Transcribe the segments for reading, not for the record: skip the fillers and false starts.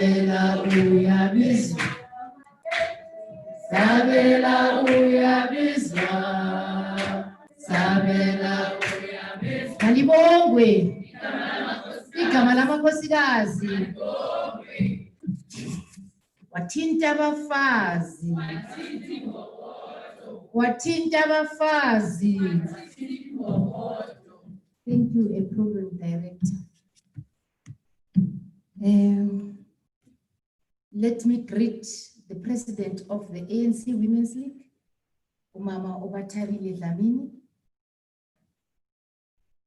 Sabela uyabizwa, Sabela uyabizwa, Sabela uyabizwa. Kalibongwe, igama lamakhosikazi. Wathinta abafazi, wathinta abafazi. Thank you, a program director. Let me greet the president of the ANC Women's League, Umama Obathabile Dlamini.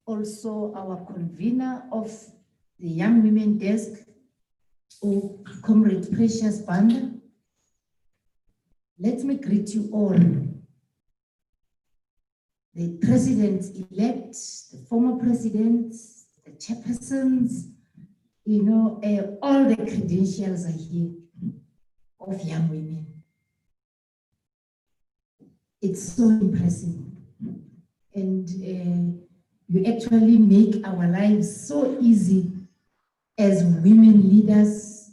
Also our convener of the Young Women Desk, Comrade Precious Banda. Let me greet you all. The president-elect, the former presidents, the chairpersons, all the credentials are here of young women. It's so impressive. And you actually make our lives so easy as women leaders,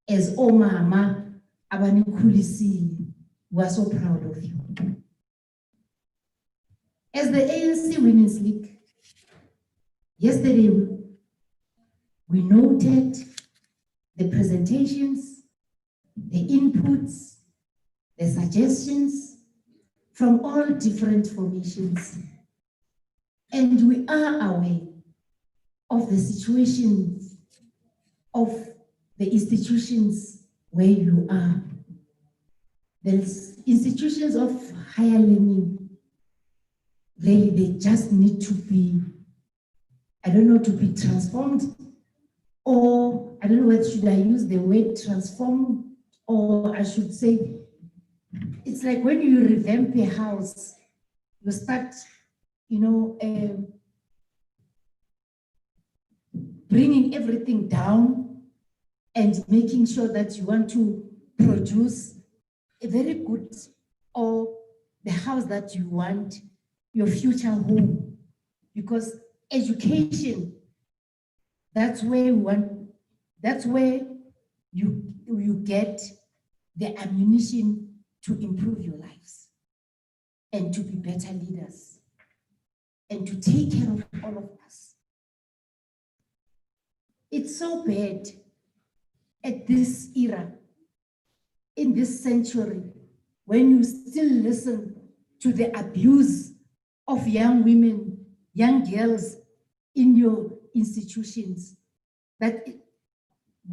as Omama, Abanikulisi. We are so proud of you. As the ANC Women's League, yesterday we noted the presentations, the inputs, the suggestions from all different formations. And we are aware of the situations of the institutions where you are. There's institutions of higher learning. Really, they just need to be, to be transformed, or I don't know whether should I use the word transform, or I should say, it's like when you revamp a house, you start, bringing everything down and making sure that you want to produce a very good, or the house that you want, your future home. Because education, that's where you get the ammunition to improve your lives and to be better leaders and to take care of all of us. It's so bad at this era, in this century, when you still listen to the abuse of young women, young girls in your institutions, that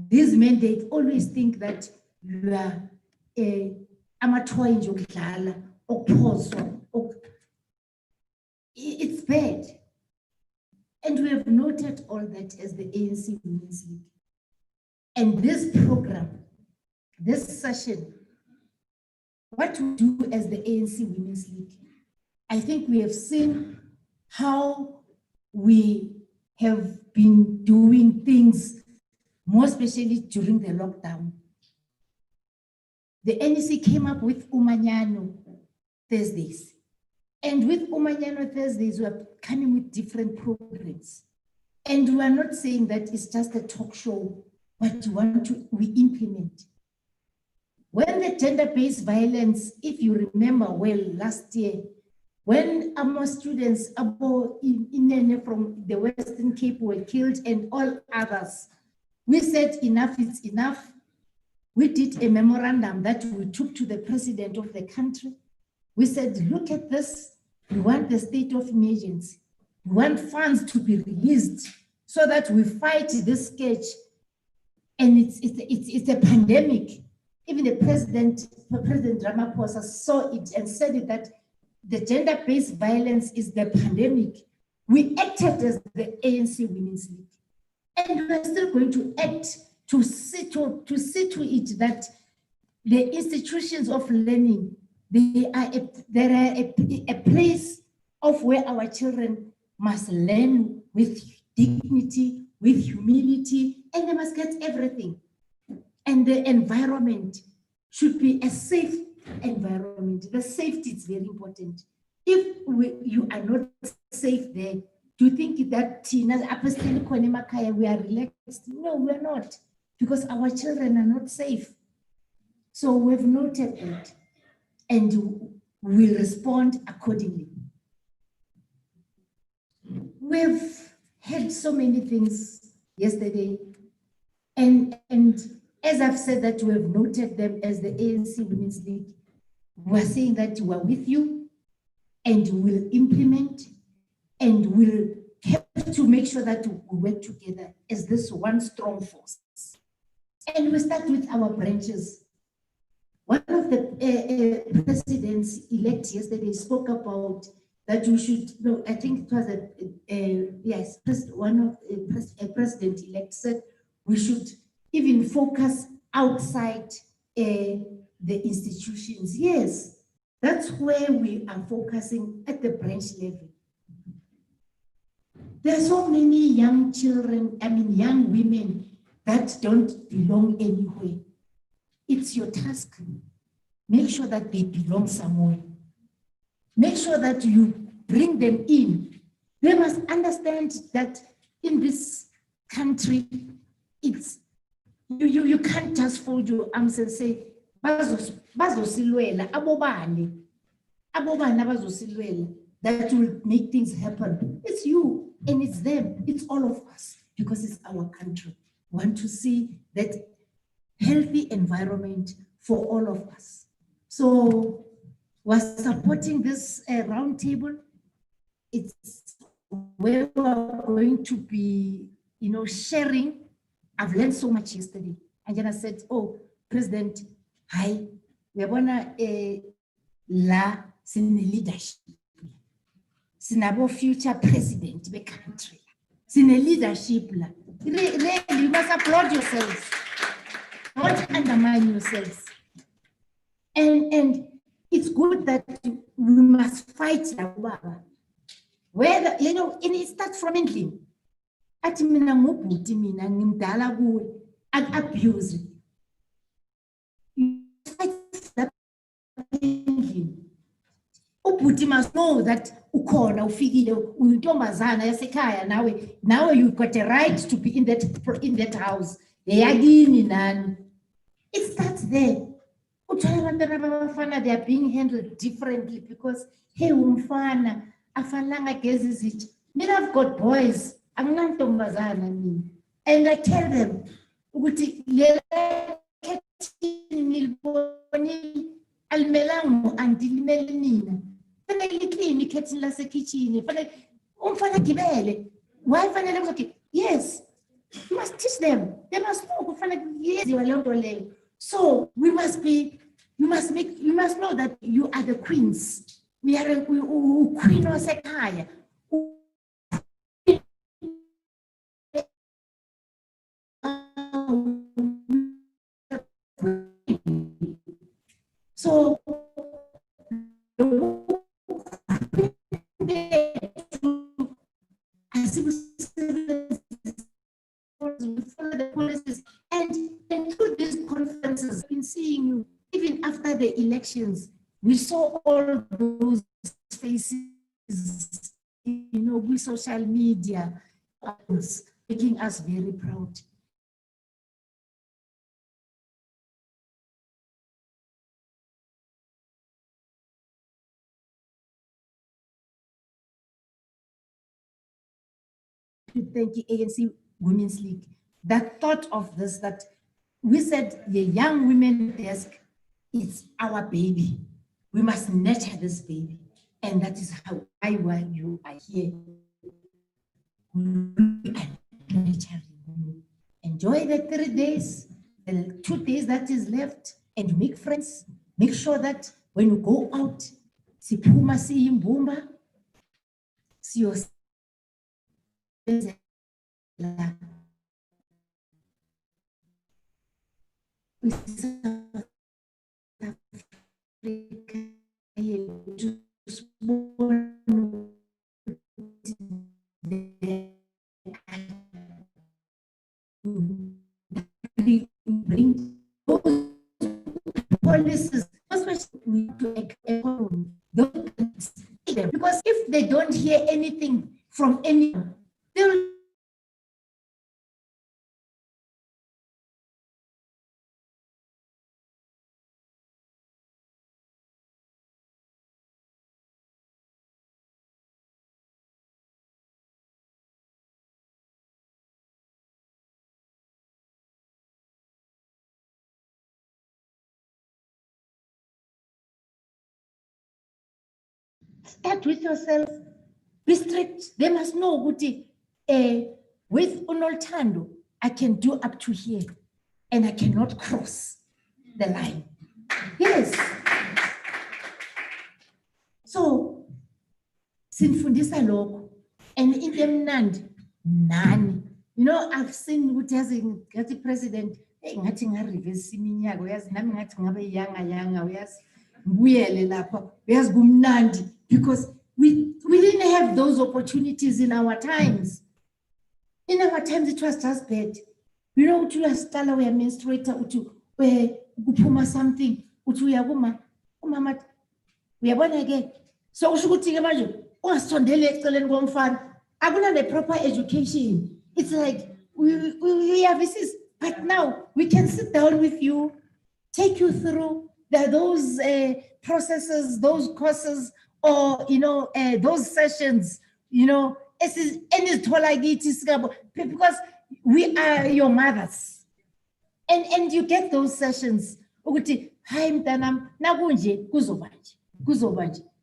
these men, they always think that you are it's bad. And we have noted all that as the ANC Women's League. And this program, this session, what we do as the ANC Women's League, I think we have seen how we have been doing things, more especially during the lockdown. The NEC came up with Umanyano Thursdays. And with Umanyano Thursdays, we are coming with different programs. And we are not saying that it's just a talk show, but we implement. When the gender-based violence, if you remember well, last year, when our students from the Western Cape were killed and all others, we said enough is enough. We did a memorandum that we took to the president of the country. We said, look at this. We want the state of emergency. We want funds to be released so that we fight this scourge. And it's a pandemic. Even the President Ramaphosa saw it and said it, that the gender-based violence is the pandemic. We acted as the ANC Women's League. And we're still going to act to see to it that the institutions of learning, they are a place of where our children must learn with dignity, with humility, and they must get everything. And the environment should be a safe environment. The safety is very important. If you are not safe there, do you think that we are relaxed? No, we are not. because our children are not safe. So we've noted that and we'll respond accordingly. We've had so many things yesterday, and as I've said that we have noted them as the ANC Women's League, we're saying that we're with you and we'll implement and we'll have to make sure that we work together as this one strong force. And we start with our branches. One of the presidents-elect yesterday spoke about that we should, no, I think it was a president-elect said we should even focus outside the institutions. Yes, that's where we are focusing at the branch level. There are so many young children, young women that don't belong anywhere. It's your task. Make sure that they belong somewhere. Make sure that you bring them in. They must understand that in this country, it's you can't just fold your arms and say, bazosilwela, abobani bazosilwela, that will make things happen. It's you and it's them. It's all of us because it's our country. We want to see that healthy environment for all of us. So we're supporting this roundtable. It's where we're going to be, sharing. I've learned so much yesterday. And then I said, oh, President, hi, we're gonna la sine leadership. Sinabo future president of the country. Sine leadership la. Really, you must applaud yourselves. Don't undermine yourselves. And it's good that we must fight la. Whether, and it starts from ending. At mina ngubhuti mina ngimdala kuwe, abuse. You fight that ending. Ubhuti must know that ukhona ufikile uyintombazana yasekhaya nawe. Now you've got a right to be in that house. Yeyakini nani. It starts there. They are being handled differently because hey umfana afalanga gezi zithi. Mina I've got boys. Anginantombazana mina. And I tell them ukuthi le niliboni alimelango andilimele nina. Fanele clean ikhetini lasekitchen. Fanele umfana gibele. Why fanele ukuthi yes. You must teach them. They must know kufanele yenziwa leyo nto leyo. So we must know that you are the queens. We are a queen wasekhaya. So follow the policies and through these conferences, I've been seeing you even after the elections. We saw all those faces, with social media, making us very proud. Thank the ANC Women's League that thought of this, that we said the young women desk is our baby. We must nurture this baby. And that is why you are here. Enjoy the 3 days, the 2 days that is left, and make friends. Make sure that when you go out, siphuma siyimbumba, siyos bring policies, especially to because if they don't hear anything from anyone, they'll Start with yourself. Be strict. They must know, with Unoltando, I can do up to here, and I cannot cross the line. Yes. So, sinfundisa lokho, and in them nani. You know, I've seen what has the president, ngathi reverse iminyaka, uyazi nami ngathi ngabe yanga, uyazi ngibuyele lapha, uyazi kumnandi, because we didn't have those opportunities in our times. In our times, it was just bad. You know, uthi uyastala uya menstruator, uthi kuphuma something, uthi uyakuma umama uyabona ke. So usho ukuthi ke manje ungasondeli eceleni komfana, akuna the proper education. It's like we have this, but now we can sit down with you, take you through those processes, those courses, or those sessions, because we are your mothers, and you get those sessions.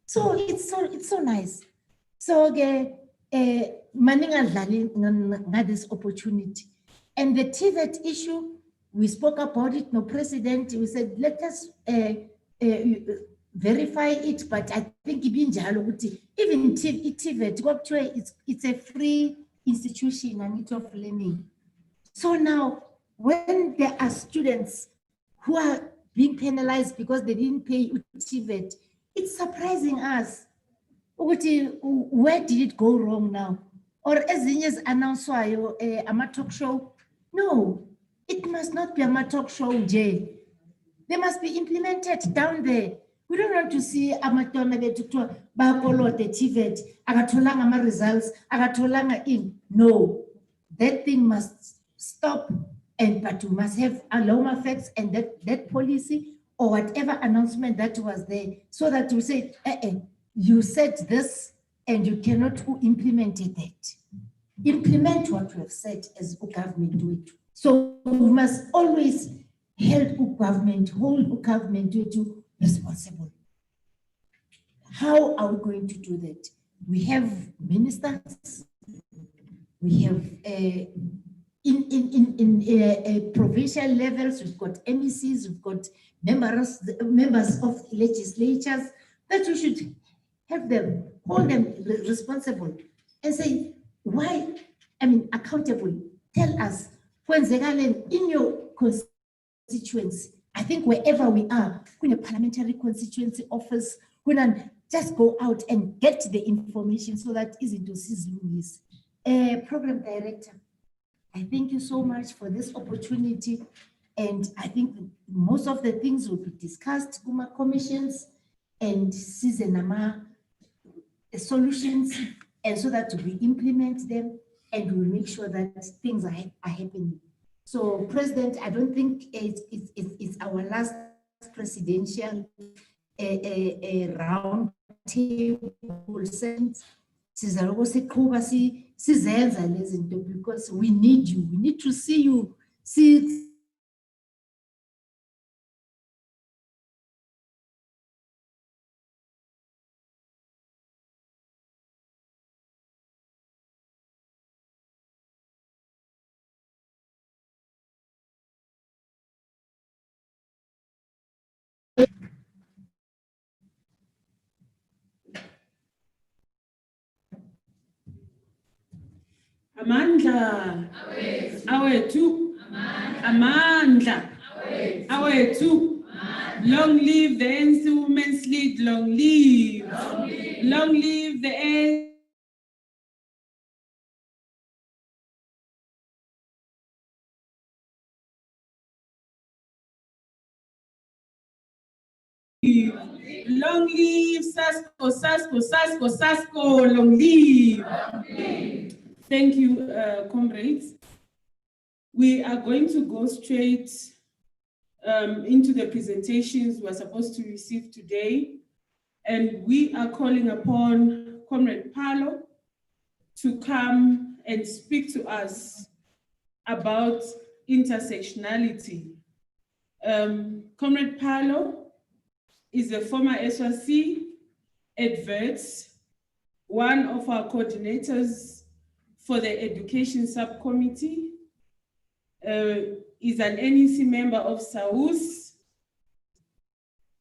So it's so nice. So this opportunity, and the TVET issue, we spoke about it. No president, we said let us verify it, but I think even TVET, it's a free institution and it's of learning. So now, when there are students who are being penalized because they didn't pay TVET, it's surprising us. Where did it go wrong now? Or as is announced, a talk show? No, it must not be a talk show, Jay. They must be implemented down there. We don't want to see amatoma to bakolo the TVET, agatolanga results, agatolanga in. No, that thing must stop, but we must have aloma effects and that policy or whatever announcement that was there, so that we say, you said this and you cannot implement that. Implement what we have said as a government do it. So we must always help government, hold government to responsible. How are we going to do that? We have ministers, we have in provincial levels, we've got MECs, we've got members of legislatures, that we should have them, hold them responsible and say, why, accountable. Tell us, when in your constituency, I think wherever we are, when a parliamentary constituency office, when just go out and get the information so that easy to see. Program director, I thank you so much for this opportunity. And I think most of the things will be discussed, Kuma commissions and season solutions, and so that we implement them and we make sure that things are happening. So, President, I don't think it's our last presidential round table sense. Because we need you. We need to see you. See. Amandla awethu Amandla awethu, long live the ANC Women's League, long live the ANC. Long live Sasko, long live. Thank you, comrades. We are going to go straight into the presentations we're supposed to receive today. And we are calling upon Comrade Palo to come and speak to us about intersectionality. Comrade Palo is a former SRC adverts. One of our coordinators for the education subcommittee is an NEC member of SAUS,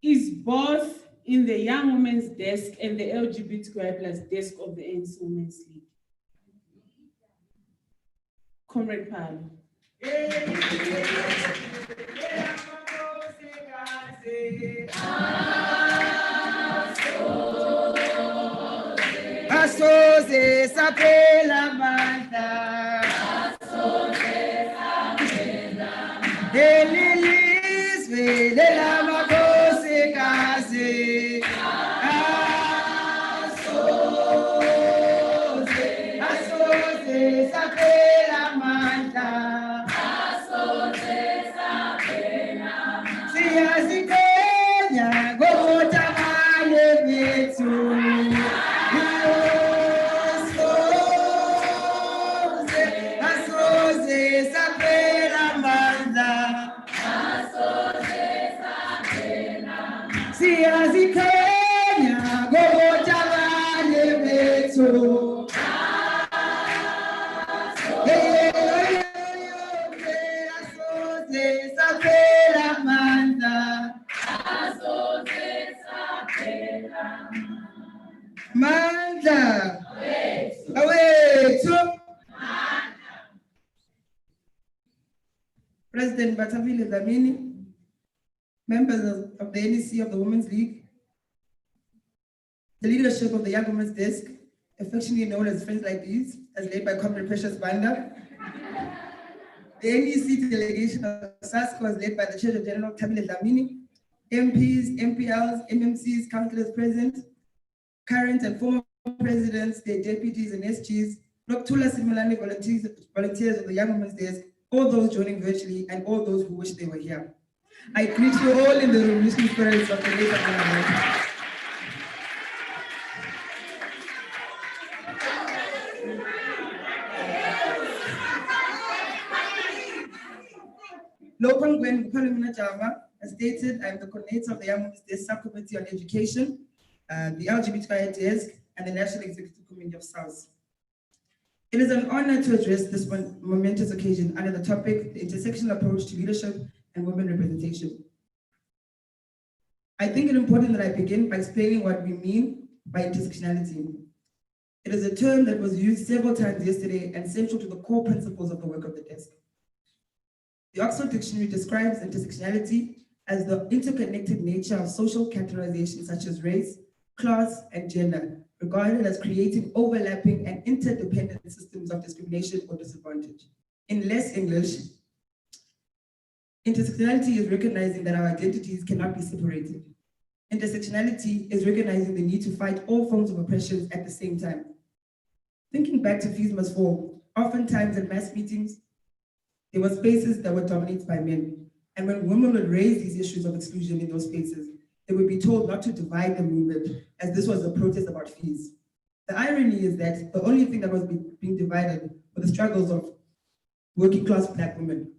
is both in the Young Women's Desk and the LGBTQI+ desk of the ANC Women's League. Comrade Fikile. Asoze sapela manda, Elilis velela makose kaze. Asoze sapela manda, siyazikenya gota male bethu. Siyazikenya gobothabane bethu. Asoze saphela amandla. Mandla awethu. President Fikile Mbalula, members of the NEC of the Women's League, the leadership of the Young Women's Desk, affectionately known as Friends Like These, as led by Comrade Banda, the NEC delegation of SASCO, as led by the Treasurer General Fikile Mbalula, MPs, MPLs, MMCs, councillors present, current and former presidents, their deputies and SGs, Noktula Simulani volunteers of the Young Women's Desk, all those joining virtually, and all those who wish they were here. I greet you all in the revolutionary spirit of the late America. Lopan Gwen Bukalimina Java, as stated, I'm the coordinator of the Young Women's Desk Subcommittee on Education, the LGBTQI Desk, and the National Executive Committee of SAUS. It is an honor to address this momentous occasion under the topic, the intersectional approach to leadership and women representation. I think it important that I begin by explaining what we mean by intersectionality. It is a term that was used several times yesterday and central to the core principles of the work of the desk. The Oxford Dictionary describes intersectionality as the interconnected nature of social categorization such as race, class, and gender, regarded as creating overlapping and interdependent systems of discrimination or disadvantage. In less English, intersectionality is recognizing that our identities cannot be separated. Intersectionality is recognizing the need to fight all forms of oppression at the same time. Thinking back to FISMA's fall, oftentimes in mass meetings, there were spaces that were dominated by men. And when women would raise these issues of exclusion in those spaces, they would be told not to divide the movement, as this was a protest about fees. The irony is that the only thing that was being divided were the struggles of working class Black women.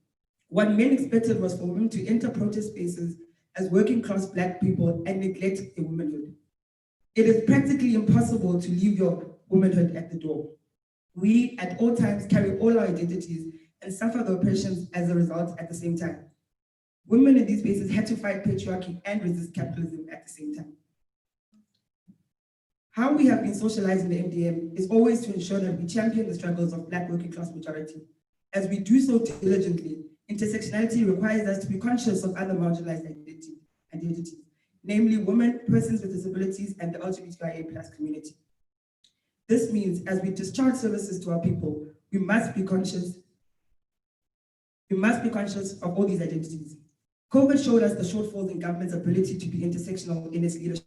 What men expected was for women to enter protest spaces as working class Black people and neglect their womanhood. It is practically impossible to leave your womanhood at the door. We at all times carry all our identities and suffer the oppressions as a result at the same time. Women in these spaces had to fight patriarchy and resist capitalism at the same time. How we have been socialized in the MDM is always to ensure that we champion the struggles of Black working class majority. As we do so diligently, intersectionality requires us to be conscious of other marginalized identities, namely women, persons with disabilities, and the LGBTQIA+ community. This means as we discharge services to our people, we must be conscious of all these identities. COVID showed us the shortfalls in government's ability to be intersectional in its leadership,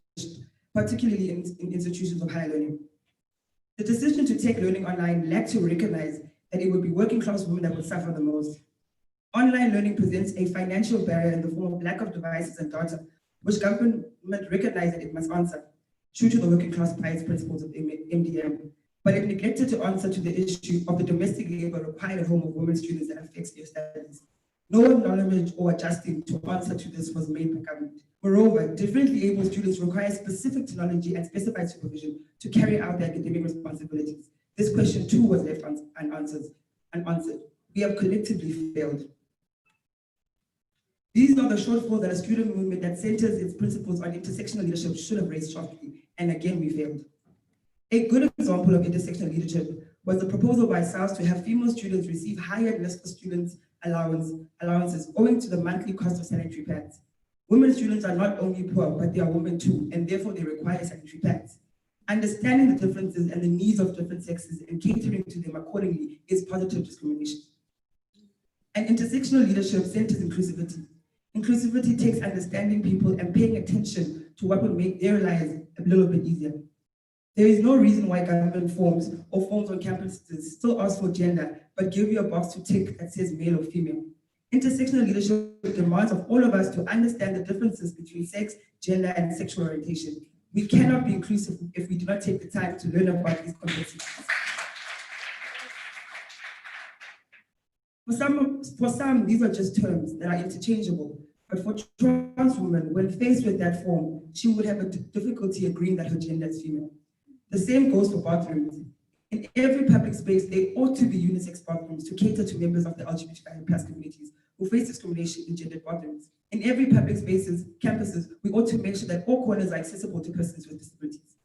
particularly in institutions of higher learning. The decision to take learning online lacked to recognize that it would be working class women that would suffer the most. Online learning presents a financial barrier in the form of lack of devices and data, which government recognized that it must answer, true to the working class bias principles of MDM, but it neglected to answer to the issue of the domestic labor required at home of women students that affects their studies. No acknowledgement or adjusting to answer to this was made by government, Moreover, differently able students require specific technology and specified supervision to carry out their academic responsibilities. This question too was left unanswered. We have collectively failed. These are the shortfalls that a student movement that centers its principles on intersectional leadership should have raised sharply, and again we failed. A good example of intersectional leadership was the proposal by SAUS to have female students receive higher list for students allowances owing to the monthly cost of sanitary pads. Women students are not only poor, but they are women too, and therefore they require sanitary pads. Understanding the differences and the needs of different sexes and catering to them accordingly is positive discrimination. And intersectional leadership centers inclusivity. Inclusivity takes understanding people and paying attention to what will make their lives a little bit easier. There is no reason why government forms or forms on campuses still ask for gender, but give you a box to tick that says male or female. Intersectional leadership demands of all of us to understand the differences between sex, gender, and sexual orientation. We cannot be inclusive if we do not take the time to learn about these complexities. For some, these are just terms that are interchangeable, but for trans women, when faced with that form, she would have a difficulty agreeing that her gender is female. The same goes for bathrooms. In every public space, there ought to be unisex bathrooms to cater to members of the LGBTQI+ communities who face discrimination in gendered bathrooms. In every public spaces, campuses, we ought to make sure that all corners are accessible to persons with disabilities.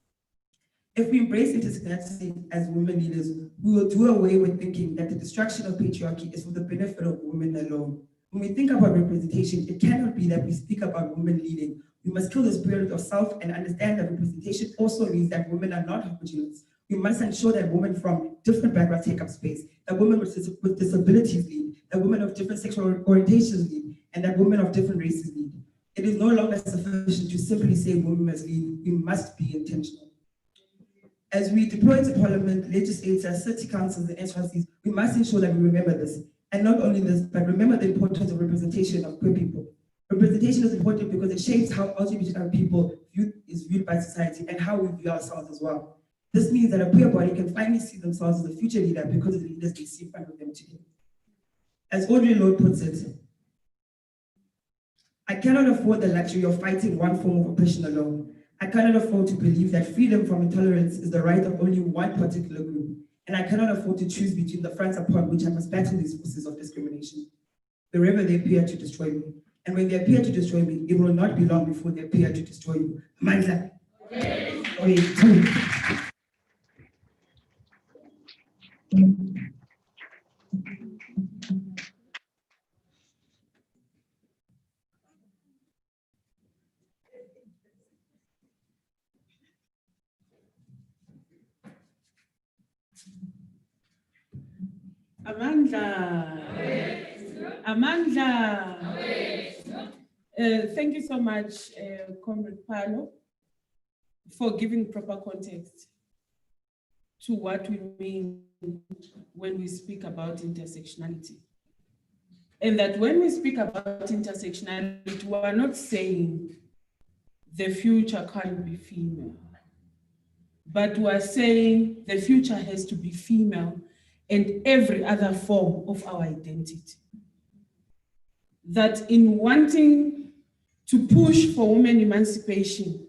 If we embrace intersectionality as women leaders, we will do away with thinking that the destruction of patriarchy is for the benefit of women alone. When we think about representation, it cannot be that we speak about women leading. We must kill the spirit of self and understand that representation also means that women are not homogeneous. We must ensure that women from different backgrounds take up space, that women with disabilities lead, that women of different sexual orientations lead, and that women of different races lead. It is no longer sufficient to simply say women must lead. We must be intentional. As we deploy to Parliament, legislators, city councils, and HRCs, we must ensure that we remember this. And not only this, but remember the importance of representation of queer people. Representation is important because it shapes how LGBTQI people is viewed by society and how we view ourselves as well. This means that a queer body can finally see themselves as a future leader because of the leaders they see in front of them today. As Audre Lorde puts it, I cannot afford the luxury of fighting one form of oppression alone. I cannot afford to believe that freedom from intolerance is the right of only one particular group. And I cannot afford to choose between the fronts upon which I must battle these forces of discrimination. Wherever they appear to destroy me. And when they appear to destroy me, it will not be long before they appear to destroy you. Amandla. Amandla. Thank you so much, Comrade Palo, for giving proper context to what we mean when we speak about intersectionality. And that when we speak about intersectionality, we are not saying the future can't be female, but we are saying the future has to be female and every other form of our identity. That in wanting to push for women emancipation,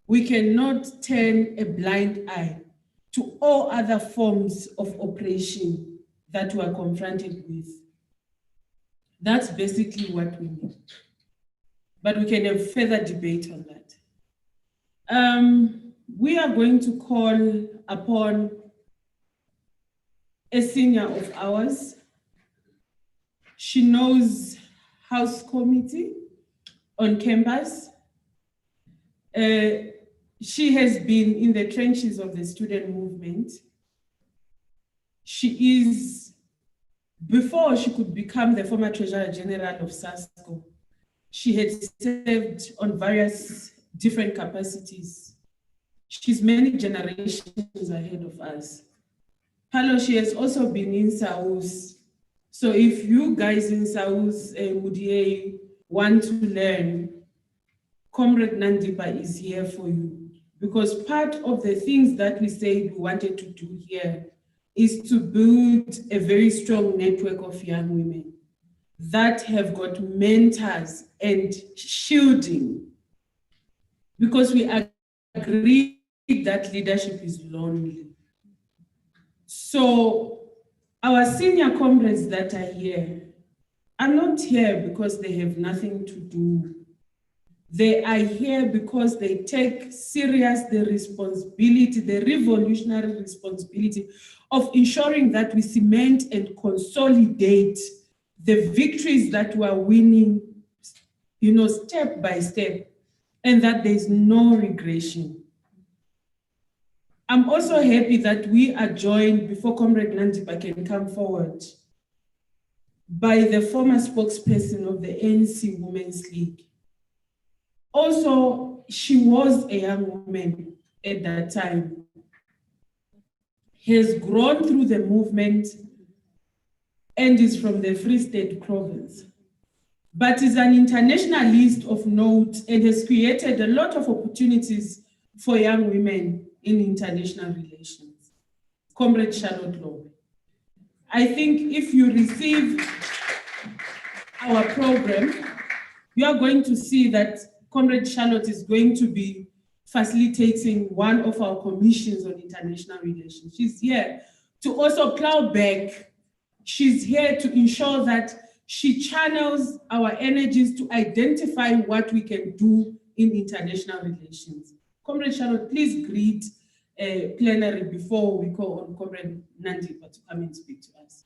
we cannot turn a blind eye to all other forms of oppression that we are confronted with. That's basically what we need. But we can have further debate on that. We are going to call upon a senior of ours. She knows House Committee on campus. She has been in the trenches of the student movement. She is, before she could become the former Treasurer General of SASCO, she had served on various different capacities. She's many generations ahead of us. Palo, she has also been in SAUS. So if you guys in SAUS, Mudiye, want to learn, Comrade Nandipa is here for you. Because part of the things that we said we wanted to do here is to build a very strong network of young women that have got mentors and shielding because we agree that leadership is lonely. So our senior comrades that are here are not here because they have nothing to do. They are here because they take serious the responsibility, the revolutionary responsibility of ensuring that we cement and consolidate the victories that we are winning, step by step, and that there's no regression. I'm also happy that we are joined, before Comrade Nandipa can come forward, by the former spokesperson of the ANC Women's League. Also, she was a young woman at that time, has grown through the movement, and is from the Free State province, but is an internationalist of note and has created a lot of opportunities for young women in international relations. Comrade Charlotte Lowe. I think if you receive our program, you are going to see that Comrade Charlotte is going to be facilitating one of our commissions on international relations. She's here to also plow back. She's here to ensure that she channels our energies to identify what we can do in international relations. Comrade Charlotte, please greet plenary before we call on Comrade Nandipa to come and speak to us.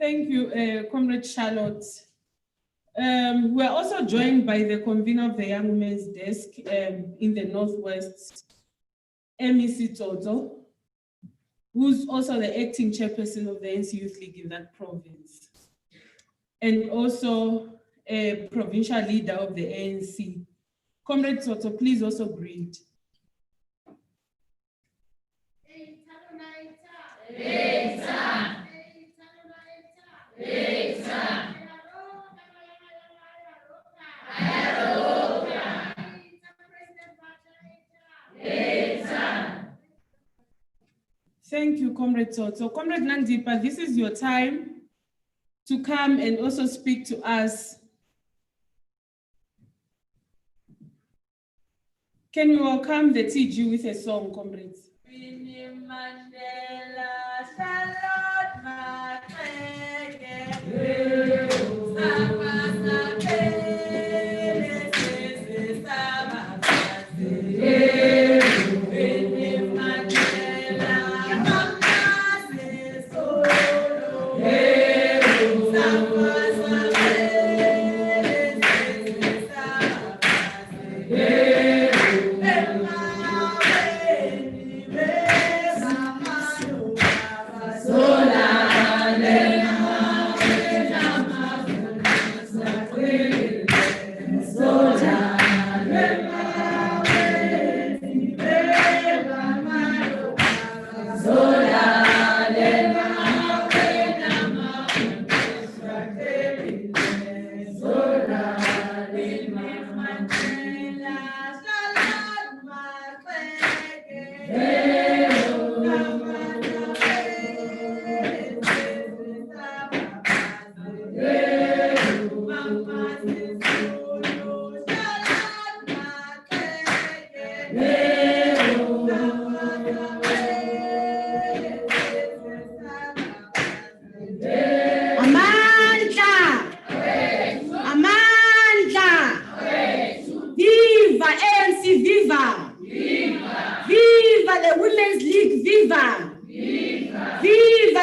Thank you, Comrade Charlotte. We're also joined by the convener of the Young Women's Desk in the Northwest, MEC Toto, who's also the acting chairperson of the ANC Youth League in that province, and also a provincial leader of the ANC. Comrade Toto, please also greet. Thank you, Comrade Toto. Comrade Nandipa, this is your time to come and also speak to us. Can you welcome the TG with a song, comrades?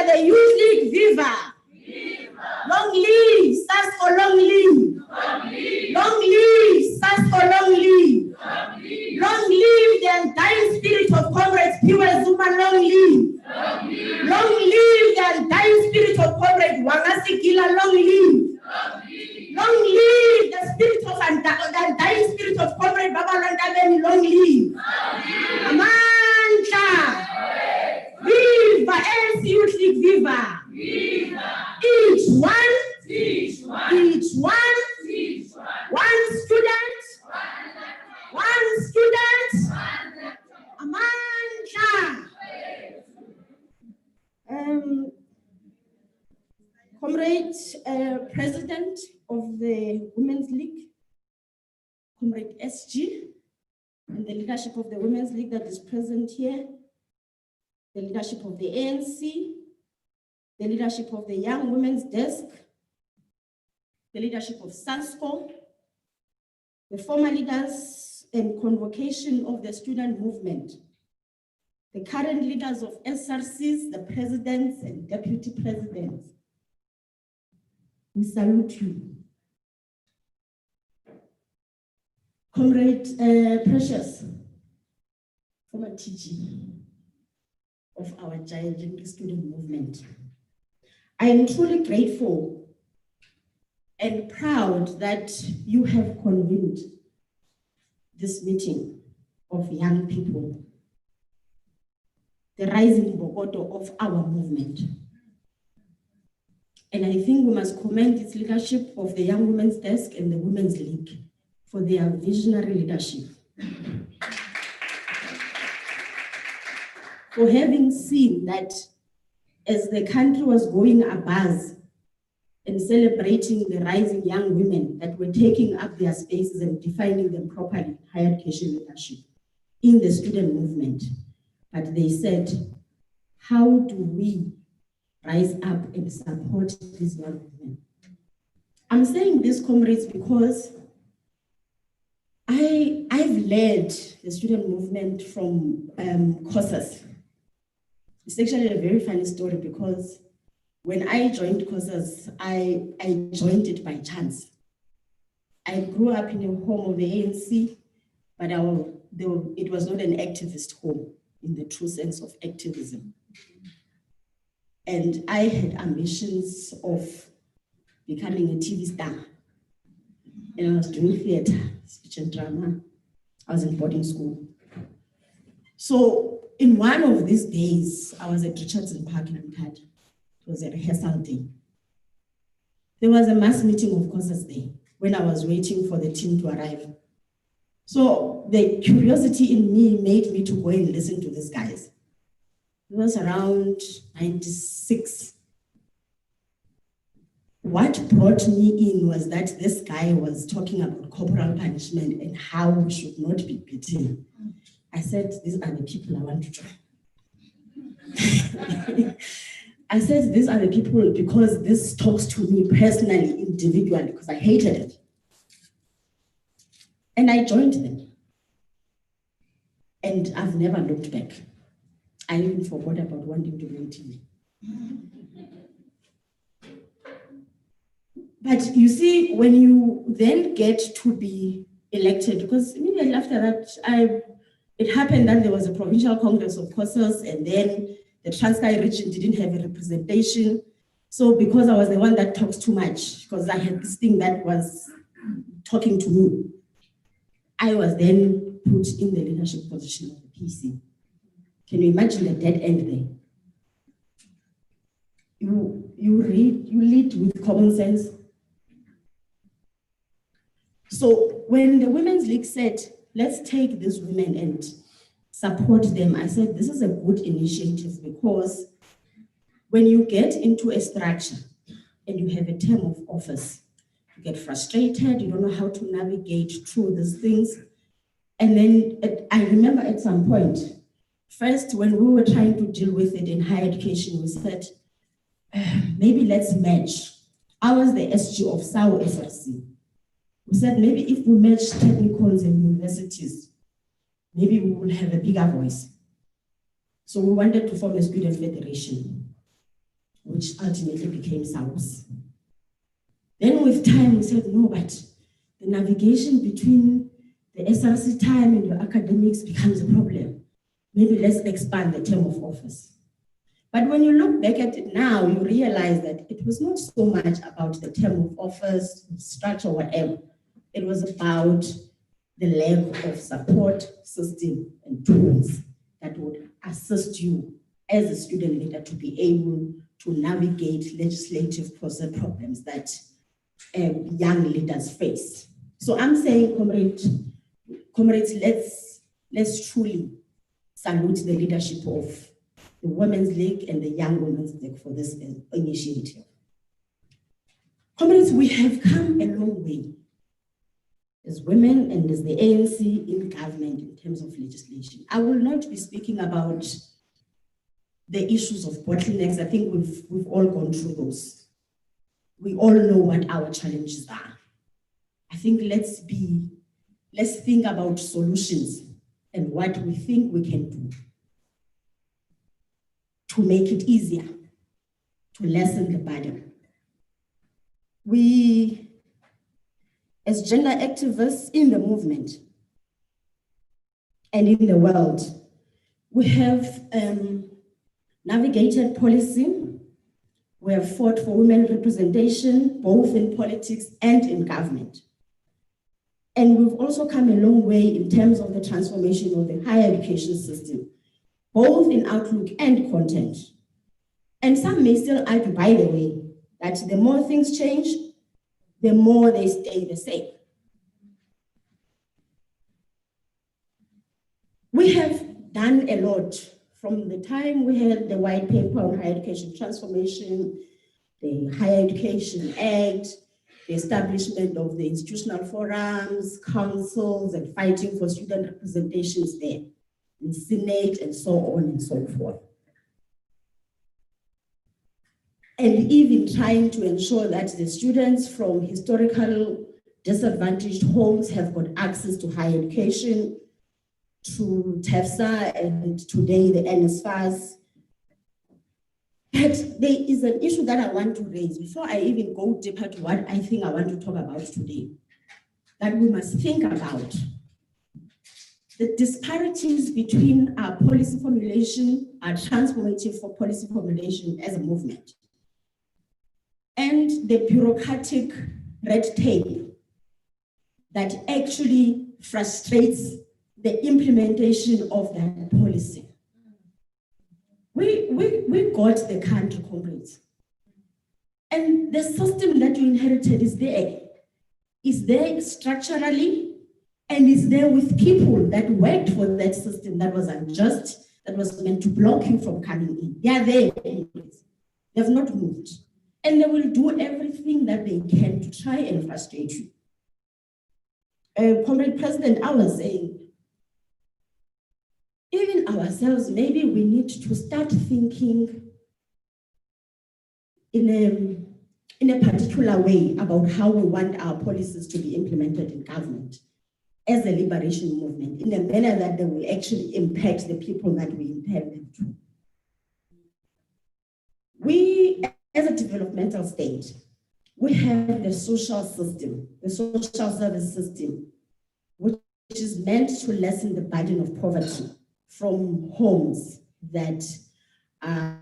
the Youth League, viva! Long live SASCO, long live! Long live SASCO, long live! Long live the undying spirit of Comrade Fikile Zuma, long live! Long live the undying spirit of Comrade Fikile, long live! Long live the spirit of the undying spirit of Comrade Babalanda, long live! Amandla! Viva ANC Youth League, viva! Each one, one student, Amandla! Comrade President of the Women's League, Comrade SG, and the leadership of the Women's League that is present here, the leadership of the ANC, the leadership of the Young Women's Desk, the leadership of SASCO, the former leaders and convocation of the student movement, the current leaders of SRCs, the presidents and deputy presidents. We salute you. Comrade Precious, former TG of our giant student movement. I am truly grateful and proud that you have convened this meeting of young people, the rising Bogoto of our movement. And I think we must commend its leadership of the Young Women's Desk and the Women's League for their visionary leadership. For having seen that as the country was going abuzz and celebrating the rising young women that were taking up their spaces and defining them properly, higher education leadership in the student movement. But they said, how do we rise up and support these young women? I'm saying this, comrades, because I've led the student movement from COSAS. It's actually a very funny story because when I joined COSAS, I joined it by chance. I grew up in a home of the ANC, but it was not an activist home in the true sense of activism. And I had ambitions of becoming a TV star. And I was doing theater, speech and drama. I was in boarding school. So in one of these days, I was at Richardson Park in Mkad. It was a rehearsal day. There was a mass meeting of COSAS Day when I was waiting for the team to arrive. So the curiosity in me made me to go and listen to these guys. It was around 96. What brought me in was that this guy was talking about corporal punishment and how we should not be beaten. I said, these are the people I want to join. I said, these are the people because this talks to me personally, individually, because I hated it. And I joined them. And I've never looked back. I even forgot about wanting to be on TV. But you see, when you then get to be elected, because immediately after that, it happened that there was a provincial congress of COSAS, and then the Transkei region didn't have a representation. So because I was the one that talks too much, because I had this thing that was talking to me, I was then put in the leadership position of the PC. Can you imagine the dead end there? You lead with common sense. So when the Women's League said, let's take these women and support them, I said, this is a good initiative because when you get into a structure and you have a term of office, you get frustrated, you don't know how to navigate through these things. And then I remember at some point, first when we were trying to deal with it in higher education, we said, maybe let's match. I was the SG of SAO SRC. We said, maybe if we match technicals and universities, maybe we will have a bigger voice. So we wanted to form a student federation. which ultimately became SAUS. Then with time, we said, no, but the navigation between the SRC time and your academics becomes a problem. Maybe let's expand the term of office. But when you look back at it now, you realize that it was not so much about the term of office, structure, whatever. It was about the lack of support system and tools that would assist you as a student leader to be able to navigate legislative process problems that young leaders face. So I'm saying, comrades, let's truly salute the leadership of the Women's League and the Young Women's League for this initiative. Comrades, we have come a long way as women and as the ANC in government in terms of legislation. I will not be speaking about the issues of bottlenecks. I think we've all gone through those. We all know what our challenges are. I think let's think about solutions and what we think we can do to make it easier, to lessen the burden. We, as gender activists in the movement and in the world, we have navigated policy. We have fought for women representation, both in politics and in government. And we've also come a long way in terms of the transformation of the higher education system, both in outlook and content. And some may still argue, by the way, that the more things change, the more they stay the same. We have done a lot from the time we had the white paper on higher education transformation, the Higher Education Act, the establishment of the institutional forums, councils, and fighting for student representations there, in Senate, and so on and so forth. And even trying to ensure that the students from historical disadvantaged homes have got access to higher education, to TEFSA, and today the NSFAS. But there is an issue that I want to raise before I even go deeper to what I think I want to talk about today, that we must think about the disparities between our policy formulation, our transformative for policy formulation as a movement, and the bureaucratic red tape that actually frustrates the implementation of that policy. We got the country, comrades. And the system that you inherited is there structurally, and is there with people that worked for that system that was unjust, that was meant to block you from coming in. They are there. They have not moved. And they will do everything that they can to try and frustrate you. Comrade President, I was saying, even ourselves, maybe we need to start thinking in a particular way about how we want our policies to be implemented in government as a liberation movement, in a manner that they will actually impact the people that we intend them to. We, as a developmental state, we have the social system, the social service system, which is meant to lessen the burden of poverty from homes that are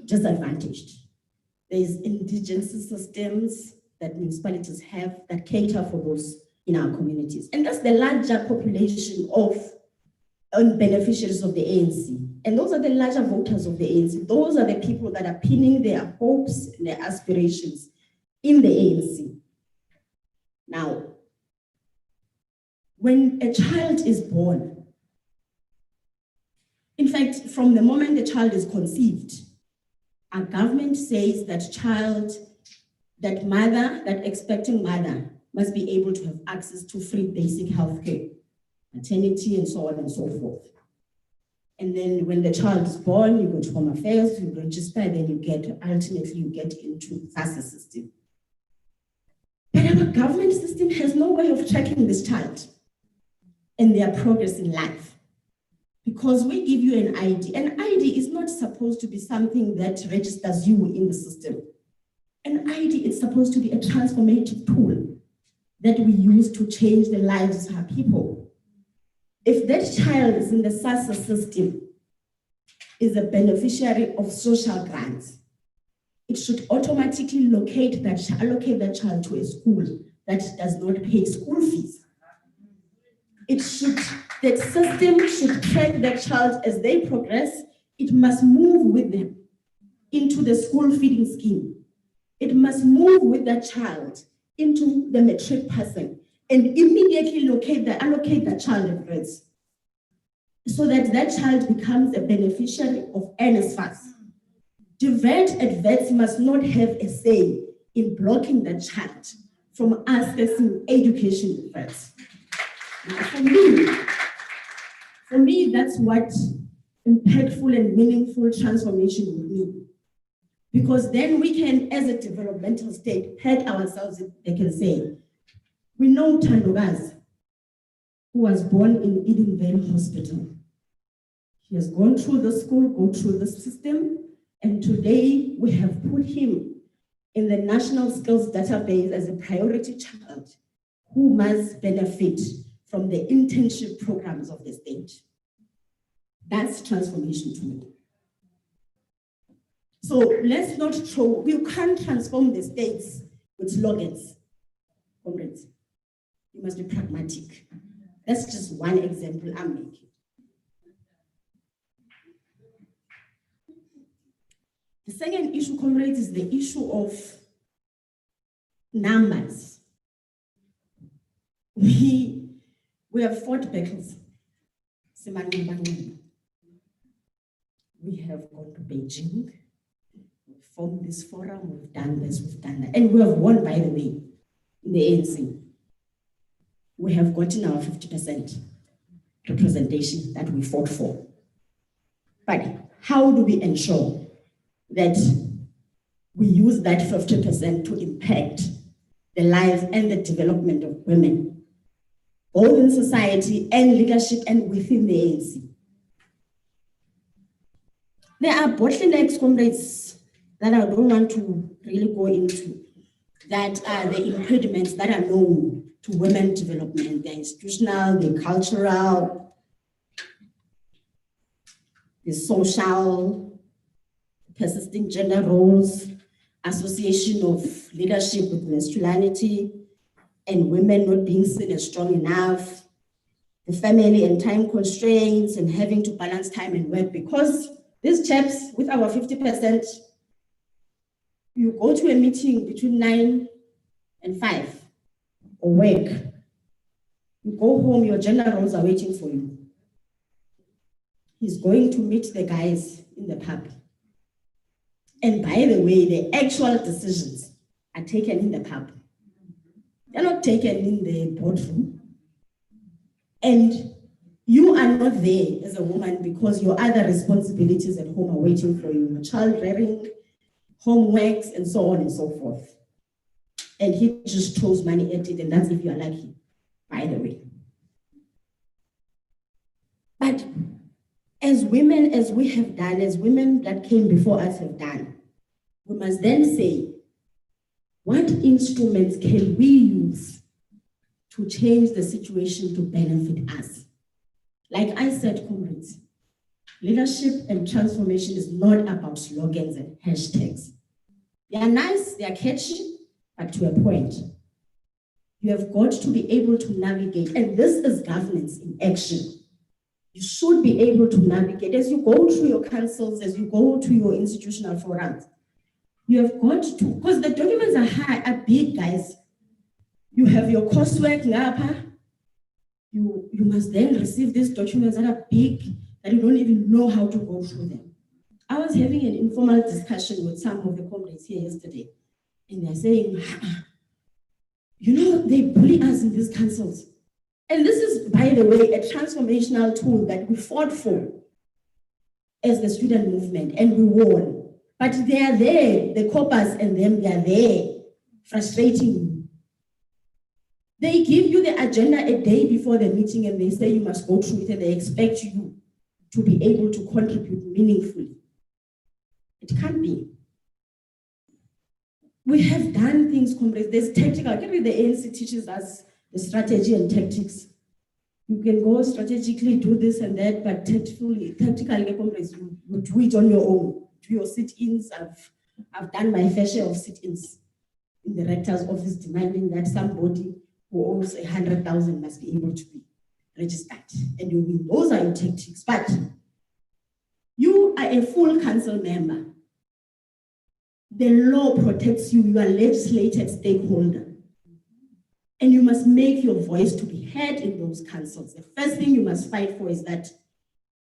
disadvantaged. There's indigenous systems that municipalities have that cater for those in our communities. And that's the larger population of beneficiaries of the ANC. And those are the larger voters of the ANC. Those are the people that are pinning their hopes and their aspirations in the ANC. Now, when a child is born, in fact, from the moment the child is conceived, our government says that expecting mother must be able to have access to free basic health care, maternity, and so on and so forth. And then when the child is born, you go to Home Affairs, you register, then ultimately you get into the FASA system. But our government system has no way of tracking this child and their progress in life. Because we give you an ID. An ID is not supposed to be something that registers you in the system. An ID is supposed to be a transformative tool that we use to change the lives of our people. If that child is in the SASSA system, is a beneficiary of social grants, it should automatically allocate that child to a school that does not pay school fees. The system should track that child as they progress. It must move with them into the school feeding scheme. It must move with that child into the matric passing and immediately allocate that child at grades so that that child becomes a beneficiary of NSFAS. DVET and VETs must not have a say in blocking that child from accessing education with VETs. For me, that's what impactful and meaningful transformation would mean. Because then we can, as a developmental state, pat ourselves, they can say, we know Tandogaz, who was born in Edenvale Hospital. He has gone through the school, gone through the system, and today we have put him in the National Skills Database as a priority child who must benefit from the internship programs of the state. That's transformation to me. So let's not throw, you can't transform the states with slogans, comrades. You must be pragmatic. That's just one example I'm making. The second issue, comrades, is the issue of numbers. We have fought battles. We have gone to Beijing, we've formed this forum, we've done this, we've done that. And we have won, by the way, in the ANC. We have gotten our 50% representation that we fought for. But how do we ensure that we use that 50% to impact the lives and the development of women, both in society and leadership and within the ANC? There are bottlenecks, comrades, that I don't want to really go into, that are the impediments that are known to women development, the institutional, the cultural, the social, persisting gender roles, association of leadership with masculinity, and women not being seen as strong enough, the family and time constraints, and having to balance time and work. Because these chaps, with our 50%, you go to a meeting between 9 and 5, or work. You go home, your gender roles are waiting for you. He's going to meet the guys in the pub. And by the way, the actual decisions are taken in the pub. They're not taken in the boardroom. And you are not there as a woman because your other responsibilities at home are waiting for you. Child rearing, homeworks, and so on and so forth. And he just throws money at it, and that's if you're lucky, by the way. But as women, as we have done, as women that came before us have done, we must then say, what instruments can we use to change the situation to benefit us? Like I said, comrades, leadership and transformation is not about slogans and hashtags. They are nice, they are catchy, but to a point. You have got to be able to navigate, and this is governance in action. You should be able to navigate as you go through your councils, as you go to your institutional forums. You have got to, because the documents are big, guys. You have your coursework, NAPA. You must then receive these documents that are big, that you don't even know how to go through them. I was having an informal discussion with some of the comrades here yesterday, and they're saying, you know, they bully us in these councils. And this is, by the way, a transformational tool that we fought for as the student movement, and we won. But they are there, the coppers and them, they are there, frustrating you. They give you the agenda a day before the meeting and they say you must go through it and they expect you to be able to contribute meaningfully. It can't be. We have done things, comrades. There's tactical. The ANC teaches us the strategy and tactics. You can go strategically do this and that, but tactically, comrades, you do it on your own. Do your sit-ins. I've done my fair share of sit-ins in the rector's office demanding that somebody who owns 100,000 must be able to be registered. And you mean those are your tactics. But you are a full council member. The law protects you. You are a legislated stakeholder. And you must make your voice to be heard in those councils. The first thing you must fight for is that,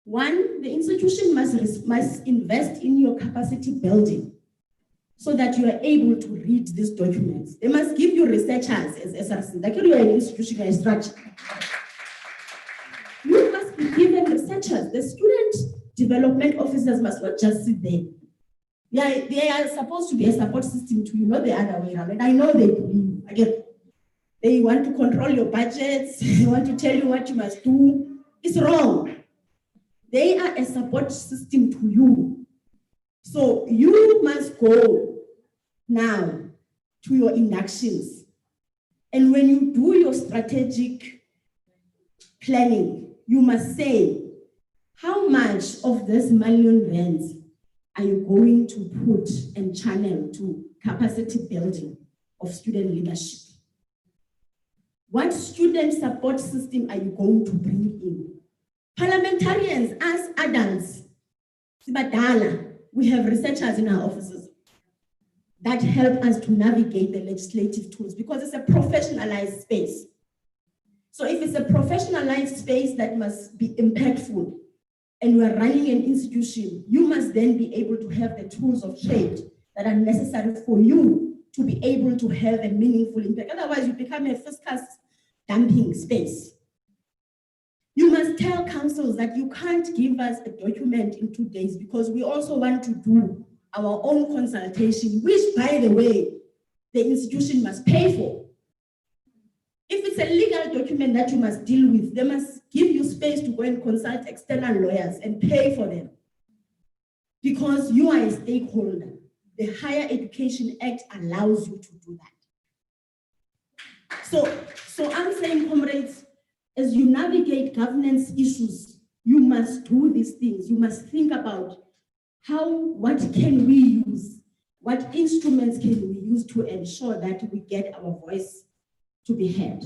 one, the institution must invest in your capacity building so that you are able to read these documents. They must give you researchers as SRC. Like you are an institution, you are a structure. You must be given researchers. The student development officers must not just sit there. They are supposed to be a support system to you, not the other way around. And I know they believe, again, they want to control your budgets, they want to tell you what you must do. It's wrong. They are a support system to you. So you must go now to your inductions. And when you do your strategic planning, you must say, how much of this million rands are you going to put and channel to capacity building of student leadership? What student support system are you going to bring in? Parliamentarians, as adults, we have researchers in our offices that help us to navigate the legislative tools because it's a professionalized space. So if it's a professionalized space that must be impactful and you are running an institution, you must then be able to have the tools of trade that are necessary for you to be able to have a meaningful impact. Otherwise, you become a fiscal dumping space. You must tell councils that you can't give us a document in 2 days because we also want to do our own consultation, which, by the way, the institution must pay for. If it's a legal document that you must deal with, they must give you space to go and consult external lawyers and pay for them because you are a stakeholder. The Higher Education Act allows you to do that. So I'm saying, comrades, as you navigate governance issues, you must do these things. You must think about what can we use? What instruments can we use to ensure that we get our voice to be heard?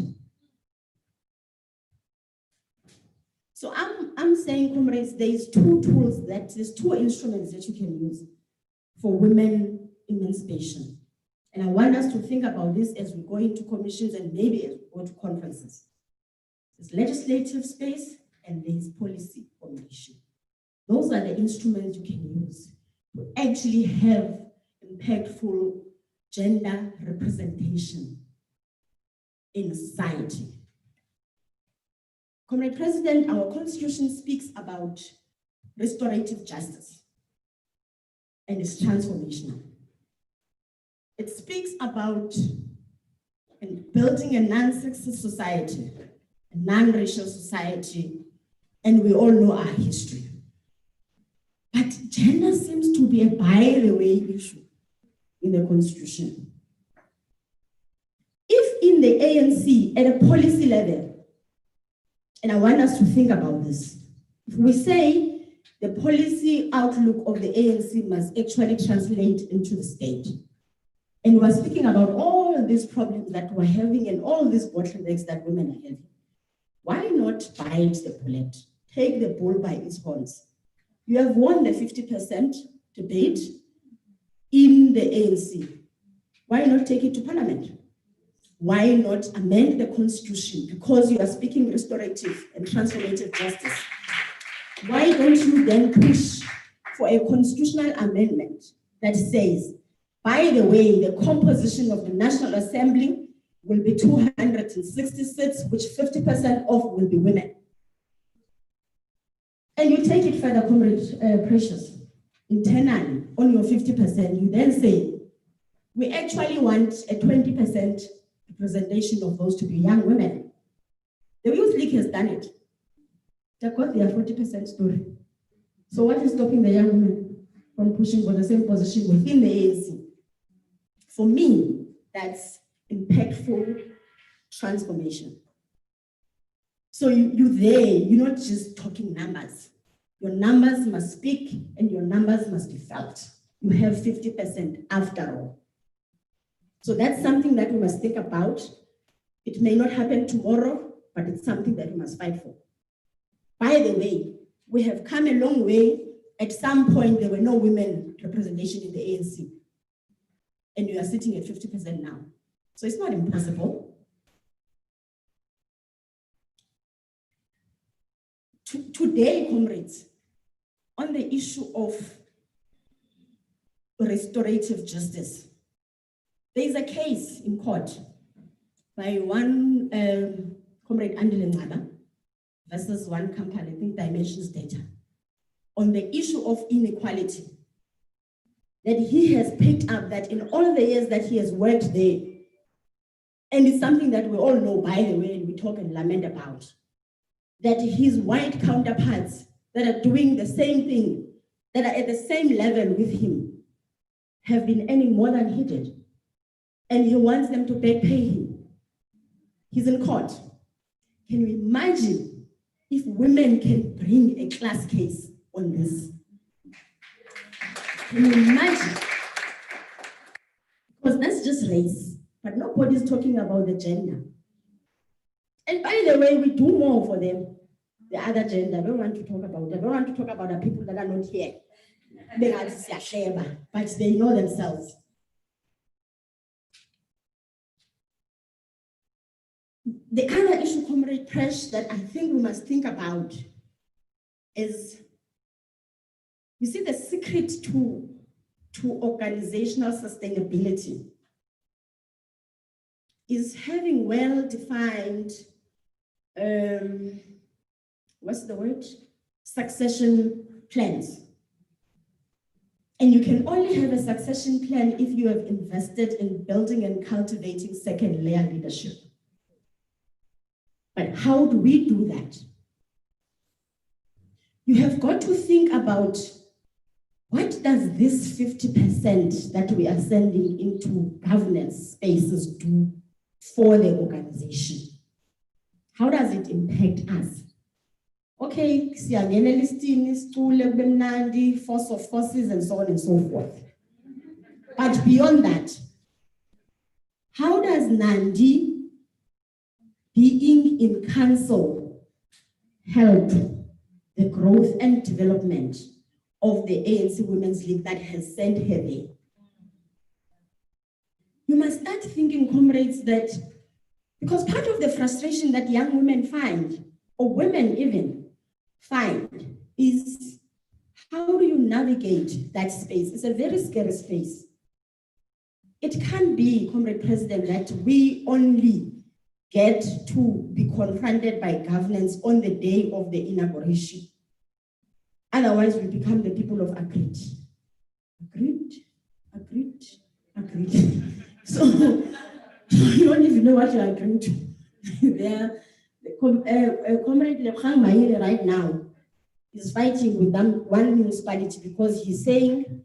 So I'm saying, comrades, there's two instruments that you can use for women emancipation. And I want us to think about this as we go into commissions and maybe as we go to conferences. There's legislative space and there's policy formulation. Those are the instruments you can use to actually have impactful gender representation in society. Comrade President, our constitution speaks about restorative justice and it's transformational. It speaks about building a non-sexist society, a non-racial society, and we all know our history. But gender seems to be a by-the-way issue in the constitution. If in the ANC, at a policy level, and I want us to think about this, if we say the policy outlook of the ANC must actually translate into the state, and we're speaking about all these problems that we're having and all these bottlenecks that women are having, why not bite the bullet? Take the bull by its horns. You have won the 50% debate in the ANC. Why not take it to Parliament? Why not amend the Constitution? Because you are speaking restorative and transformative justice. Why don't you then push for a constitutional amendment that says, by the way, the composition of the National Assembly will be 266, which 50% of will be women. And you take it further, Comrade Precious. Internally, on your 50%, you then say, we actually want a 20% representation of those to be young women. The Youth League has done it. They've got their 40% story. So what is stopping the young women from pushing for the same position within the ANC? For me, that's impactful transformation. So you're there, you're not just talking numbers. Your numbers must speak and your numbers must be felt. You have 50% after all. So that's something that we must think about. It may not happen tomorrow, but it's something that we must fight for. By the way, we have come a long way. At some point, there were no women representation in the ANC. And you are sitting at 50% now. So it's not impossible. Today, comrades, on the issue of restorative justice, there is a case in court by one Comrade Fikile versus one company, I think Dimensions Data, on the issue of inequality, that he has picked up that in all the years that he has worked there, and it's something that we all know, by the way, and we talk and lament about, that his white counterparts that are doing the same thing, that are at the same level with him, have been earning more than he did. And he wants them to back pay him. He's in court. Can you imagine if women can bring a class case on this? Can you imagine? Because that's just race, but nobody's talking about the gender. And by the way, we do more for them, the other gender. I don't want to talk about that. I don't want to talk about the people that are not here. But they know themselves. The other issue, Comrade Presh, that I think we must think about is, you see, the secret to organizational sustainability is having well-defined, succession plans. And you can only have a succession plan if you have invested in building and cultivating second-layer leadership. But how do we do that? You have got to think about, what does this 50% that we are sending into governance spaces do for the organization? How does it impact us? Okay, siyangena listing, isicule kube mnandi, force of forces, and so on and so forth. But beyond that, how does Nandi being in council help the growth and development of the ANC Women's League that has sent her there? You must start thinking, comrades, that because part of the frustration that young women find, or women even find, is how do you navigate that space? It's a very scary space. It can't be, Comrade President, that we only get to be confronted by governance on the day of the inauguration. Otherwise, we become the people of agreed. Agreed, agreed, agreed. So you don't even know what you're agreeing to. Comrade Fikile right now is fighting with one municipality because he's saying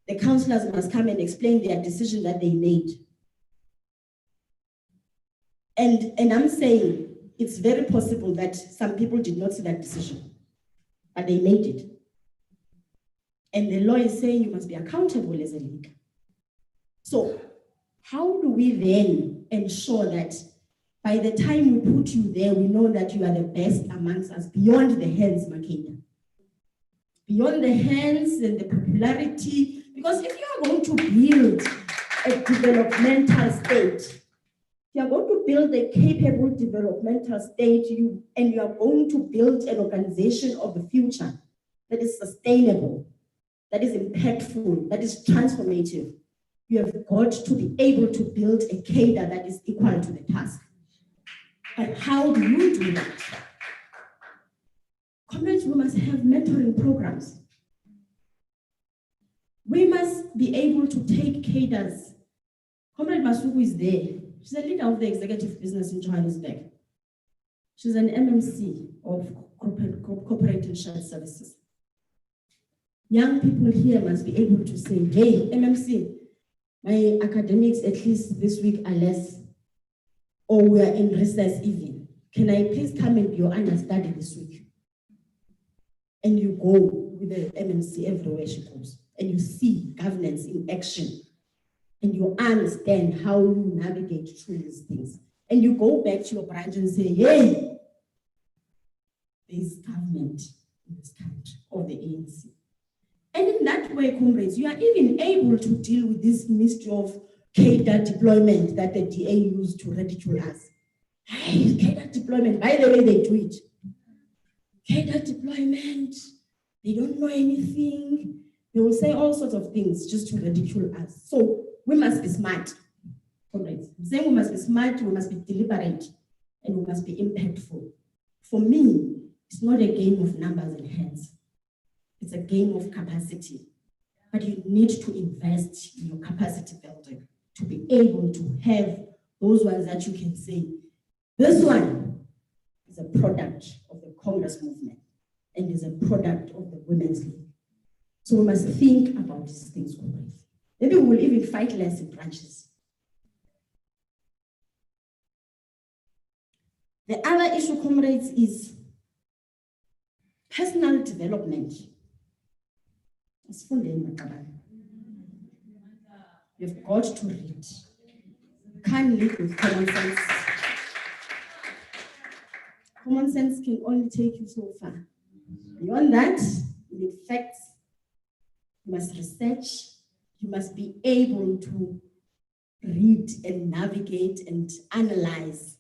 the councillors must come and explain their decision that they made. And I'm saying it's very possible that some people did not see that decision, but they made it. And the law is saying you must be accountable as a league. So how do we then ensure that by the time we put you there, we know that you are the best amongst us, beyond the hands, Makeda? Beyond the hands and the popularity, because if you are going to build a developmental state, if you are going to build a capable developmental state, and you are going to build an organization of the future that is sustainable, that is impactful, that is transformative, you have got to be able to build a cadre that is equal to the task. But how do you do that? Comrades, we must have mentoring programs. We must be able to take cadres. Comrade Masuku is there. She's a leader of the executive business in Johannesburg. She's an MMC of corporate and shared services. young people here must be able to say, hey, MMC, my academics at least this week are less, or we are in recess even. Can I please come and be your understudy this week? And you go with the MMC everywhere she goes, and you see governance in action, and you understand how you navigate through these things. And you go back to your branch and say, hey, there's government in this country, or the ANC. And in that way, comrades, you are even able to deal with this mystery of cadre deployment that the DA used to ridicule us. Hey, cadre deployment, by the way they do it. Cadre deployment, they don't know anything. They will say all sorts of things just to ridicule us. So we must be smart, comrades. I'm saying we must be smart, we must be deliberate, and we must be impactful. For me, it's not a game of numbers and heads. It's a game of capacity. But you need to invest in your capacity building to be able to have those ones that you can say, this one is a product of the Congress movement and is a product of the Women's League. So we must think about these things, comrades. Maybe we will even fight less in branches. The other issue, comrades, is personal development. You've got to read. You can't live with common sense. Common sense can only take you so far. Beyond that, you need facts. You must research. You must be able to read and navigate and analyze.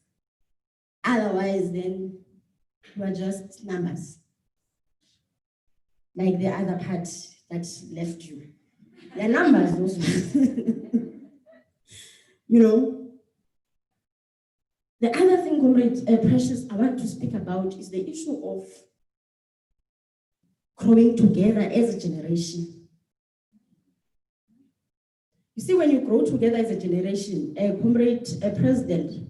Otherwise, then you are just numbers. Like the other part that left you. They're numbers, those ones. You know. The other thing, Comrade Precious, I want to speak about is the issue of growing together as a generation. You see, when you grow together as a generation, Comrade President,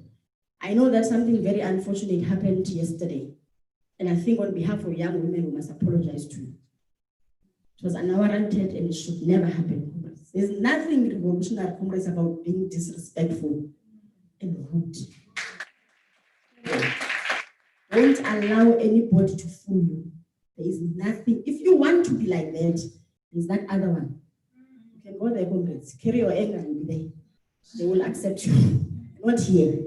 I know that something very unfortunate happened yesterday. And I think on behalf of young women, we must apologize to you. It was unwarranted and it should never happen, comrades. There's nothing revolutionary, comrades, about being disrespectful and rude. Don't allow anybody to fool you. There is nothing. If you want to be like that, there's that other one. You can go there, comrades. Carry your anger and be there. They will accept you. Not here.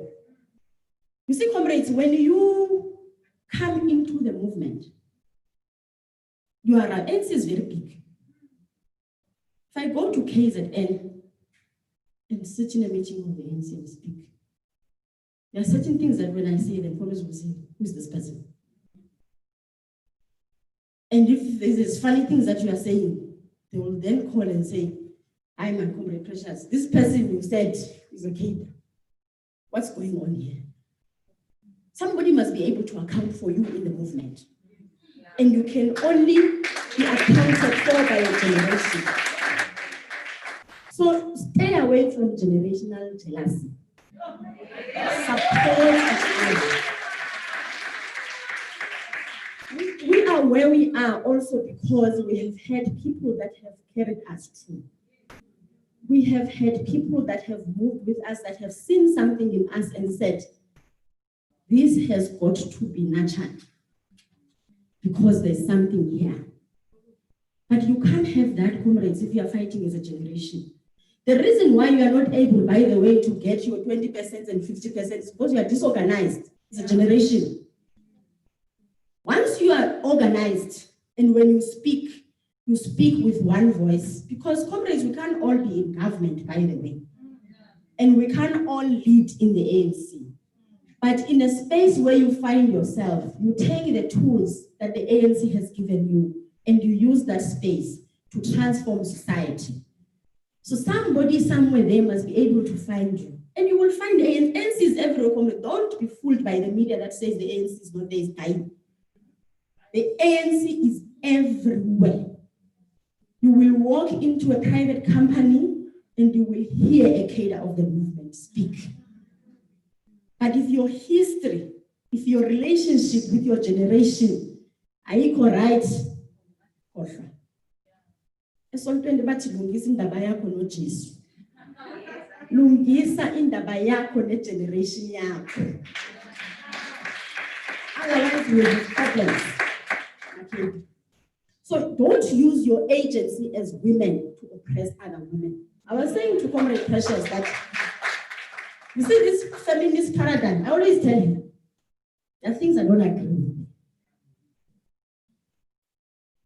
You see, comrades, when you come into the movement, your ANC is very big. If I go to KZN and sit in a meeting of the ANC and speak, there are certain things that when I say them, comrades will say, who is this person? And if there's funny things that you are saying, they will then call and say, I'm a Comrade Precious. This person you said is a cadre. What's going on here? Somebody must be able to account for you in the movement. And you can only be accounted for by your generation. So stay away from generational jealousy. Support each other. We are where we are also because we have had people that have carried us through. We have had people that have moved with us, that have seen something in us and said, this has got to be nurtured because there's something here. But you can't have that, comrades, if you are fighting as a generation. The reason why you are not able, by the way, to get your 20% and 50% is because you are disorganized as a generation. Once you are organized, and when you speak with one voice, because comrades, we can't all be in government, by the way, and we can't all lead in the ANC. But in a space where you find yourself, you take the tools that the ANC has given you and you use that space to transform society. So somebody somewhere there must be able to find you. And you will find the ANC is everywhere. Don't be fooled by the media that says the ANC is not there, it's dying. The ANC is everywhere. You will walk into a private company and you will hear a cadre of the movement speak. But if your history, if your relationship with your generation, are you right? Esontweni bathi lungisa indaba yakho noJesu. Lungisa indaba yakho negeneration yakho. Otherwise we will have problems. Okay. So don't use your agency as women to oppress other women. I was saying to Comrade Precious that, you see this feminist paradigm, I always tell you, there are things I don't agree with.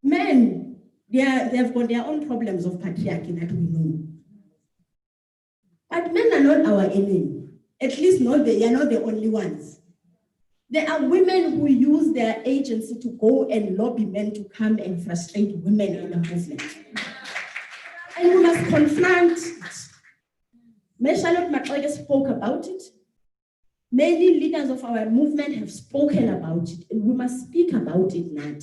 Men, they have got their own problems of patriarchy that we know. But men are not our enemy. At least they are not the only ones. There are women who use their agency to go and lobby men to come and frustrate women in the movement. And we must confront it. Ms. Charlotte McCoy spoke about it. Many leaders of our movement have spoken about it, and we must speak about it now.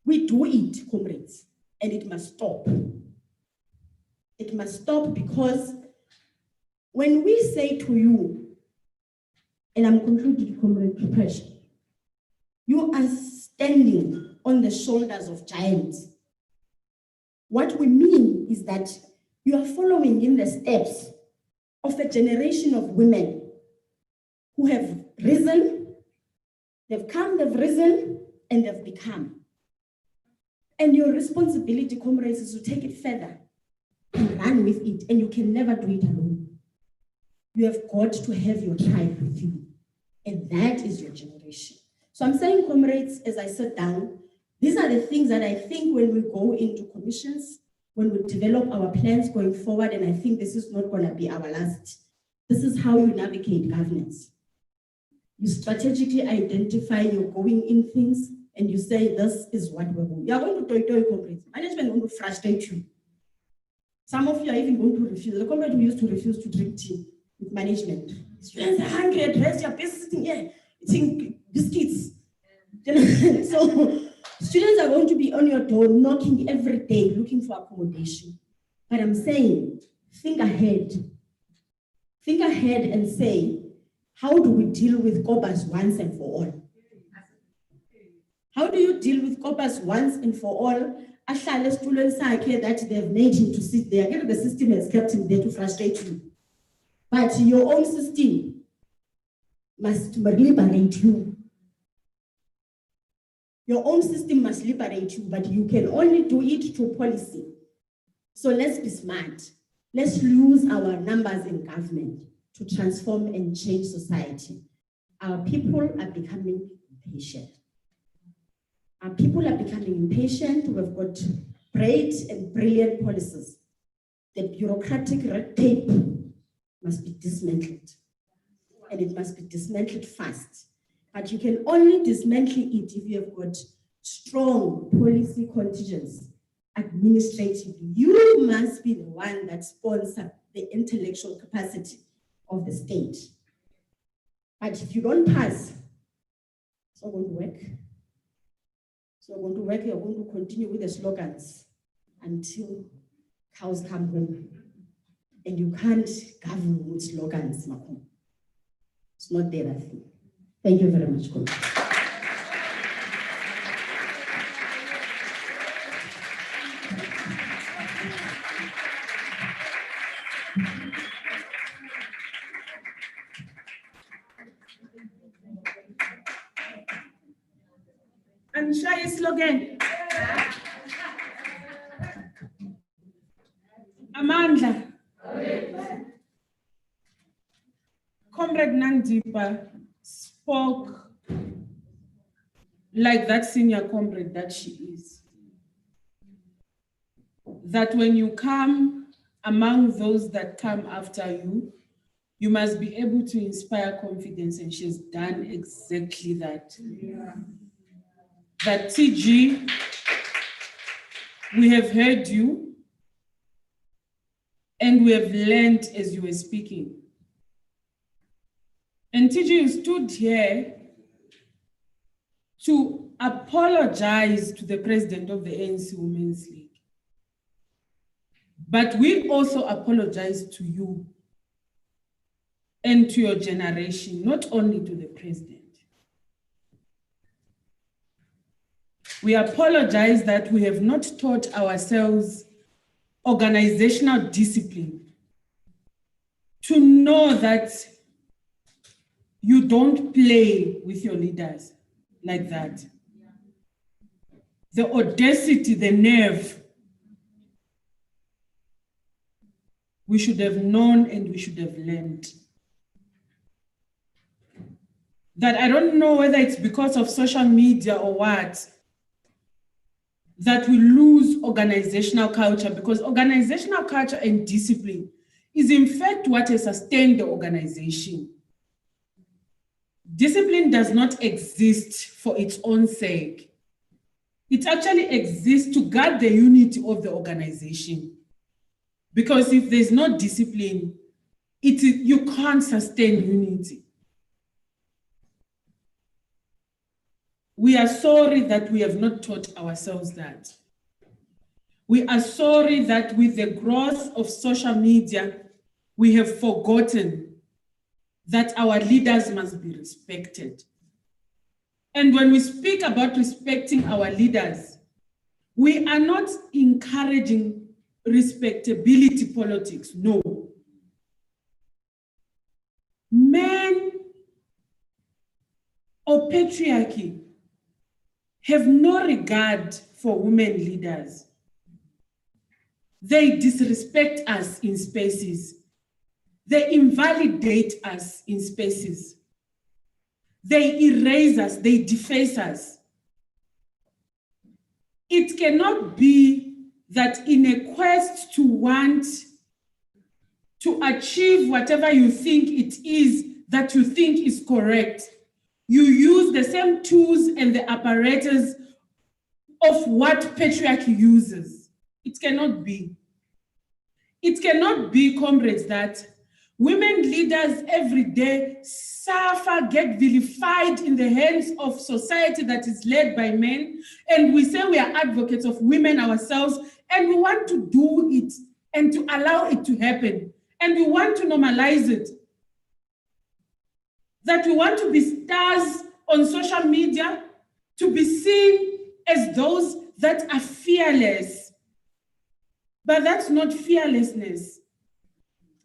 We do it, comrades, and it must stop. It must stop because when we say to you, and I'm concluding, Comrade Precious, you are standing on the shoulders of giants. What we mean is that you are following in the steps of a generation of women who have risen, they've risen, and they've become. And your responsibility, comrades, is to take it further and run with it, and you can never do it alone. You have got to have your tribe with you, and that is your generation. So I'm saying, comrades, as I sit down, these are the things that I think when we go into commissions, when we develop our plans going forward, and I think this is not going to be our last. This is how you navigate governance. You strategically identify your going in things, and you say, this is what we're going. You are going to toy comrades. Management is going to frustrate you. Some of you are even going to refuse. The comrade who used to refuse to drink tea with management. Students are hungry, address your business sitting here, eating biscuits. So students are going to be on your door, knocking every day, looking for accommodation. But I'm saying, think ahead. Think ahead and say, how do we deal with coppers once and for all? How do you deal with coppers once and for all? That they've made him to sit there. Again, the system has kept him there to frustrate you. But your own system must liberate you. Your own system must liberate you, but you can only do it through policy. So let's be smart. Let's use our numbers in government to transform and change society. Our people are becoming impatient. Our people are becoming impatient. We've got great and brilliant policies. The bureaucratic red tape must be dismantled. And it must be dismantled fast. But you can only dismantle it if you have got strong policy contingents administratively. You must be the one that sponsors the intellectual capacity of the state. But if you don't pass, it's not going to work. It's not going to work. You're going to continue with the slogans until cows come home. And you can't govern with slogans, Makom. It's not there, I think. Thank you very much, Coach. And shy slogan. Amandla. Comrade Nandipa spoke like that senior comrade that she is. That when you come among those that come after you, you must be able to inspire confidence, and she's done exactly that. Yeah. That TG, we have heard you, and we have learned as you were speaking. And TG, you stood here to apologize to the president of the ANC Women's League. But we also apologize to you and to your generation, not only to the president. We apologize that we have not taught ourselves organizational discipline to know that you don't play with your leaders like that. The audacity, the nerve, we should have known and we should have learned. That I don't know whether it's because of social media or what, that we lose organizational culture, because organizational culture and discipline is in fact what has sustained the organization. Discipline does not exist for its own sake. It actually exists to guard the unity of the organization. Because if there's no discipline, you can't sustain unity. We are sorry that we have not taught ourselves that. We are sorry that with the growth of social media, we have forgotten that our leaders must be respected. And when we speak about respecting our leaders, we are not encouraging respectability politics, no. Men or patriarchy have no regard for women leaders. They disrespect us in spaces. They invalidate us in spaces. They erase us, they deface us. It cannot be that in a quest to want to achieve whatever you think it is that you think is correct, you use the same tools and the apparatus of what patriarchy uses. It cannot be. It cannot be, comrades, that women leaders every day suffer, get vilified in the hands of society that is led by men, and we say we are advocates of women ourselves, and we want to do it and to allow it to happen, and we want to normalize it. That we want to be stars on social media, to be seen as those that are fearless. But that's not fearlessness.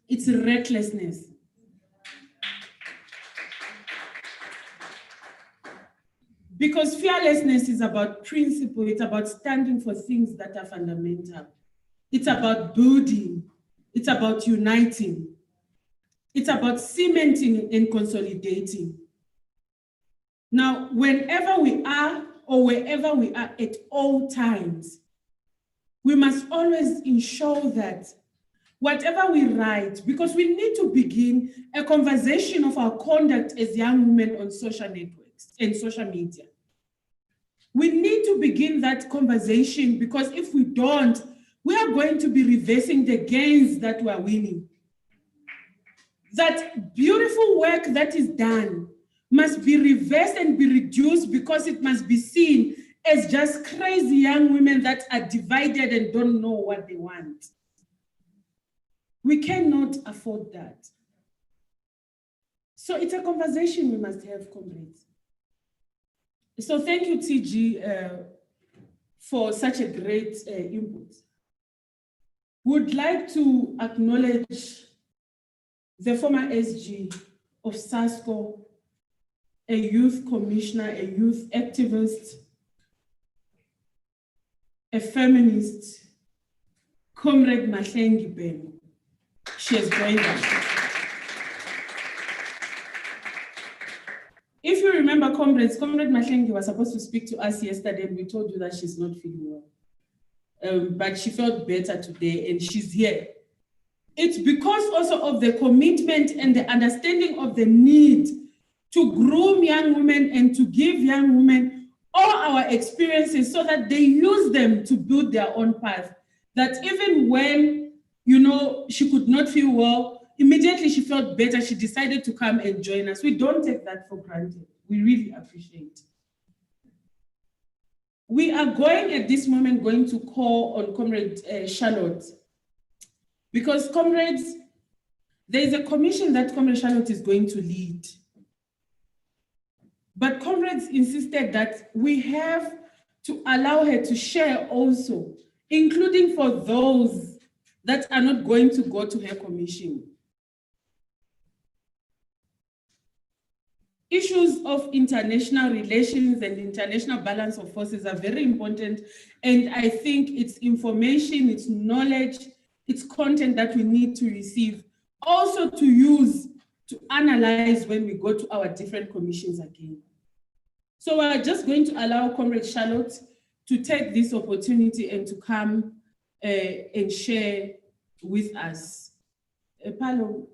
It's recklessness. Because fearlessness is about principle, it's about standing for things that are fundamental. It's about building, it's about uniting, it's about cementing and consolidating. Now, whenever we are or wherever we are at all times, we must always ensure that whatever we write, because we need to begin a conversation of our conduct as young women on social networks and social media. We need to begin that conversation, because if we don't, we are going to be reversing the gains that we are winning. That beautiful work that is done must be reversed and be reduced, because it must be seen as just crazy young women that are divided and don't know what they want. We cannot afford that. So it's a conversation we must have, comrades. So thank you, TG, for such a great input. Would like to acknowledge the former SG of SASCO, a youth commissioner, a youth activist, a feminist, Comrade Fikile Mbalula. She has joined us. If you remember, comrades, Comrade Fikile was supposed to speak to us yesterday, and we told you that she's not feeling well. But she felt better today, and she's here. It's because also of the commitment and the understanding of the need to groom young women and to give young women all our experiences so that they use them to build their own path. That even when, she could not feel well, immediately she felt better, she decided to come and join us. We don't take that for granted. We really appreciate. We are at this moment going to call on Comrade Charlotte, because comrades, there is a commission that Comrade Charlotte is going to lead. But comrades insisted that we have to allow her to share also, including for those that are not going to go to her commission. Issues of international relations and international balance of forces are very important, and I think it's information, it's knowledge, it's content that we need to receive, also to use, to analyze when we go to our different commissions again. So we're just going to allow Comrade Charlotte to take this opportunity and to come and share with us. Paulo.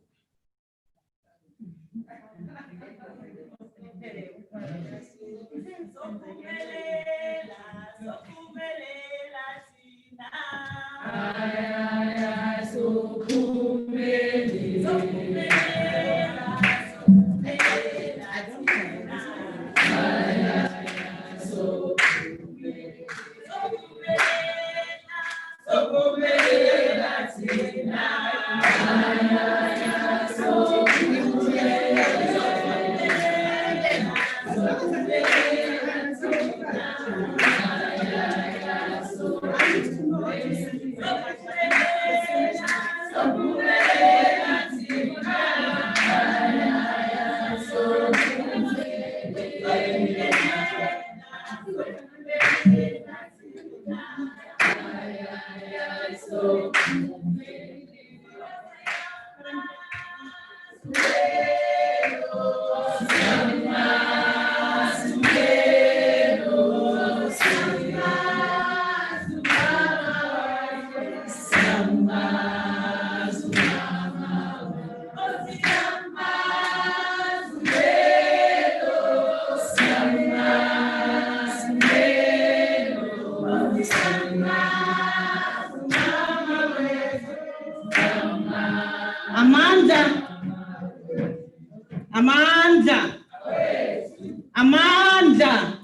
Amanda.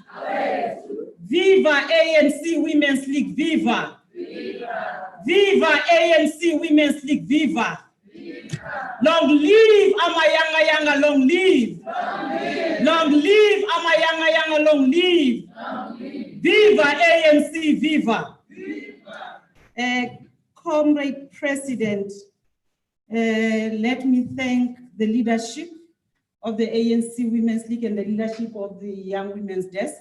Viva ANC Women's League, viva. Viva ANC Women's League, viva. Long live Amayanga, long live. Long live Amayanga, long live. Viva ANC, viva. Comrade President, let me thank the leadership of the ANC Women's League and the leadership of the Young Women's Desk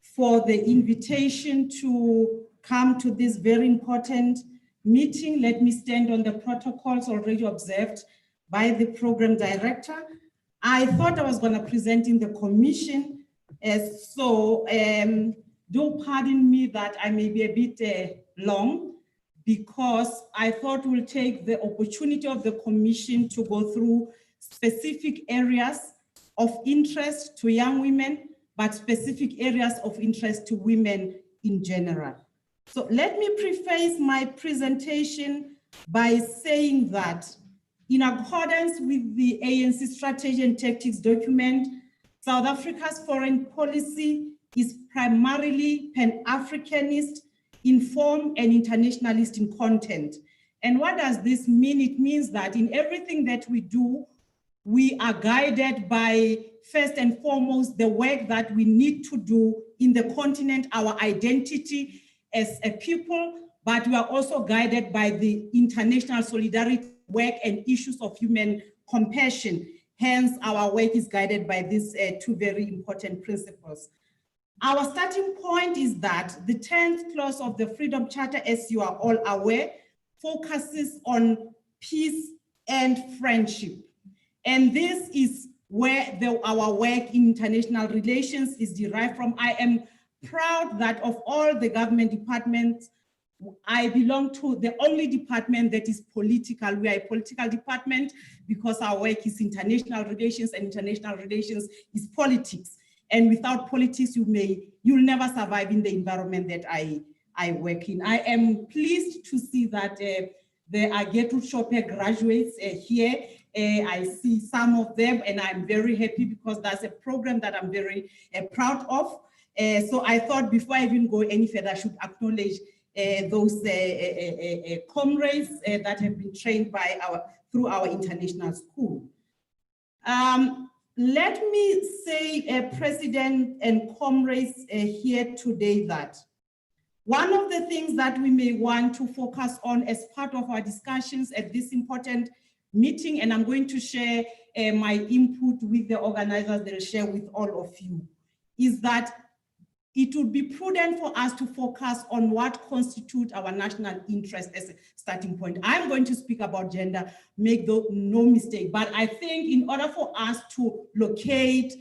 for the invitation to come to this very important meeting. Let me stand on the protocols already observed by the program director. I thought I was going to present in the commission, so do pardon me that I may be a bit long, because I thought we'll take the opportunity of the commission to go through specific areas of interest to young women, but specific areas of interest to women in general. So let me preface my presentation by saying that in accordance with the ANC strategy and tactics document, South Africa's foreign policy is primarily Pan-Africanist in form and internationalist in content. And what does this mean? It means that in everything that we do, we are guided by, first and foremost, the work that we need to do in the continent, our identity as a people, but we are also guided by the international solidarity work and issues of human compassion. Hence, our work is guided by these two very important principles. Our starting point is that the 10th clause of the Freedom Charter, as you are all aware, focuses on peace and friendship. And this is where our work in international relations is derived from. I am proud that of all the government departments, I belong to the only department that is political. We are a political department because our work is international relations, and international relations is politics. And without politics, you'll never survive in the environment that I work in. I am pleased to see that there are Gertrude Chopper graduates here. I see some of them, and I'm very happy because that's a program that I'm very proud of. So I thought before I even go any further, I should acknowledge those comrades that have been trained by through our international school. let me say, President and comrades here today, that one of the things that we may want to focus on as part of our discussions at this important meeting, and I'm going to share my input with the organizers, they'll share with all of you, is that it would be prudent for us to focus on what constitutes our national interest as a starting point. I'm going to speak about gender, make no mistake, but I think in order for us to locate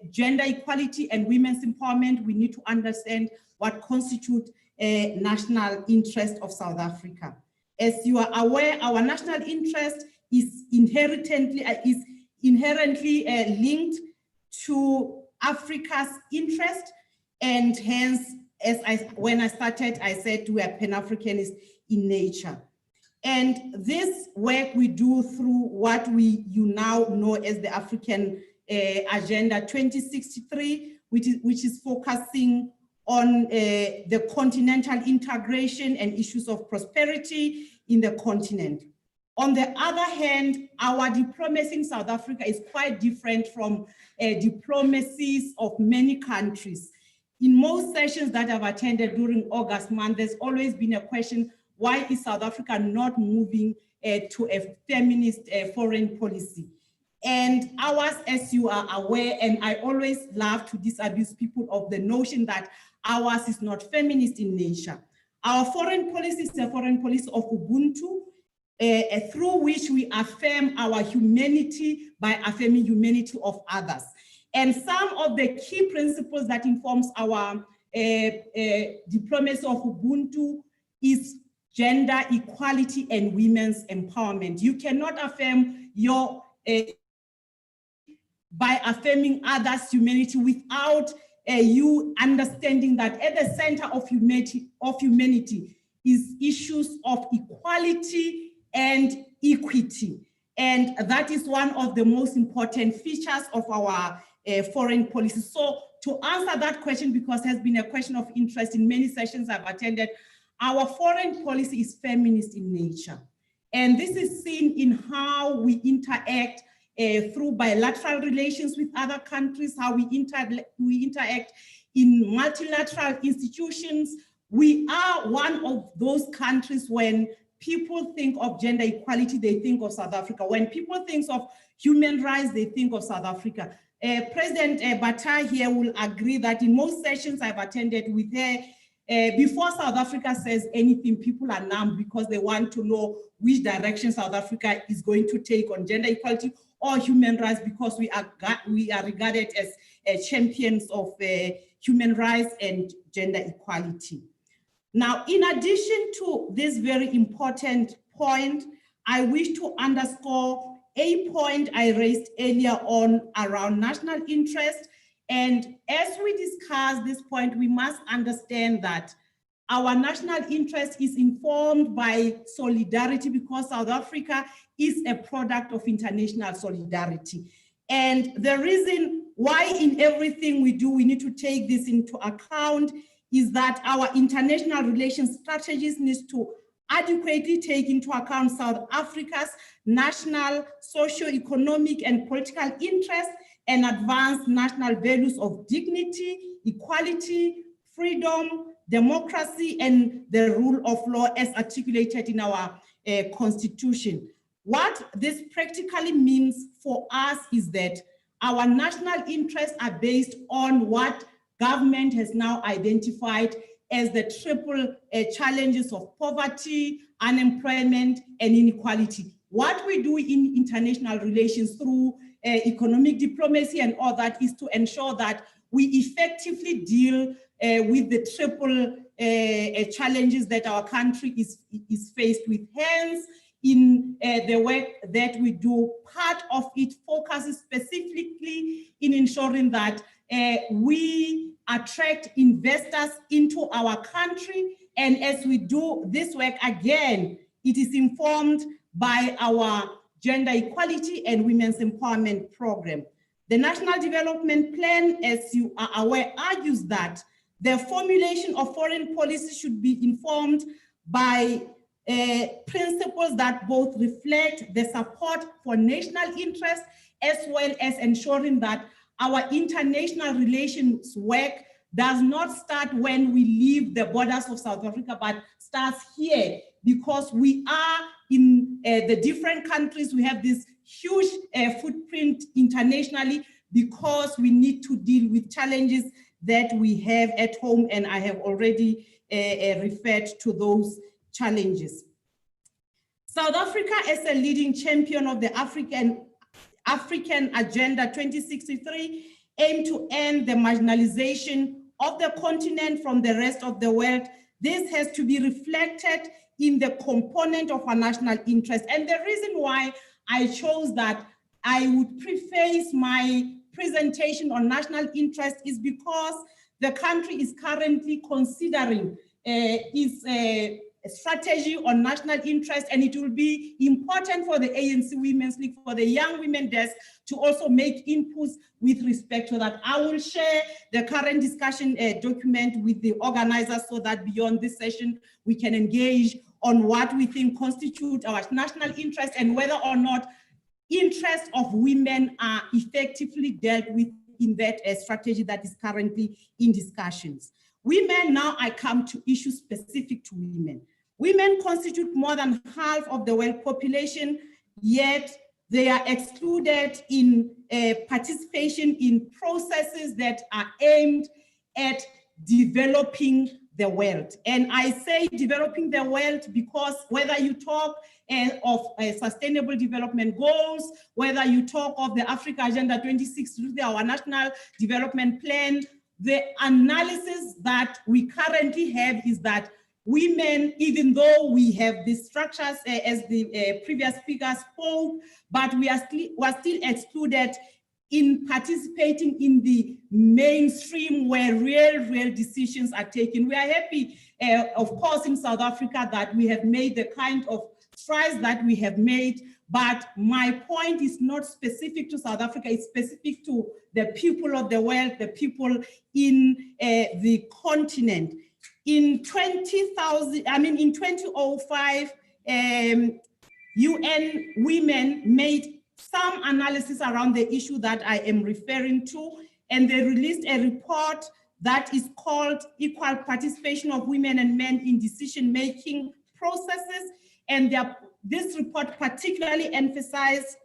gender equality and women's empowerment, we need to understand what constitutes a national interest of South Africa. As you are aware, our national interest is inherently linked to Africa's interest. And hence, when I started, I said we are Pan-Africanist in nature. And this work we do through what you now know as the African Agenda 2063, which is focusing on the continental integration and issues of prosperity in the continent. On the other hand, our diplomacy in South Africa is quite different from diplomacies of many countries. In most sessions that I've attended during August month, there's always been a question, why is South Africa not moving to a feminist foreign policy? And ours, as you are aware, and I always love to disabuse people of the notion that ours is not feminist in nature. Our foreign policy is a foreign policy of Ubuntu, through which we affirm our humanity by affirming humanity of others. And some of the key principles that informs our diplomacy of Ubuntu is gender equality and women's empowerment. You cannot affirm your by affirming others' humanity without you understanding that at the center of humanity is issues of equality and equity. And that is one of the most important features of our foreign policy. So to answer that question, because it has been a question of interest in many sessions I've attended, our foreign policy is feminist in nature. And this is seen in how we interact through bilateral relations with other countries, how we interact in multilateral institutions. We are one of those countries when people think of gender equality, they think of South Africa. When people think of human rights, they think of South Africa. President Bata here will agree that in most sessions I've attended with her, before South Africa says anything, people are numb because they want to know which direction South Africa is going to take on gender equality or human rights, because we are regarded as champions of human rights and gender equality. Now, in addition to this very important point, I wish to underscore a point I raised earlier on around national interest. And as we discuss this point, we must understand that our national interest is informed by solidarity, because South Africa is a product of international solidarity. And the reason why in everything we do, we need to take this into account is that our international relations strategies need to adequately take into account South Africa's national, socio-economic and political interests and advance national values of dignity, equality, freedom, democracy, and the rule of law as articulated in our constitution. What this practically means for us is that our national interests are based on what government has now identified as the triple challenges of poverty, unemployment, and inequality. What we do in international relations through economic diplomacy and all that is to ensure that we effectively deal with the triple challenges that our country is faced with. Hence, in the work that we do, part of it focuses specifically in ensuring that we attract investors into our country. And as we do this work, again, it is informed by our gender equality and women's empowerment program. The National Development Plan, as you are aware, argues that the formulation of foreign policy should be informed by principles that both reflect the support for national interest as well as ensuring that our international relations work does not start when we leave the borders of South Africa, but starts here, because we are in the different countries. We have this huge footprint internationally because we need to deal with challenges that we have at home, and I have already referred to those challenges. South Africa, as a leading champion of the African Agenda 2063, aim to end the marginalization of the continent from the rest of the world. This has to be reflected in the component of our national interest. And the reason why I chose that I would preface my presentation on national interest is because the country is currently considering its strategy on national interest, and it will be important for the ANC Women's League, for the Young Women Desk, to also make inputs with respect to that. I will share the current discussion document with the organizers so that beyond this session, we can engage on what we think constitute our national interest and whether or not interests of women are effectively dealt with in that strategy that is currently in discussions. Women, now I come to issues specific to women. Women constitute more than half of the world population, yet they are excluded in participation in processes that are aimed at developing the world. And I say developing the world because whether you talk of sustainable development goals, whether you talk of the Africa Agenda 2063, our national development plan, the analysis that we currently have is that women, even though we have these structures as the previous speaker spoke, but we are still excluded in participating in the mainstream where real decisions are taken. We are happy, of course, in South Africa that we have made the kind of strides that we have made, but my point is not specific to South Africa, it's specific to the people of the world, the people in the continent. In 2005, UN Women made some analysis around the issue that I am referring to, and they released a report that is called Equal Participation of Women and Men in Decision-Making Processes. And this report particularly emphasized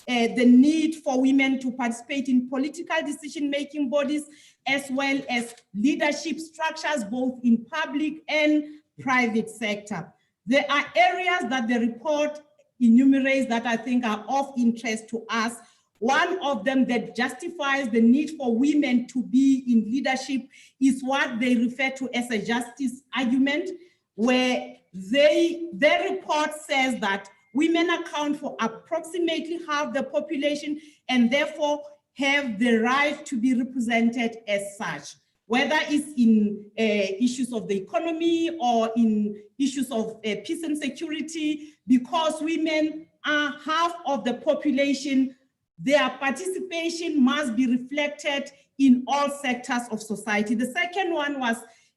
the need for women to participate in political decision-making bodies, as well as leadership structures, both in public and private sector. There are areas that the report enumerates that I think are of interest to us. One of them that justifies the need for women to be in leadership is what they refer to as a justice argument, where their report says that women account for approximately half the population and therefore have the right to be represented as such, whether it's in issues of the economy or in issues of peace and security. Because women are half of the population, their participation must be reflected in all sectors of society. The second one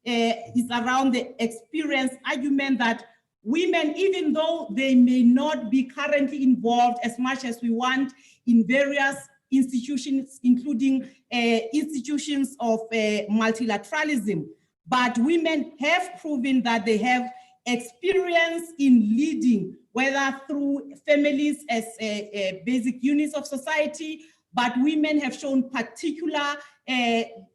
is around the experience argument that women, even though they may not be currently involved as much as we want in various institutions, including institutions of multilateralism, but women have proven that they have experience in leading, whether through families as basic units of society, but women have shown particular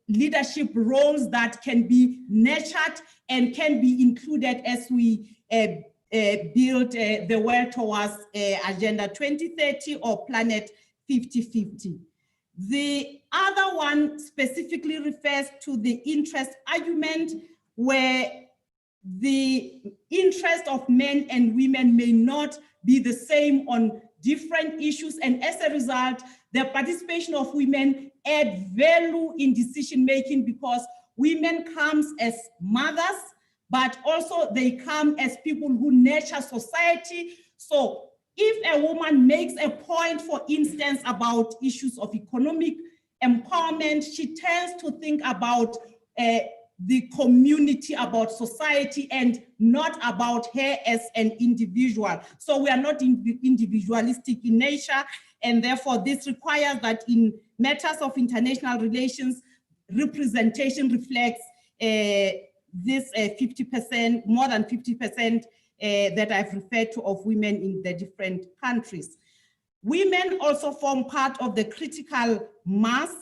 leadership roles that can be nurtured and can be included as we build the world towards Agenda 2030 or Planet 50/50. The other one specifically refers to the interest argument, where the interest of men and women may not be the same on different issues, and as a result, the participation of women add value in decision-making because women comes as mothers, but also they come as people who nurture society. So if a woman makes a point, for instance, about issues of economic empowerment, she tends to think about the community, about society, and not about her as an individual. So we are not individualistic in nature, and therefore this requires that in matters of international relations, representation reflects this 50%, more than 50% that I've referred to of women in the different countries. Women also form part of the critical mass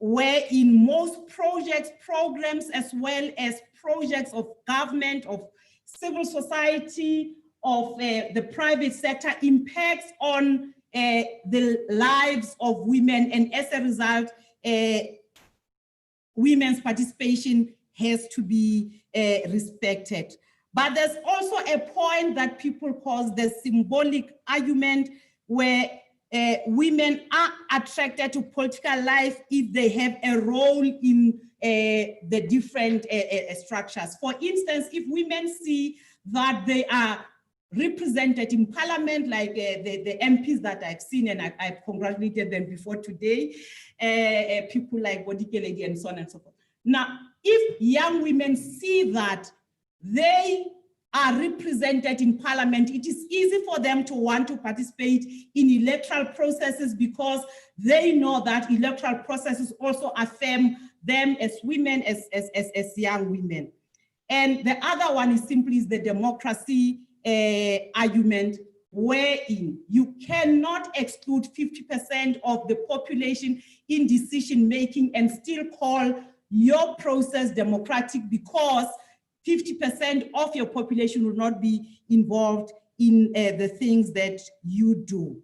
where in most projects, programs, as well as projects of government, of civil society, of the private sector impacts on the lives of women, and as a result, women's participation has to be respected. But there's also a point that people call the symbolic argument, where women are attracted to political life if they have a role in the different structures. For instance, if women see that they are represented in parliament, like the MPs that I've seen, and I've congratulated them before today, people like Bodike Lady and so on and so forth. Now, if young women see that they are represented in parliament, it is easy for them to want to participate in electoral processes, because they know that electoral processes also affirm them as women, as young women. And the other one is simply the democracy argument, wherein you cannot exclude 50% of the population in decision making and still call your process democratic, because 50% of your population will not be involved in the things that you do.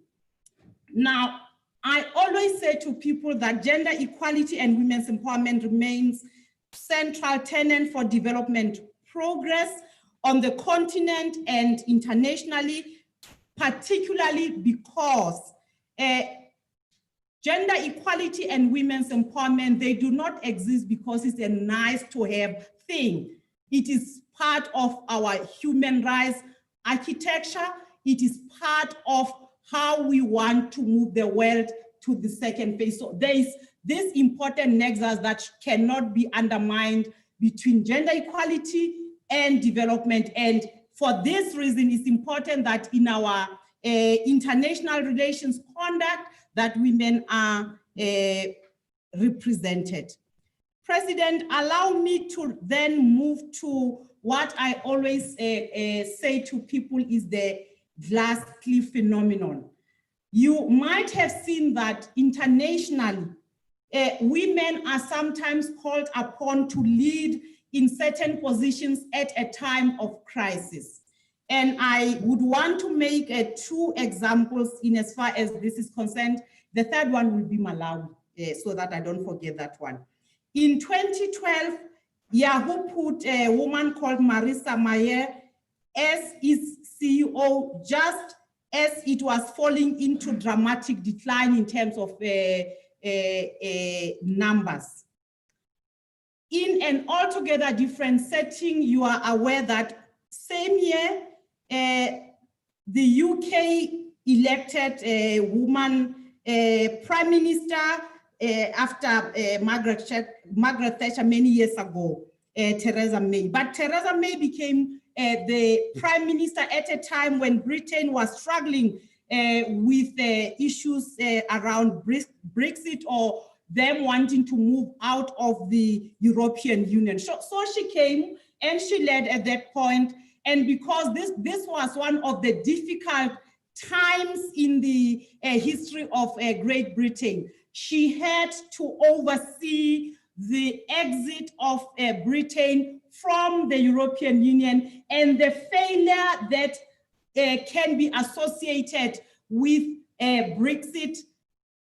Now, I always say to people that gender equality and women's empowerment remains central tenet for development progress on the continent and internationally, particularly because gender equality and women's empowerment, they do not exist because it's a nice to have thing. It is part of our human rights architecture. It is part of how we want to move the world to the second phase. So there is this important nexus that cannot be undermined between gender equality and development. And for this reason, it's important that in our international relations conduct, that women are represented. President, allow me to then move to what I always say to people is the glass cliff phenomenon. You might have seen that internationally, women are sometimes called upon to lead in certain positions at a time of crisis. And I would want to make two examples in as far as this is concerned. The third one will be Malawi, so that I don't forget that one. In 2012, Yahoo put a woman called Marisa Mayer as its CEO, just as it was falling into dramatic decline in terms of numbers. In an altogether different setting, you are aware that same year, the UK elected a woman prime minister after Margaret Thatcher many years ago, Theresa May. But Theresa May became the prime minister at a time when Britain was struggling with issues around Brexit, or them wanting to move out of the European Union. So she came and she led at that point. And because this was one of the difficult times in the history of Great Britain, she had to oversee the exit of Britain from the European Union and the failure that can be associated with Brexit.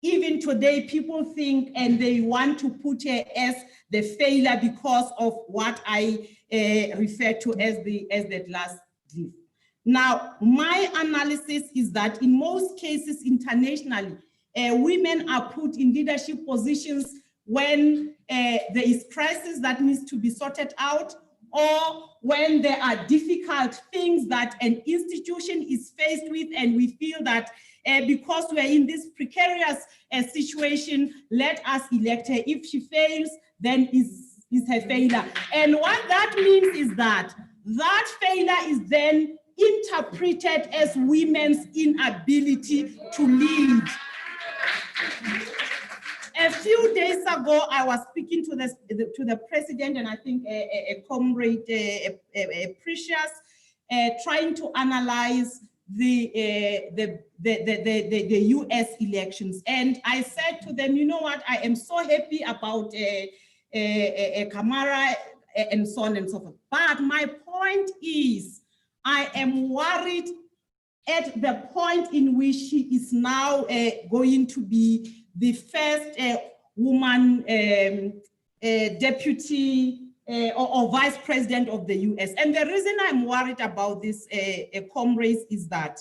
Even today, people think and they want to put her as the failure because of what I refer to as the glass cliff. Now, my analysis is that in most cases internationally, women are put in leadership positions when there is crisis that needs to be sorted out, or when there are difficult things that an institution is faced with, and we feel that because we're in this precarious situation, let us elect her. If she fails, then is her failure. And what that means is that failure is then interpreted as women's inability to lead. A few days ago, I was speaking to the president, and I think a comrade, Precious, trying to analyze the US elections. And I said to them, you know what, I am so happy about Kamara and so on and so forth. But my point is, I am worried at the point in which she is now going to be the first woman deputy or vice president of the US. And the reason I'm worried about this, comrades, is that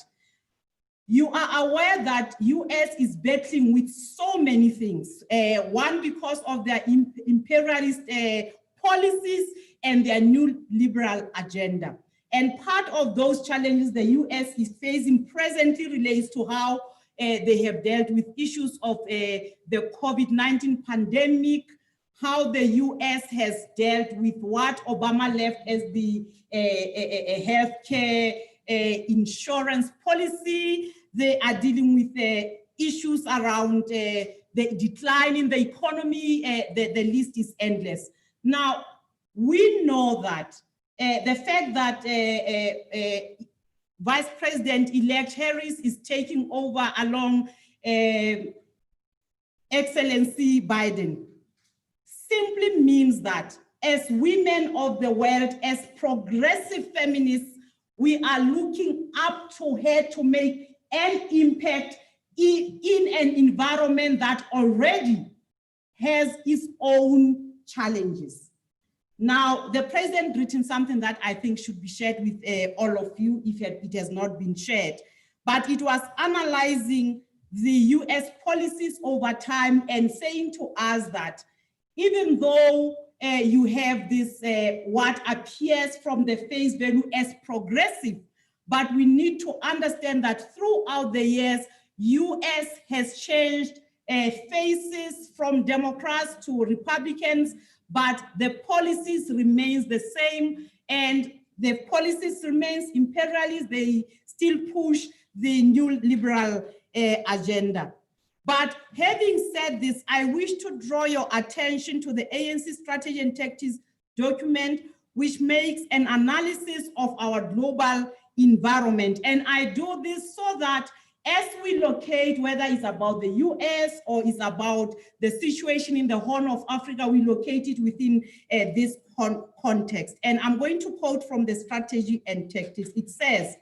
you are aware that US is battling with so many things. One, because of their imperialist policies and their new liberal agenda. And part of those challenges the US is facing presently relates to how they have dealt with issues of the COVID-19 pandemic, how the US has dealt with what Obama left as the healthcare insurance policy. They are dealing with issues around the decline in the economy. The list is endless. Now, we know that the fact that Vice President-elect Harris is taking over along Excellency Biden simply means that as women of the world, as progressive feminists, we are looking up to her to make an impact in an environment that already has its own challenges. Now, the president written something that I think should be shared with all of you if it has not been shared, but it was analyzing the US policies over time and saying to us that even though you have this, what appears from the face value as progressive, but we need to understand that throughout the years, US has changed faces from Democrats to Republicans, but the policies remains the same, and the policies remains imperialist. They still push the new liberal agenda. But having said this, I wish to draw your attention to the ANC Strategy and Tactics document, which makes an analysis of our global environment. And I do this so that as we locate, whether it's about the US or it's about the situation in the Horn of Africa, we locate it within this context. And I'm going to quote from the Strategy and Tactics. It says,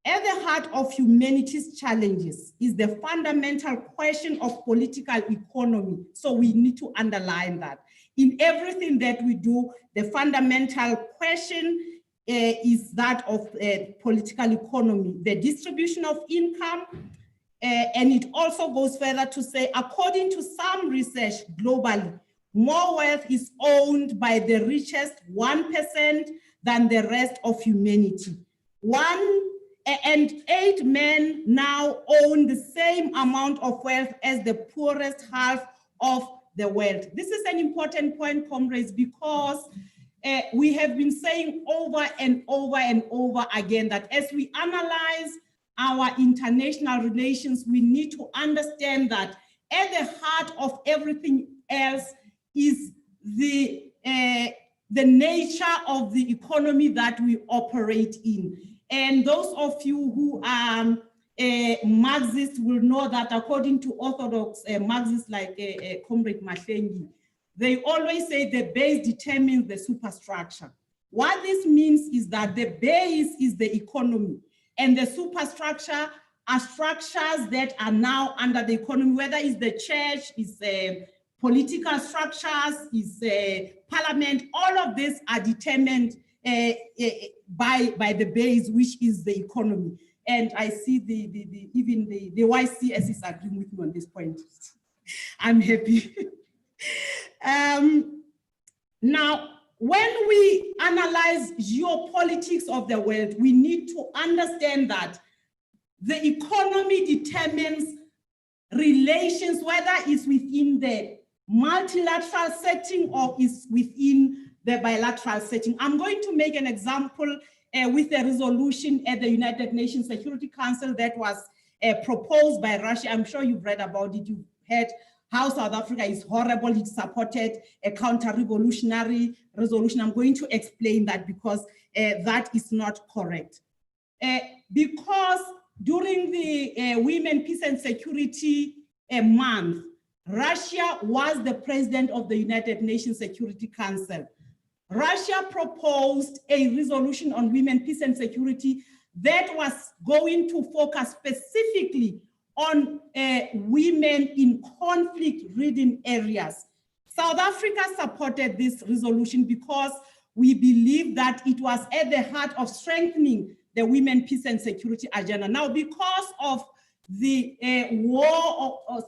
at the heart of humanity's challenges is the fundamental question of political economy. So we need to underline that. In everything that we do, the fundamental question is that of political economy, the distribution of income, and it also goes further to say, according to some research globally, more wealth is owned by the richest 1% than the rest of humanity. 1 and 8 men now own the same amount of wealth as the poorest half of the world. This is an important point, comrades, because we have been saying over and over and over again that as we analyze our international relations, we need to understand that at the heart of everything else is the nature of the economy that we operate in. And those of you who are Marxists will know that according to orthodox Marxists like Comrade Mahlengi, they always say the base determines the superstructure. What this means is that the base is the economy, and the superstructure are structures that are now under the economy, whether it's the church, it's political structures, it's parliament, all of these are determined by the base, which is the economy. And I see even the YCS is agreeing with me on this point. I'm happy. Now, when we analyze geopolitics of the world, we need to understand that the economy determines relations, whether it's within the multilateral setting or is within the bilateral setting. I'm going to make an example with a resolution at the United Nations Security Council that was proposed by Russia. I'm sure you've read about it. You've heard how South Africa is horrible. It supported a counter-revolutionary resolution. I'm going to explain that because that is not correct. Because during the Women, Peace and Security month, Russia was the president of the United Nations Security Council. Russia proposed a resolution on women, peace and security that was going to focus specifically on women in conflict-ridden areas. South Africa supported this resolution because we believe that it was at the heart of strengthening the women, peace and security agenda. Now, because of the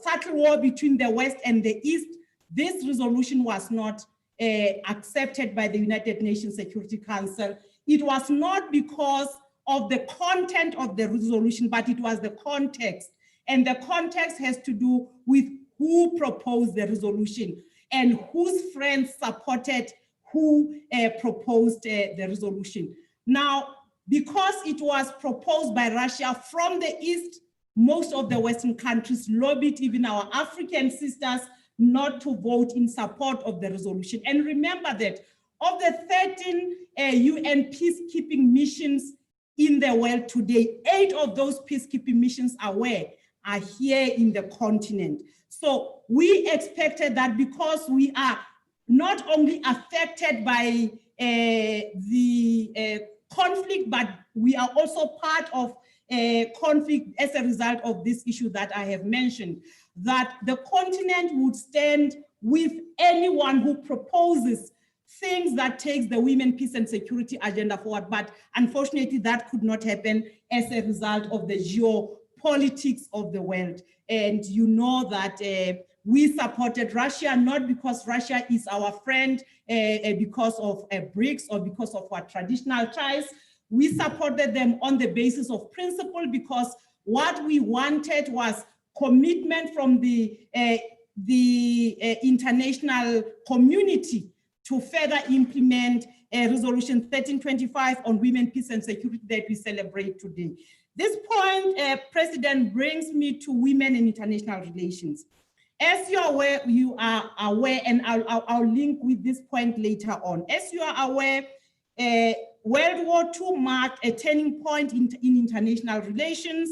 subtle war between the West and the East, this resolution was not accepted by the United Nations Security Council. It was not because of the content of the resolution, but it was the context. And the context has to do with who proposed the resolution and whose friends supported who proposed the resolution. Now, because it was proposed by Russia from the East, most of the Western countries lobbied, even our African sisters, not to vote in support of the resolution. And remember that of the 13 UN peacekeeping missions in the world today, 8 of those peacekeeping missions are here in the continent. So we expected that because we are not only affected by the conflict, but we are also part of conflict as a result of this issue that I have mentioned, that the continent would stand with anyone who proposes things that takes the women, peace and security agenda forward. But unfortunately, that could not happen as a result of the geopolitics of the world. And you know that we supported Russia, not because Russia is our friend, because of BRICS or because of our traditional ties. We supported them on the basis of principle because what we wanted was commitment from the international community to further implement Resolution 1325 on women, peace and security that we celebrate today. This point, President, brings me to women in international relations. As you are aware, and I'll link with this point later on. As you are aware, World War II marked a turning point in international relations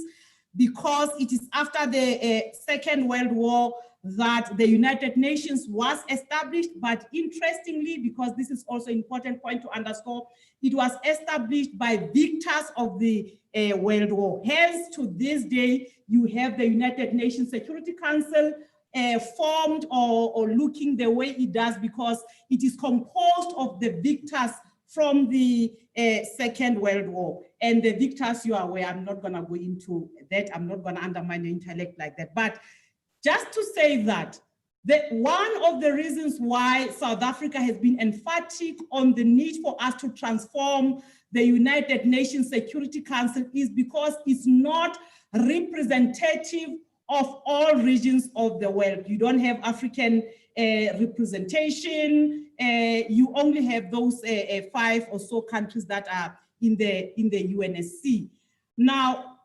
because it is after the Second World War that the United Nations was established. But interestingly, because this is also an important point to underscore, it was established by victors of the World War. Hence, to this day, you have the United Nations Security Council formed or looking the way it does because it is composed of the victors from the Second World War. And the victors, you are aware, I'm not gonna go into that. I'm not gonna undermine your intellect like that. But just to say that, one of the reasons why South Africa has been emphatic on the need for us to transform the United Nations Security Council is because it's not representative of all regions of the world. You don't have African representation. You only have those 5 or so countries that are in the UNSC. Now,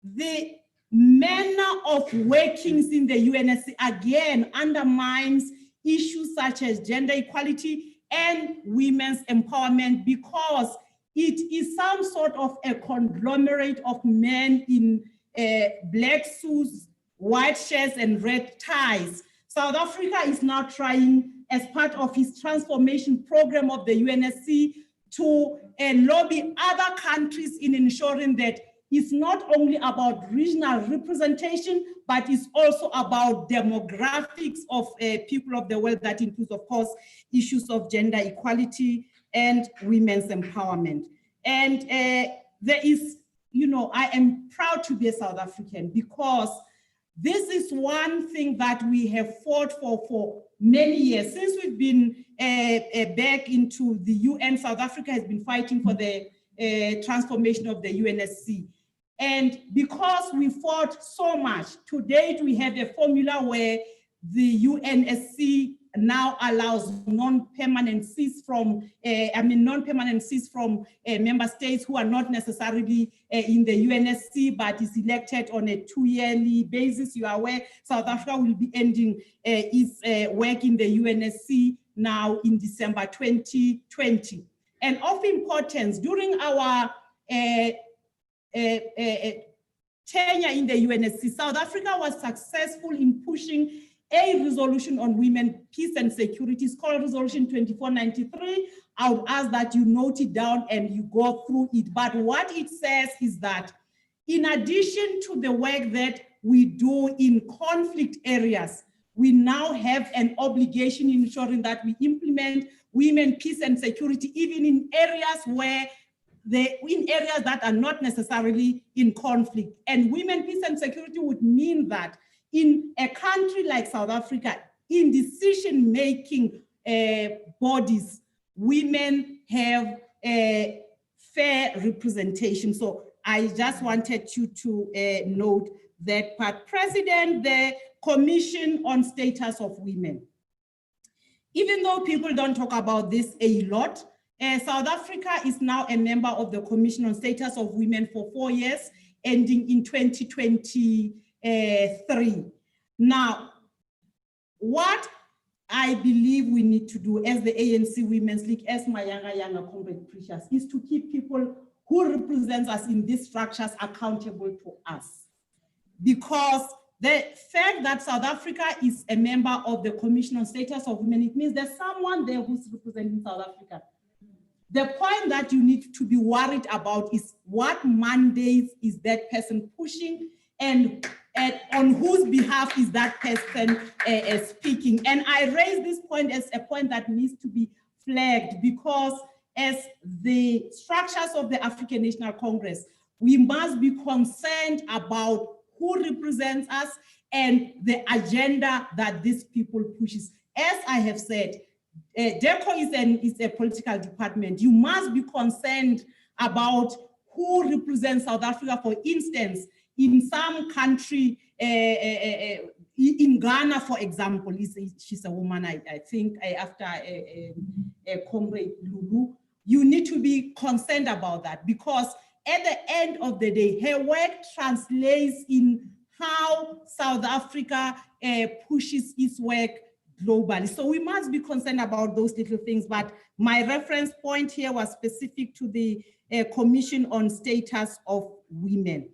the manner of workings in the UNSC again undermines issues such as gender equality and women's empowerment because it is some sort of a conglomerate of men in black suits, white shirts and red ties. South Africa is now trying, as part of its transformation program of the UNSC, to lobby other countries in ensuring that it's not only about regional representation, but it's also about demographics of people of the world. That includes, of course, issues of gender equality and women's empowerment. And there is, I am proud to be a South African because this is one thing that we have fought for many years. Since we've been back into the UN, South Africa has been fighting for the transformation of the UNSC. And because we fought so much, to date we have a formula where the UNSC now allows non-permanencies from, non-permanencies from member states who are not necessarily in the UNSC, but is elected on a 2-yearly basis. You are aware South Africa will be ending its work in the UNSC now in December 2020. And of importance, during our tenure in the UNSC, South Africa was successful in pushing a resolution on women, peace and security. It's called Resolution 2493. I would ask that you note it down and you go through it. But what it says is that in addition to the work that we do in conflict areas, we now have an obligation in ensuring that we implement women, peace and security, even in areas where in areas that are not necessarily in conflict. And women, peace and security would mean that in a country like South Africa, in decision-making bodies, women have a fair representation. So I just wanted you to note that part. President, the Commission on Status of Women. Even though people don't talk about this a lot, South Africa is now a member of the Commission on Status of Women for 4 years, ending in 2023. Now, what I believe we need to do as the ANC Women's League, as my younger comrade Precious, is to keep people who represent us in these structures accountable to us. Because the fact that South Africa is a member of the Commission on Status of Women, it means there's someone there who's representing South Africa. The point that you need to be worried about is what mandates is that person pushing and on whose behalf is that person speaking. And I raise this point as a point that needs to be flagged, because as the structures of the African National Congress, we must be concerned about who represents us and the agenda that these people pushes. As I have said, DECO is a political department. You must be concerned about who represents South Africa. For instance, in some country, in Ghana, for example, she's a woman, I think, after Comrade Lulu, you need to be concerned about that, because at the end of the day, her work translates in how South Africa pushes its work globally. So we must be concerned about those little things, but my reference point here was specific to the Commission on Status of Women.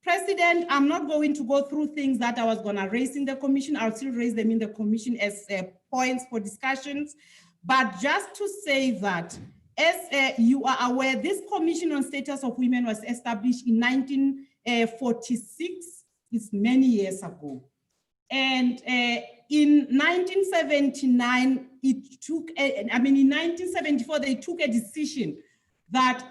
President, I'm not going to go through things that I was going to raise in the commission. I'll still raise them in the commission as points for discussions. But just to say that, as you are aware, this Commission on Status of Women was established in 1946. It's many years ago. And in 1979, in 1974, they took a decision that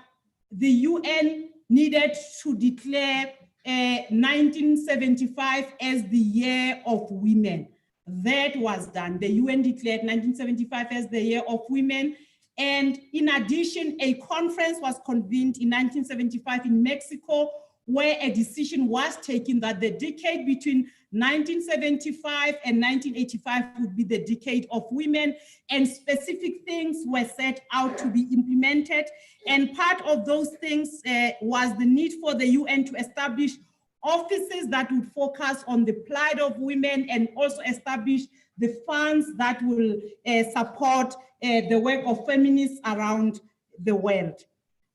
the UN needed to declare 1975 as the year of women. That was done. The UN declared 1975 as the year of women. And in addition, a conference was convened in 1975 in Mexico, where a decision was taken that the decade between 1975 and 1985 would be the decade of women, and specific things were set out to be implemented. And part of those things was the need for the UN to establish offices that would focus on the plight of women, and also establish the funds that will support the work of feminists around the world.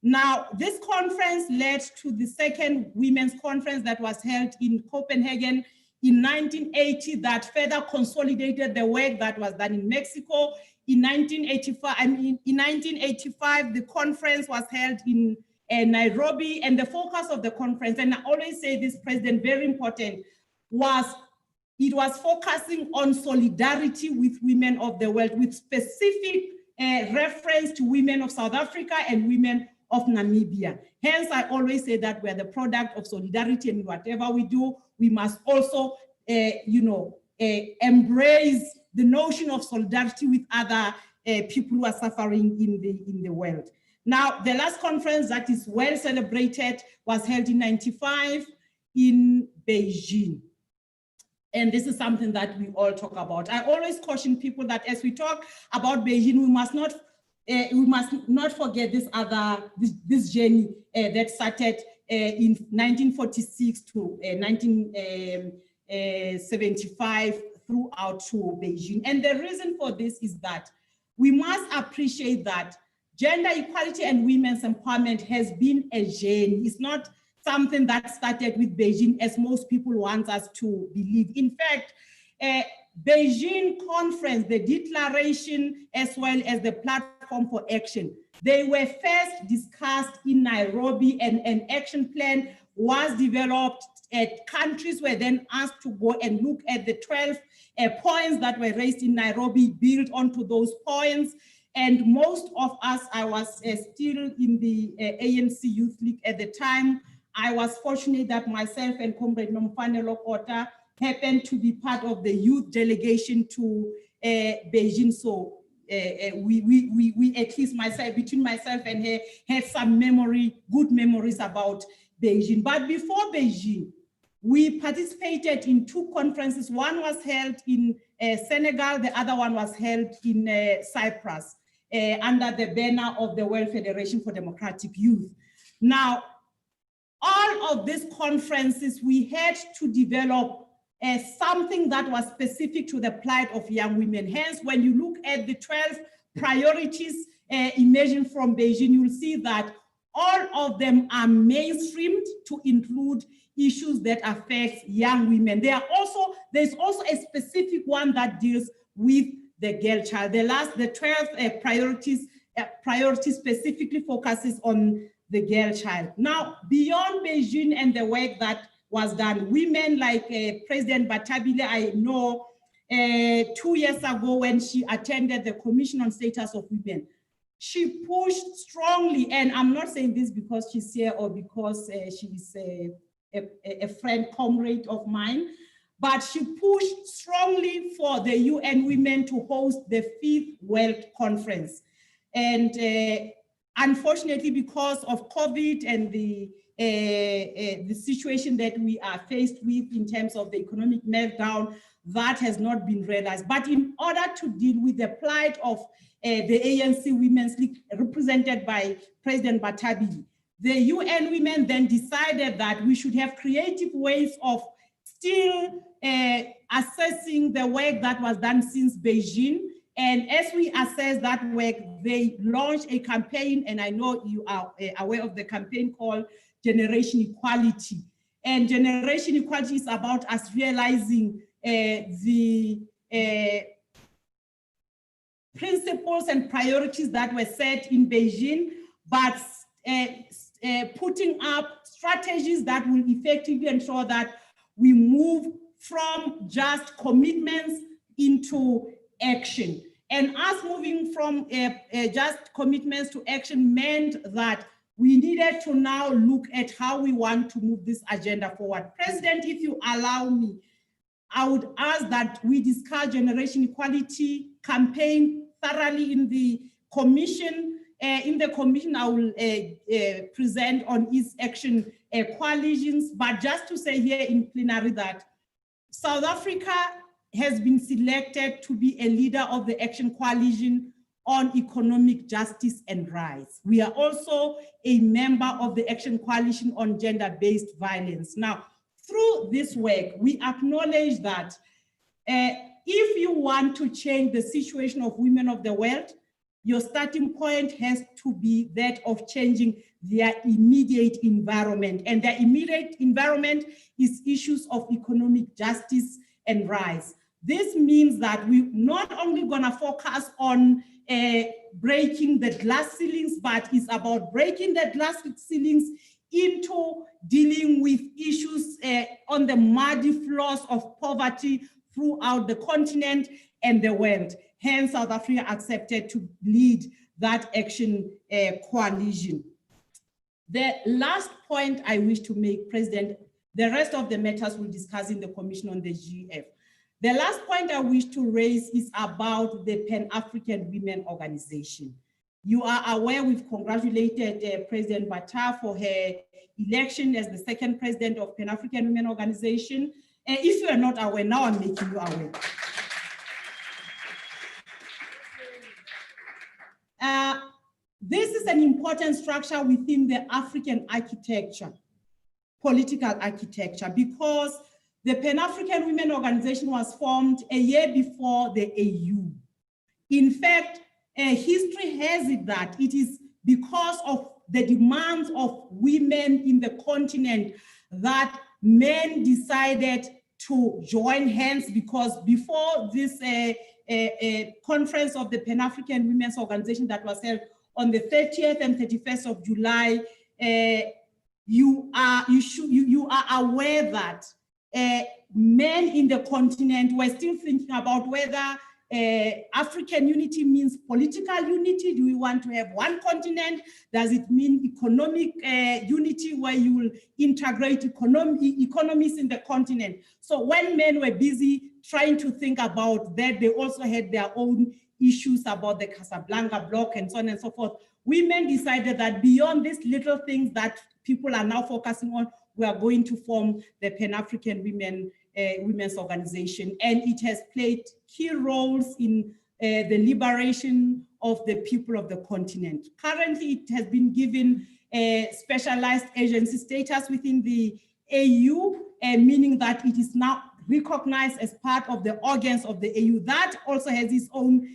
Now, this conference led to the second women's conference that was held in Copenhagen in 1980, that further consolidated the work that was done in Mexico. In 1985, the conference was held in Nairobi, and the focus of the conference, and I always say this, President, very important, it was focusing on solidarity with women of the world, with specific reference to women of South Africa and women of Namibia. Hence, I always say that we're the product of solidarity, and whatever we do, we must also, embrace the notion of solidarity with other people who are suffering in the world. Now, the last conference that is well celebrated was held in '95 in Beijing. And this is something that we all talk about. I always caution people that as we talk about Beijing, we must not forget this journey that started in 1946 to 1975 throughout to Beijing. And the reason for this is that we must appreciate that gender equality and women's empowerment has been a journey. It's not something that started with Beijing, as most people want us to believe. In fact, Beijing conference, the declaration, as well as the platform for action, they were first discussed in Nairobi, and an action plan was developed. Countries were then asked to go and look at the 12 points that were raised in Nairobi, build onto those points. And most of us, I was still in the ANC Youth League at the time. I was fortunate that myself and Comrade Nomfane Lokota happened to be part of the youth delegation to Beijing. So we at least between myself and her, had some good memories about Beijing. But before Beijing, we participated in 2 conferences. One was held in Senegal, the other one was held in Cyprus, under the banner of the World Federation for Democratic Youth. Now, all of these conferences, we had to develop something that was specific to the plight of young women. Hence, when you look at the 12 priorities emerging from Beijing, you'll see that all of them are mainstreamed to include issues that affect young women. There's also a specific one that deals with the girl child. The 12 priorities specifically focuses on the girl child. Now, beyond Beijing and the work that was done, women like President Batabile, I know 2 years ago when she attended the Commission on Status of Women, she pushed strongly, and I'm not saying this because she's here or because she's a friend, comrade of mine, but she pushed strongly for the UN Women to host the 5th World Conference. And unfortunately, because of COVID and the situation that we are faced with in terms of the economic meltdown, that has not been realized. But in order to deal with the plight of the ANC Women's League, represented by President Batabile, the UN Women then decided that we should have creative ways of still assessing the work that was done since Beijing. And as we assess that work, they launched a campaign, and I know you are aware of the campaign called Generation Equality. And Generation Equality is about us realizing the principles and priorities that were set in Beijing, but putting up strategies that will effectively ensure that we move from just commitments into action. And us moving from just commitments to action meant that we needed to now look at how we want to move this agenda forward. President, if you allow me, I would ask that we discuss Generation Equality campaign thoroughly in the commission. In the commission, I will present on its action coalitions, but just to say here in plenary that South Africa has been selected to be a leader of the Action Coalition on Economic Justice and Rights. We are also a member of the Action Coalition on Gender-Based Violence. Now, through this work, we acknowledge that if you want to change the situation of women of the world, your starting point has to be that of changing their immediate environment. And their immediate environment is issues of economic justice and rights. This means that we're not only gonna focus on breaking the glass ceilings, but it's about breaking the glass ceilings into dealing with issues on the muddy floors of poverty throughout the continent and the world. Hence, South Africa accepted to lead that action coalition. The last point I wish to make, President, the rest of the matters we'll discuss in the Commission on the GF. The last point I wish to raise is about the Pan-African Women Organization. You are aware we've congratulated President Bata for her election as the second president of Pan-African Women Organization. If you are not aware, now I'm making you aware. This is an important structure within the African architecture, political architecture, because the Pan-African Women Organization was formed a year before the AU. In fact, history has it that it is because of the demands of women in the continent that men decided to join hands, because before this conference of the Pan-African Women's Organization that was held on the 30th and 31st of July, you are aware that men in the continent were still thinking about whether African unity means political unity. Do we want to have one continent? Does it mean economic unity, where you will integrate economies in the continent? So when men were busy trying to think about that, they also had their own issues about the Casablanca bloc and so on and so forth. Women decided that beyond these little things that people are now focusing on, we are going to form the Pan-African Women's Organization, and it has played key roles in the liberation of the people of the continent. Currently, it has been given a specialized agency status within the AU, meaning that it is now recognized as part of the organs of the AU. That also has its own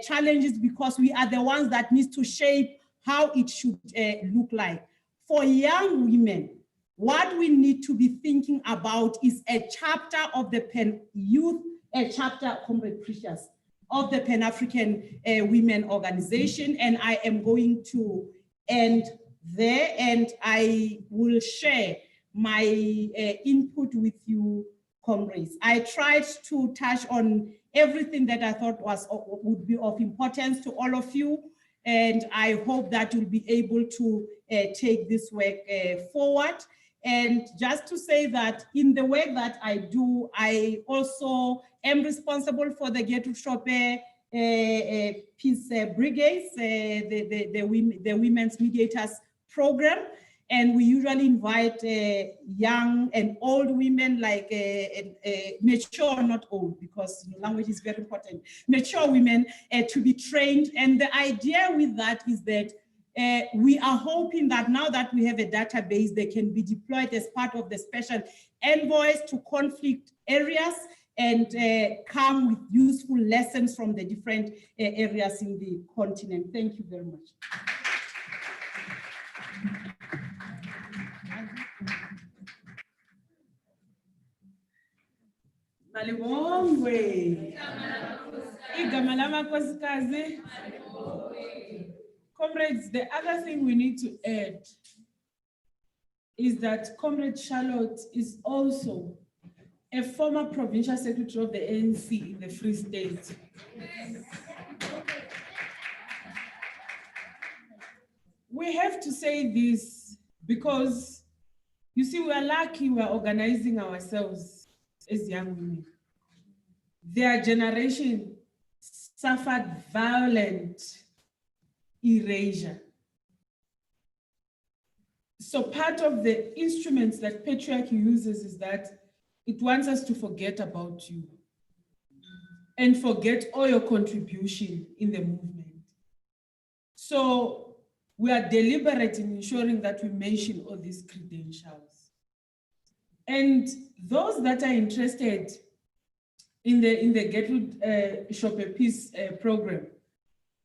challenges, because we are the ones that need to shape how it should look like. For young women, what we need to be thinking about is a chapter of the Comrade Precious, of the Pan-African Women Organization. And I am going to end there, and I will share my input with you, comrades. I tried to touch on everything that I thought would be of importance to all of you, and I hope that you'll be able to take this work forward. And just to say that in the work that I do, I also am responsible for the Gertrude Shope Peace Brigades, the Women's Mediators Program. And we usually invite young and old women, like mature, not old, because language is very important, mature women to be trained. And the idea with that is that we are hoping that now that we have a database, they can be deployed as part of the special envoys to conflict areas and come with useful lessons from the different areas in the continent. Thank you very much. Comrades, the other thing we need to add is that Comrade Charlotte is also a former provincial secretary of the ANC in the Free State. We have to say this because, you see, we are lucky we are organizing ourselves as young women. Their generation suffered violent erasure. So part of the instruments that patriarchy uses is that it wants us to forget about you and forget all your contribution in the movement. So we are deliberate in ensuring that we mention all these credentials. And those that are interested in the Gertrude Shope Peace program,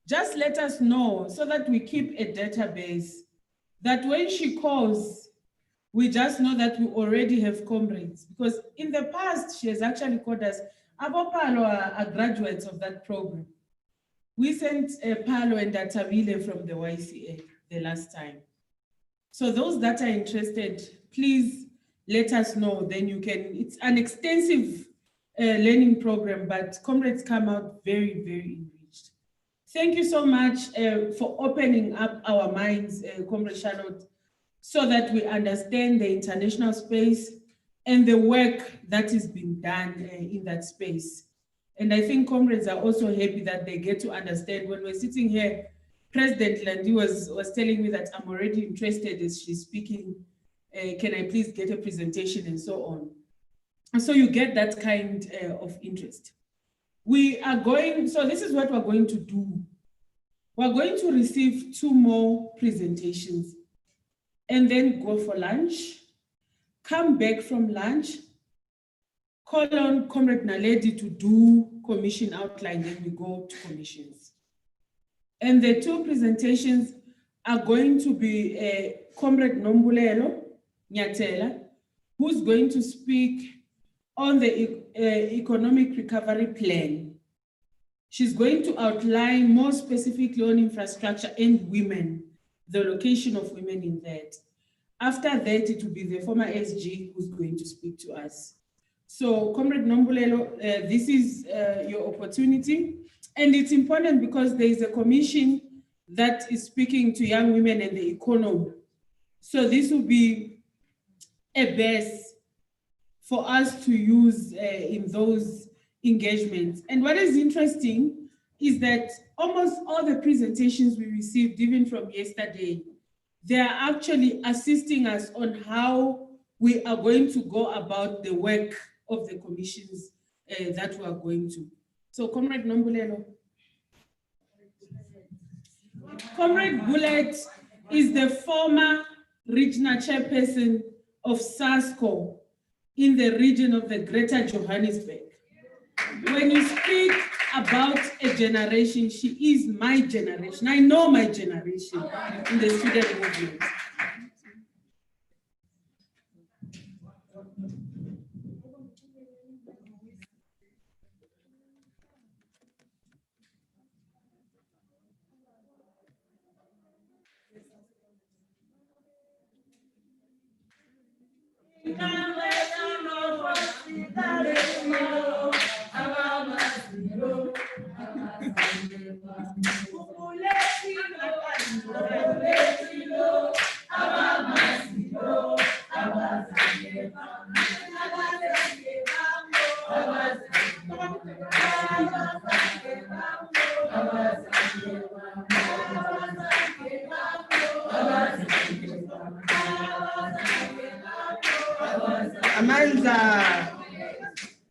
just let us know so that we keep a database that when she calls, we just know that we already have comrades. Because in the past, she has actually called us. Abopalo are graduates of that program. We sent Palo and Databile from the YCA the last time. So those that are interested, please let us know. Then you can, it's an extensive learning program, but comrades come out very, very enriched. Thank you so much for opening up our minds, Comrade Charlotte, so that we understand the international space and the work that is being done in that space. And I think comrades are also happy that they get to understand. When we're sitting here, President Landi was telling me that I'm already interested as she's speaking. Can I please get a presentation and so on? So you get that kind of interest. We are going, so this is what we're going to do. We're going to receive 2 more presentations and then go for lunch, come back from lunch, call on Comrade Naledi to do commission outline, then we go to commissions. And the 2 presentations are going to be Comrade Nombulelo Nyatela, who's going to speak on the economic recovery plan. She's going to outline more specifically on infrastructure and women, the location of women in that. After that, it will be the former SG who's going to speak to us. So, Comrade Nombulelo, this is your opportunity. And it's important because there is a commission that is speaking to young women and the economy. So this will be a base for us to use in those engagements. And what is interesting is that almost all the presentations we received, even from yesterday, they are actually assisting us on how we are going to go about the work of the commissions that we are going to. So, Comrade Nombulelo. Comrade Bullet is the former regional chairperson of SASCO in the region of the Greater Johannesburg. When you speak about a generation, she is my generation. I know my generation in the student movement.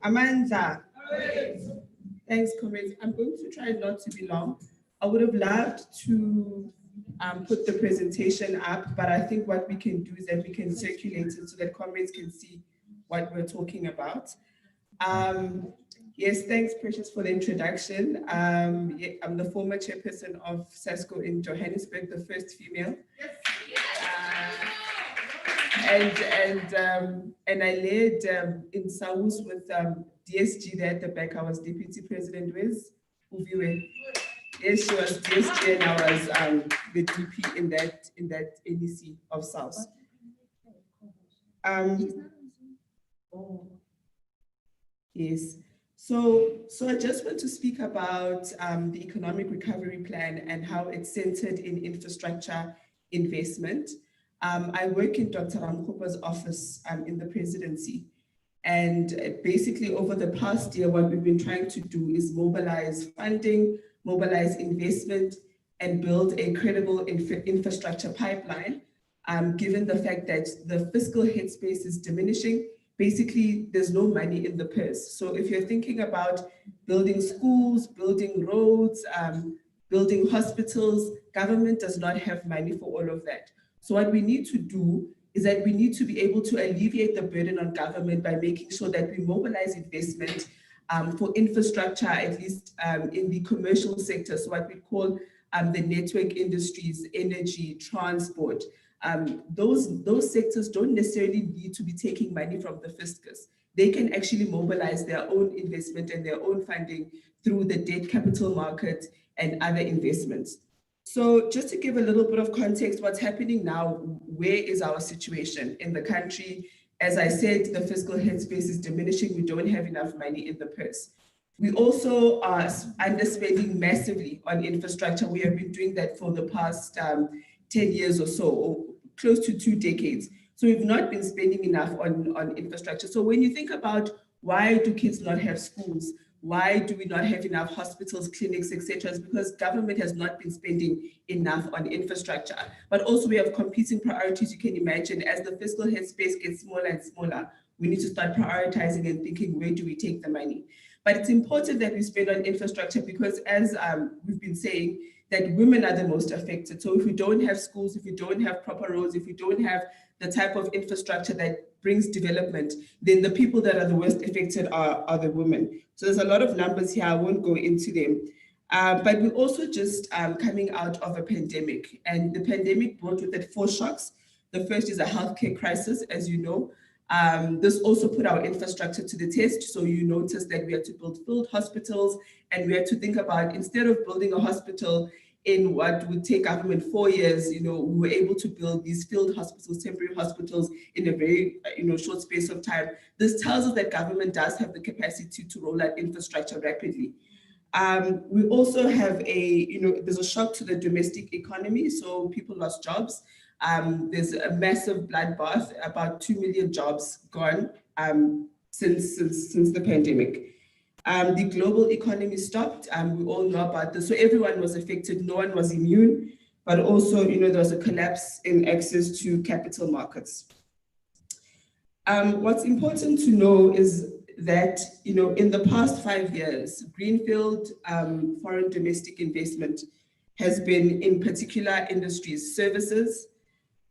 Amanda. Thanks, comrades. I'm going to try not to be long. I would have loved to put the presentation up, but I think what we can do is that we can circulate it so that comrades can see what we're talking about. Yes, thanks, Precious, for the introduction. Yeah, I'm the former chairperson of SASCO in Johannesburg, the first female. And I led in South with DSG there at the back. I was deputy president with Uviwe. Yes, she was DSG and I was the DP in that NEC of South. Yes. So I just want to speak about the economic recovery plan and how it's centered in infrastructure investment. I work in Dr. Ramkhupa's office in the presidency. And basically over the past year, what we've been trying to do is mobilize funding, mobilize investment, and build a credible infrastructure pipeline, given the fact that the fiscal headspace is diminishing. Basically, there's no money in the purse. So if you're thinking about building schools, building roads, building hospitals, government does not have money for all of that. So what we need to do is that we need to be able to alleviate the burden on government by making sure that we mobilize investment for infrastructure, at least in the commercial sector. So what we call the network industries, energy, transport. Those sectors don't necessarily need to be taking money from the fiscus. They can actually mobilize their own investment and their own funding through the debt capital market and other investments. So just to give a little bit of context, what's happening now, where is our situation in the country? As I said, the fiscal headspace is diminishing. We don't have enough money in the purse. We also are underspending massively on infrastructure. We have been doing that for the past 10 years or so, or close to 2 decades. So we've not been spending enough on infrastructure. So when you think about why do kids not have schools, why do we not have enough hospitals, clinics, etc.? It's because government has not been spending enough on infrastructure. But also we have competing priorities, you can imagine, as the fiscal headspace gets smaller and smaller. we need to start prioritizing and thinking, where do we take the money? But it's important that we spend on infrastructure because, as we've been saying, that women are the most affected. So if we don't have schools, if we don't have proper roads, if we don't have the type of infrastructure that brings development, then the people that are the worst affected are the women. So there's a lot of numbers here, I won't go into them. But we're also just coming out of a pandemic, and the pandemic brought with it 4 shocks. The first is a healthcare crisis, as you know. This also put our infrastructure to the test. So you notice that we had to build field hospitals, and we had to think about, instead of building a hospital in what would take government 4 years, we were able to build these field hospitals, temporary hospitals, in a very short space of time. This tells us that government does have the capacity to roll out infrastructure rapidly. We also have there's a shock to the domestic economy, so people lost jobs. There's a massive bloodbath, about 2 million jobs gone since the pandemic. The global economy stopped. We all know about this. So everyone was affected. No one was immune, but also, there was a collapse in access to capital markets. What's important to know is that, in the past 5 years, greenfield foreign domestic investment has been in particular industries, services,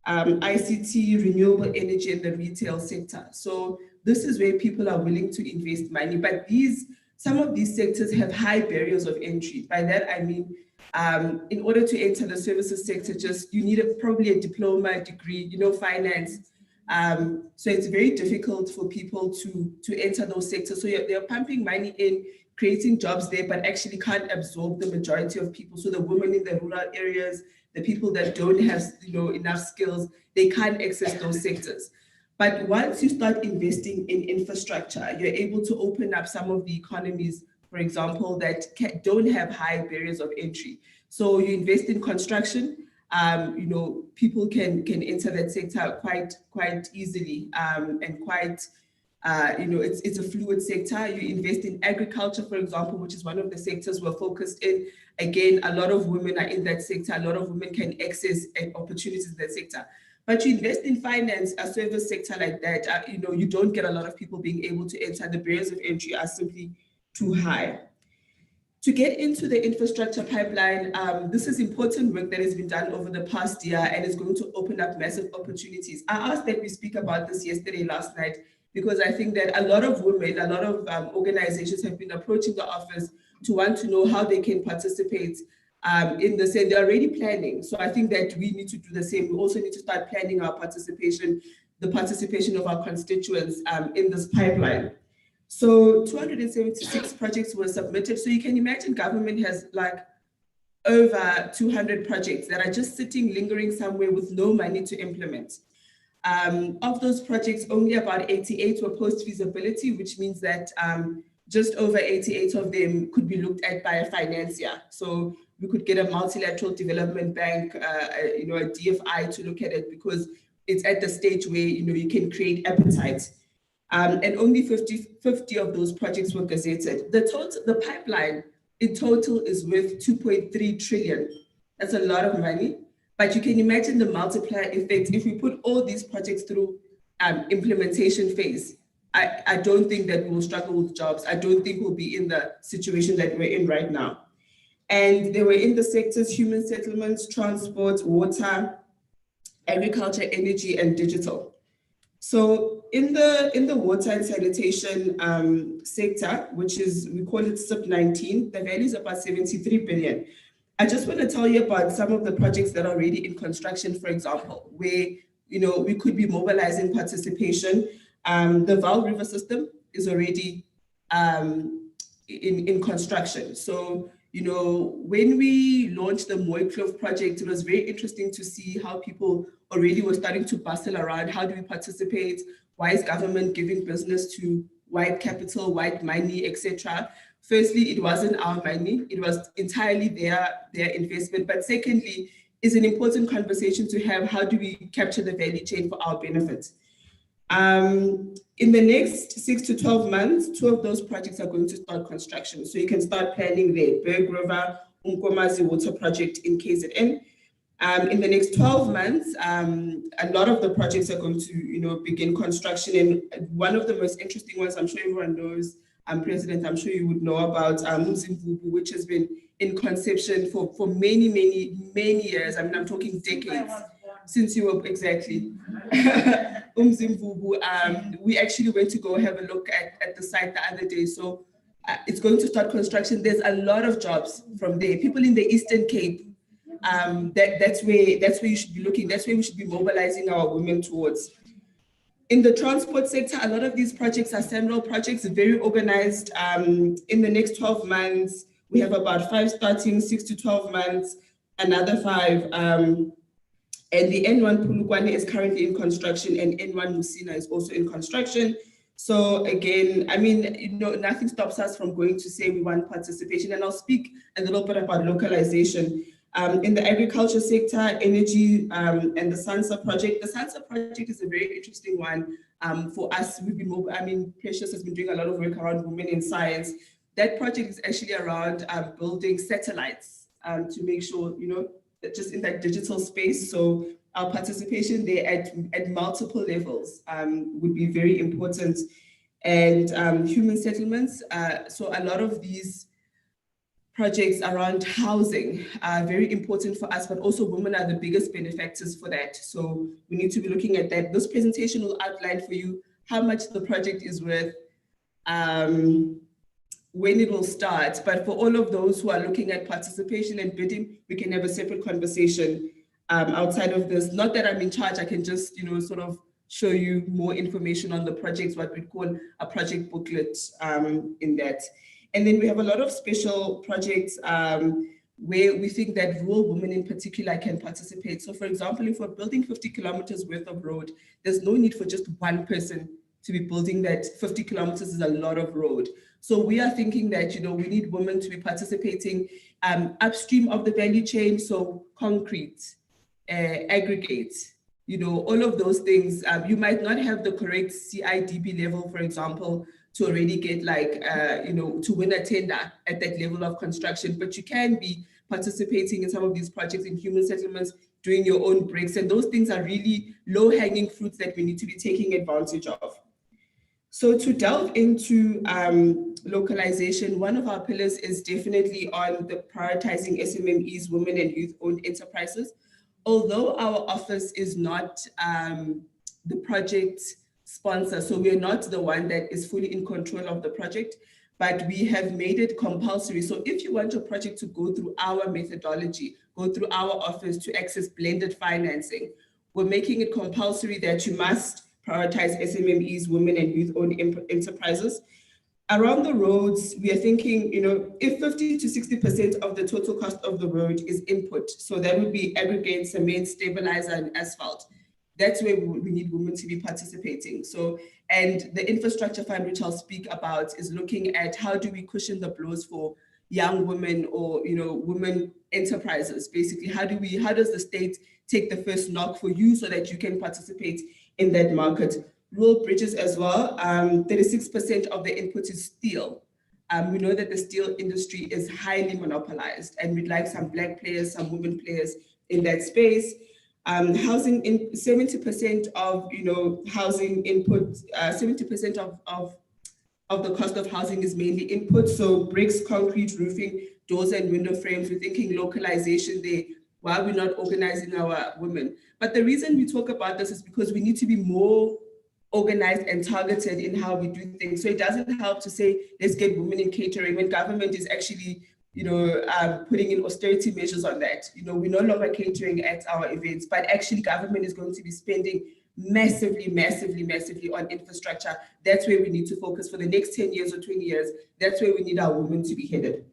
ICT, renewable energy, and the retail sector. So this is where people are willing to invest money, but some of these sectors have high barriers of entry. By that, I mean, in order to enter the services sector, you need probably a diploma, a degree, finance. So it's very difficult for people to enter those sectors. So they're pumping money in, creating jobs there, but actually can't absorb the majority of people. So the women in the rural areas, the people that don't have enough skills, they can't access those sectors. But once you start investing in infrastructure, you're able to open up some of the economies, for example, that don't have high barriers of entry. So you invest in construction, people can enter that sector quite easily, and quite, it's a fluid sector. You invest in agriculture, for example, which is one of the sectors we're focused in. Again, a lot of women are in that sector. A lot of women can access opportunities in that sector. But you invest in finance, a service sector like that, you don't get a lot of people being able to enter. The barriers of entry are simply too high. To get into the infrastructure pipeline, this is important work that has been done over the past year and is going to open up massive opportunities. I asked that we speak about this last night, because I think that a lot of women, a lot of organizations have been approaching the office to want to know how they can participate in this, and they're already planning. So I think that we need to do the same. We also need to start planning our participation, the participation of our constituents in this pipeline. So 276 projects were submitted. So you can imagine government has over 200 projects that are just sitting, lingering somewhere with no money to implement. Of those projects, only about 88 were post-feasibility, which means that just over 88 of them could be looked at by a financier. So we could get a multilateral development bank, a DFI to look at it, because it's at the stage where you can create appetite. And only 50 of those projects were gazetted. The pipeline in total is worth 2.3 trillion. That's a lot of money, but you can imagine the multiplier effect. If we put all these projects through implementation phase, I don't think that we'll struggle with jobs. I don't think we'll be in the situation that we're in right now. And they were in the sectors: human settlements, transport, water, agriculture, energy, and digital. So in the water and sanitation sector, which is, we call it SIP 19, the value is about 73 billion. I just want to tell you about some of the projects that are already in construction, for example, where we could be mobilizing participation. The Vaal River system is already in construction. So when we launched the Mooikloof project, it was very interesting to see how people already were starting to bustle around. How do we participate? Why is government giving business to white capital, white money, etc.? Firstly, it wasn't our money. It was entirely their investment. But secondly, it's an important conversation to have. How do we capture the value chain for our benefit? In the next 6 to 12 months, 2 of those projects are going to start construction. So you can start planning there. Berg River, Unkomazi Water Project in KZN. In the next 12 months, a lot of the projects are going to, begin construction. And one of the most interesting ones, I'm sure everyone knows, President, I'm sure you would know about Mzimvubu, which has been in conception for many, many, many years. I mean, I'm talking decades since you were exactly. Mzimvubu, we actually went to go have a look at the site the other day. So it's going to start construction. There's a lot of jobs from there. People in the Eastern Cape, that's where you should be looking. That's where we should be mobilizing our women towards. In the transport sector, a lot of these projects are SAMROL projects, very organized. In the next 12 months, we have about 5 starting, 6 to 12 months, another 5. And the N1 Pulukwane is currently in construction, and N1 Musina is also in construction. So again, I mean, nothing stops us from going to say we want participation. And I'll speak a little bit about localization. In the agriculture sector, energy, and the SANSA project. The SANSA project is a very interesting one for us. Precious has been doing a lot of work around women in science. That project is actually around building satellites to make sure, that just in that digital space. So our participation there at multiple levels would be very important. And human settlements. So a lot of these projects around housing are very important for us, but also women are the biggest benefactors for that. So we need to be looking at that. This presentation will outline for you how much the project is worth, when it will start. But for all of those who are looking at participation and bidding, we can have a separate conversation outside of this. Not that I'm in charge, I can just, sort of show you more information on the projects, what we call a project booklet in that. And then we have a lot of special projects where we think that rural women in particular can participate. So for example, if we're building 50 kilometers worth of road, there's no need for just one person to be building that. 50 kilometers is a lot of road. So we are thinking that, we need women to be participating upstream of the value chain. So concrete, aggregate, all of those things. You might not have the correct CIDB level, for example, to already get to win a tender at that level of construction, but you can be participating in some of these projects in human settlements, doing your own bricks, and those things are really low-hanging fruits that we need to be taking advantage of. So to delve into localization, one of our pillars is definitely on the prioritizing SMMEs, women and youth-owned enterprises. Although our office is not the project sponsor, so we're not the one that is fully in control of the project, but we have made it compulsory. So if you want your project to go through our methodology, go through our office to access blended financing, we're making it compulsory that you must prioritize SMMEs, women and youth-owned enterprises. Around the roads, we are thinking, if 50 to 60% of the total cost of the road is input, so that would be aggregate, cement, stabilizer, and asphalt. That's where we need women to be participating. So, and the infrastructure fund, which I'll speak about, is looking at how do we cushion the blows for young women or, women enterprises. Basically, how does the state take the first knock for you so that you can participate in that market? Rural bridges as well. 36% of the input is steel. We know that the steel industry is highly monopolized, and we'd like some Black players, some women players in that space. Housing, in 70% of housing input, 70% of the cost of housing is mainly input. So bricks, concrete, roofing, doors and window frames. We're thinking localization there. Why are we not organizing our women? But the reason we talk about this is because we need to be more organized and targeted in how we do things. So it doesn't help to say, let's get women in catering when government is actually, putting in austerity measures on that. We're no longer catering at our events, but actually government is going to be spending massively, massively, massively on infrastructure. That's where we need to focus for the next 10 years or 20 years. That's where we need our women to be headed.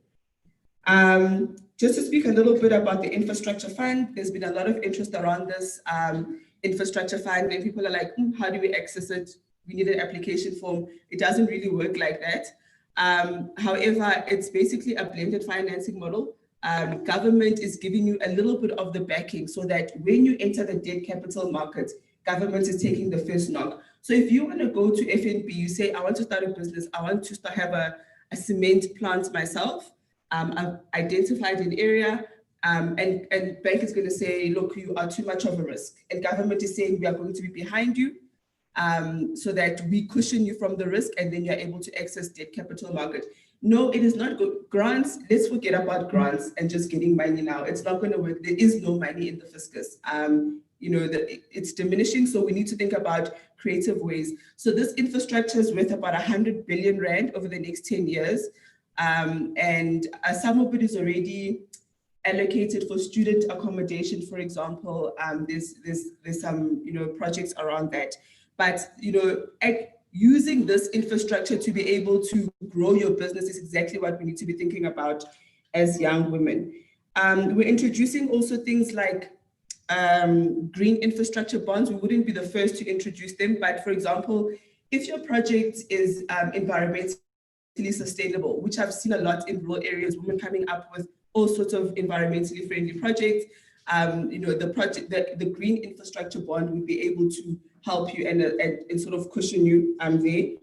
Just to speak a little bit about the infrastructure fund, there's been a lot of interest around this infrastructure fund, and people are like, how do we access it? We need an application form. It doesn't really work like that. However, it's basically a blended financing model. Government is giving you a little bit of the backing so that when you enter the debt capital market, government is taking the first knock. So if you want to go to FNB, you say, I want to start a business, I want to have a cement plant myself. I've identified an area, and bank is going to say, look, you are too much of a risk. And government is saying, we are going to be behind you so that we cushion you from the risk and then you're able to access debt capital market. No, it is not good. Grants, let's forget about grants and just getting money now. It's not going to work. There is no money in the fiscus. It's diminishing, so we need to think about creative ways. So this infrastructure is worth about 100 billion rand over the next 10 years. And some of it is already allocated for student accommodation, for example. There's some projects around that. But using this infrastructure to be able to grow your business is exactly what we need to be thinking about as young women. We're introducing also things like green infrastructure bonds. We wouldn't be the first to introduce them, but for example, if your project is environmentally sustainable, which I've seen a lot in rural areas, women coming up with all sorts of environmentally friendly projects, the green infrastructure bond would be able to help you and sort of cushion you there.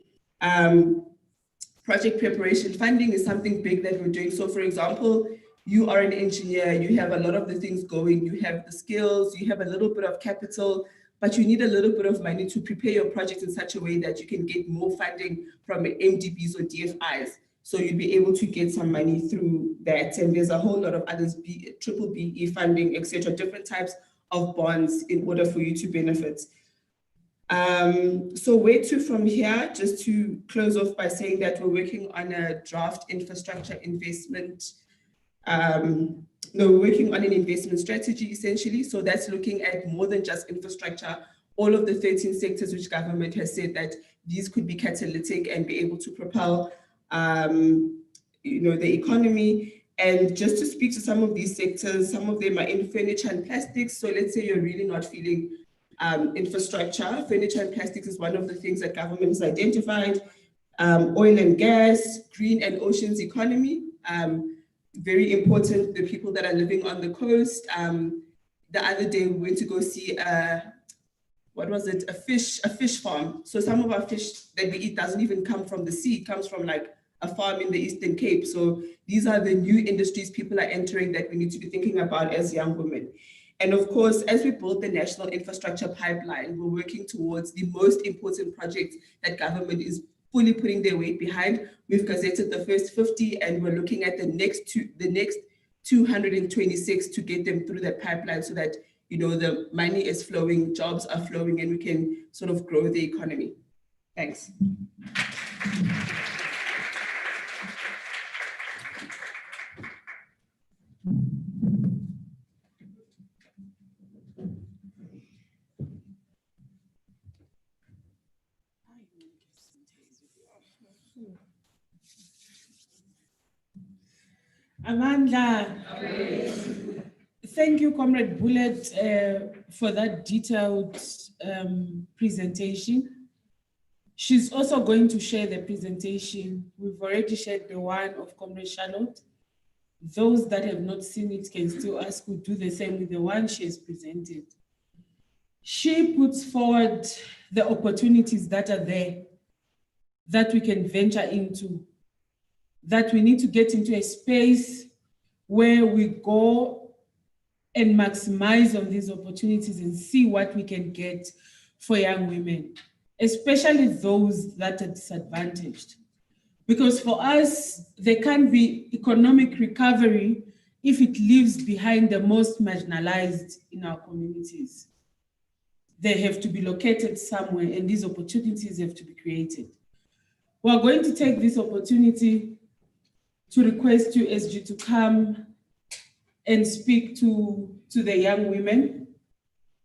Project preparation funding is something big that we're doing. So for example, you are an engineer, you have a lot of the things going, you have the skills, you have a little bit of capital, but you need a little bit of money to prepare your project in such a way that you can get more funding from MDBs or DFIs. So you'll be able to get some money through that. And there's a whole lot of others, triple BE funding, etc., different types of bonds in order for you to benefit. So where to from here? Just to close off by saying that we're working on a draft infrastructure investment. We're working on an investment strategy essentially. So that's looking at more than just infrastructure, all of the 13 sectors which government has said that these could be catalytic and be able to propel the economy. And just to speak to some of these sectors, some of them are in furniture and plastics. So let's say you're really not feeling infrastructure. Furniture and plastics is one of the things that government has identified. Oil and gas, green and oceans economy, very important. The people that are living on the coast. The other day we went to go see what was it? A fish farm. So some of our fish that we eat doesn't even come from the sea. It comes from like a farm in the Eastern Cape. So these are the new industries people are entering that we need to be thinking about as young women. And of course, as we build the national infrastructure pipeline, we're working towards the most important projects that government is fully putting their weight behind. We've gazetted the first 50 and we're looking at the next 226 to get them through that pipeline so that the money is flowing, jobs are flowing, and we can sort of grow the economy. Thanks. Amandla, thank you, Comrade Bullet, for that detailed presentation. She's also going to share the presentation. We've already shared the one of Comrade Charlotte. Those that have not seen it can still ask who do the same with the one she has presented. She puts forward the opportunities that are there that we can venture into, that we need to get into a space where we go and maximize on these opportunities and see what we can get for young women, especially those that are disadvantaged. Because for us, there can't be economic recovery if it leaves behind the most marginalized in our communities. They have to be located somewhere and these opportunities have to be created. We're going to take this opportunity to request you, SG, to come and speak to the young women.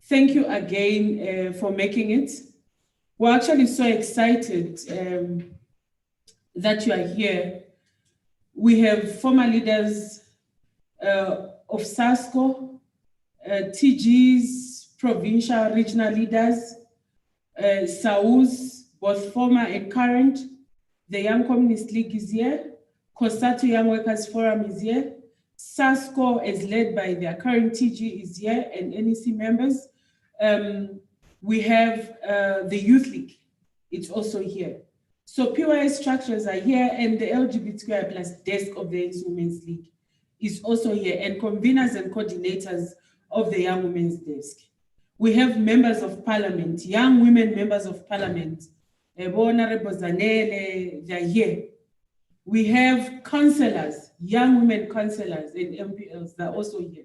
Thank you again for making it. We're actually so excited that you are here. We have former leaders of SASCO, TGs, provincial, regional leaders, SAUs, both former and current. The Young Communist League is here. COSATU Young Workers Forum is here. SASCO, as led by their current TG, is here, and NEC members. We have the Youth League, it's also here. So PYS structures are here, and the LGBTQI+ desk of the NEC Women's League is also here, and conveners and coordinators of the Young Women's Desk. We have members of parliament, young women members of parliament. Honorable Zanele, they are here. We have councillors, young women councillors and MPLs that are also here.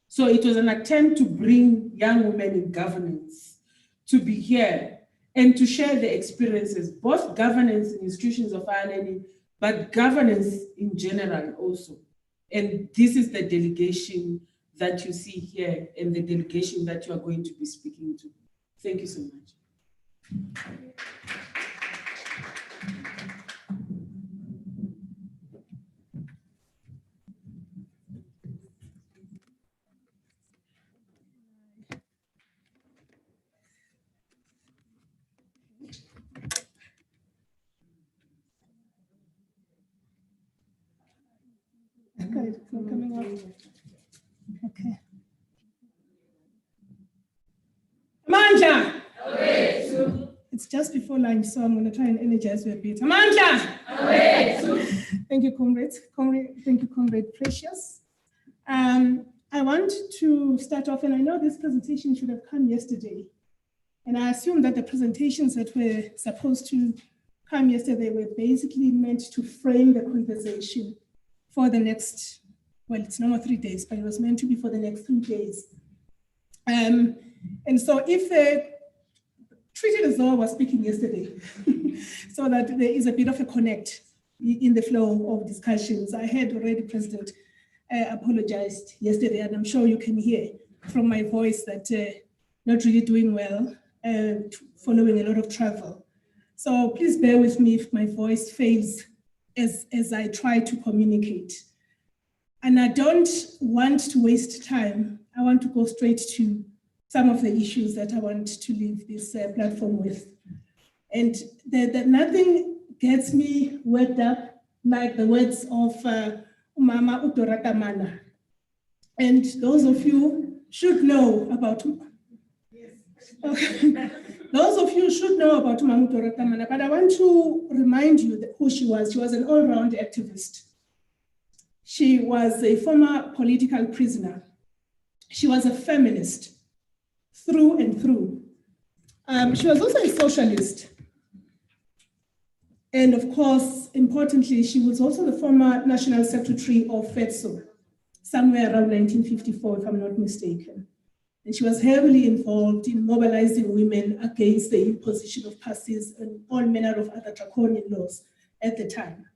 So it was an attempt to bring young women in governance to be here and to share their experiences, both governance in institutions of higher learning, but governance in general also. And this is the delegation that you see here and the delegation that you are going to be speaking to. Thank you so much. Okay, it's not coming up. Okay. Amandla! It's just before lunch, so I'm going to try and energize you a bit. Amandla! Thank you, comrades. Thank you, Comrade Precious. I want to start off, and I know this presentation should have come yesterday, and I assume that the presentations that were supposed to come yesterday were basically meant to frame the conversation for the next, well, it's no more 3 days, but it was meant to be for the next 3 days. And so if treat it as though I was speaking yesterday, so that there is a bit of a connect in the flow of discussions. I had already President apologized yesterday, and I'm sure you can hear from my voice that not really doing well, following a lot of travel. So please bear with me if my voice fails as I try to communicate. And I don't want to waste time. I want to go straight to some of the issues that I want to leave this platform with. And nothing gets me worked up like the words of Mama Udorata Mana. And those of you should know about those of you should know about Mama Udorata Mana, but I want to remind you that who she was. She was an all-round activist. She was a former political prisoner. She was a feminist through and through. She was also a socialist. And of course, importantly, she was also the former national secretary of FEDSO, somewhere around 1954, if I'm not mistaken. And she was heavily involved in mobilizing women against the imposition of passes and all manner of other draconian laws at the time.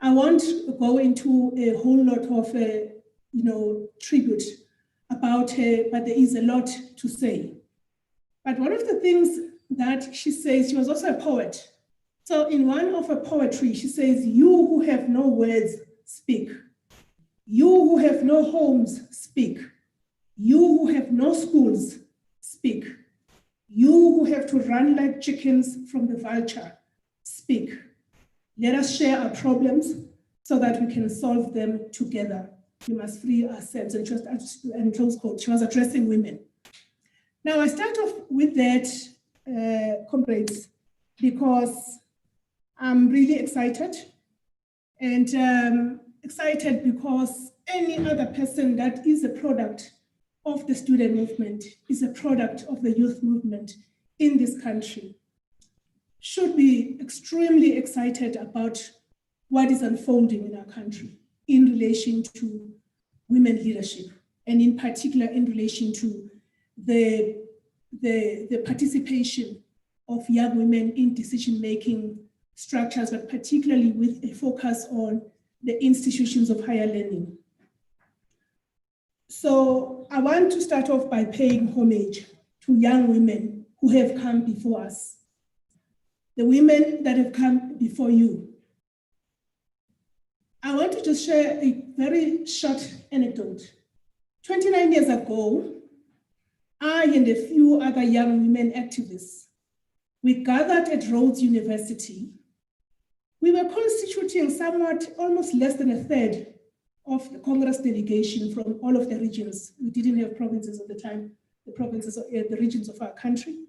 I won't go into a whole lot of tribute about her, but there is a lot to say. But one of the things that she says, she was also a poet. So in one of her poetry, she says, "You who have no words, speak. You who have no homes, speak. You who have no schools, speak. You who have to run like chickens from the vulture, speak. Let us share our problems so that we can solve them together. We must free ourselves," and close quote. She was addressing women. Now I start off with that, comrades, because I'm really excited, and excited because any other person that is a product of the student movement, is a product of the youth movement in this country, should be extremely excited about what is unfolding in our country in relation to women leadership, and in particular in relation to the participation of young women in decision-making structures, but particularly with a focus on the institutions of higher learning. So I want to start off by paying homage to young women who have come before us, the women that have come before you. I want to just share a very short anecdote. 29 years ago, I and a few other young women activists, we gathered at Rhodes University. We were constituting somewhat, almost less than a third of the Congress delegation from all of the regions. We didn't have provinces at the time, the regions of our country,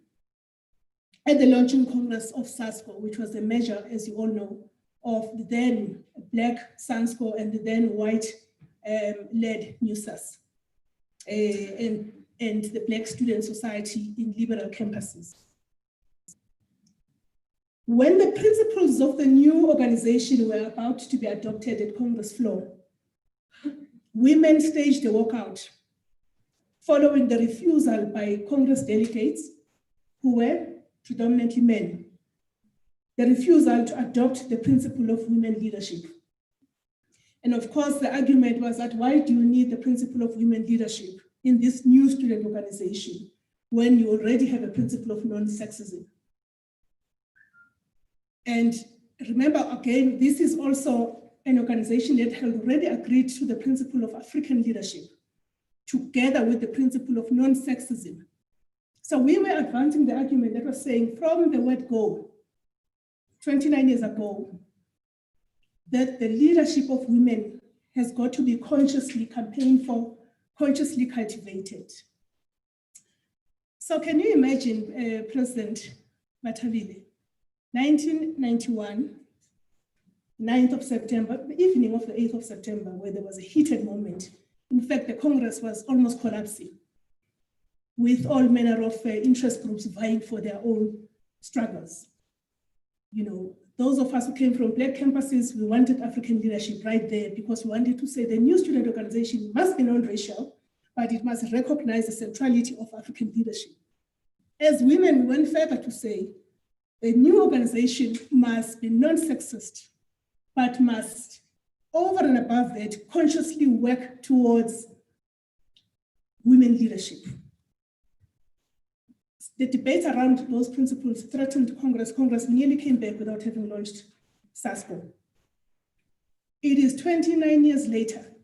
at the launching Congress of SASCO, which was a measure, as you all know, of the then black Sansco and the then white led NUSAS and the Black Student Society in liberal campuses. When the principles of the new organization were about to be adopted at Congress floor, women staged a walkout following the refusal by Congress delegates, who were predominantly men, the refusal to adopt the principle of women leadership. And of course, the argument was that why do you need the principle of women leadership in this new student organization when you already have a principle of non-sexism? And remember, again, this is also an organization that had already agreed to the principle of African leadership, together with the principle of non-sexism. So we were advancing the argument that was saying from the word go, 29 years ago, that the leadership of women has got to be consciously campaigned for, consciously cultivated. So can you imagine, President Matavile, 1991, 9th of September, the evening of the 8th of September, where there was a heated moment. In fact, the Congress was almost collapsing, with all manner of interest groups vying for their own struggles. You know, those of us who came from Black campuses, we wanted African leadership right there because we wanted to say the new student organization must be non-racial, but it must recognize the centrality of African leadership. As women, we went further to say the new organization must be non-sexist, but must, over and above that, consciously work towards women leadership. The debate around those principles threatened Congress. Congress nearly came back without having launched SASCO. It is 29 years later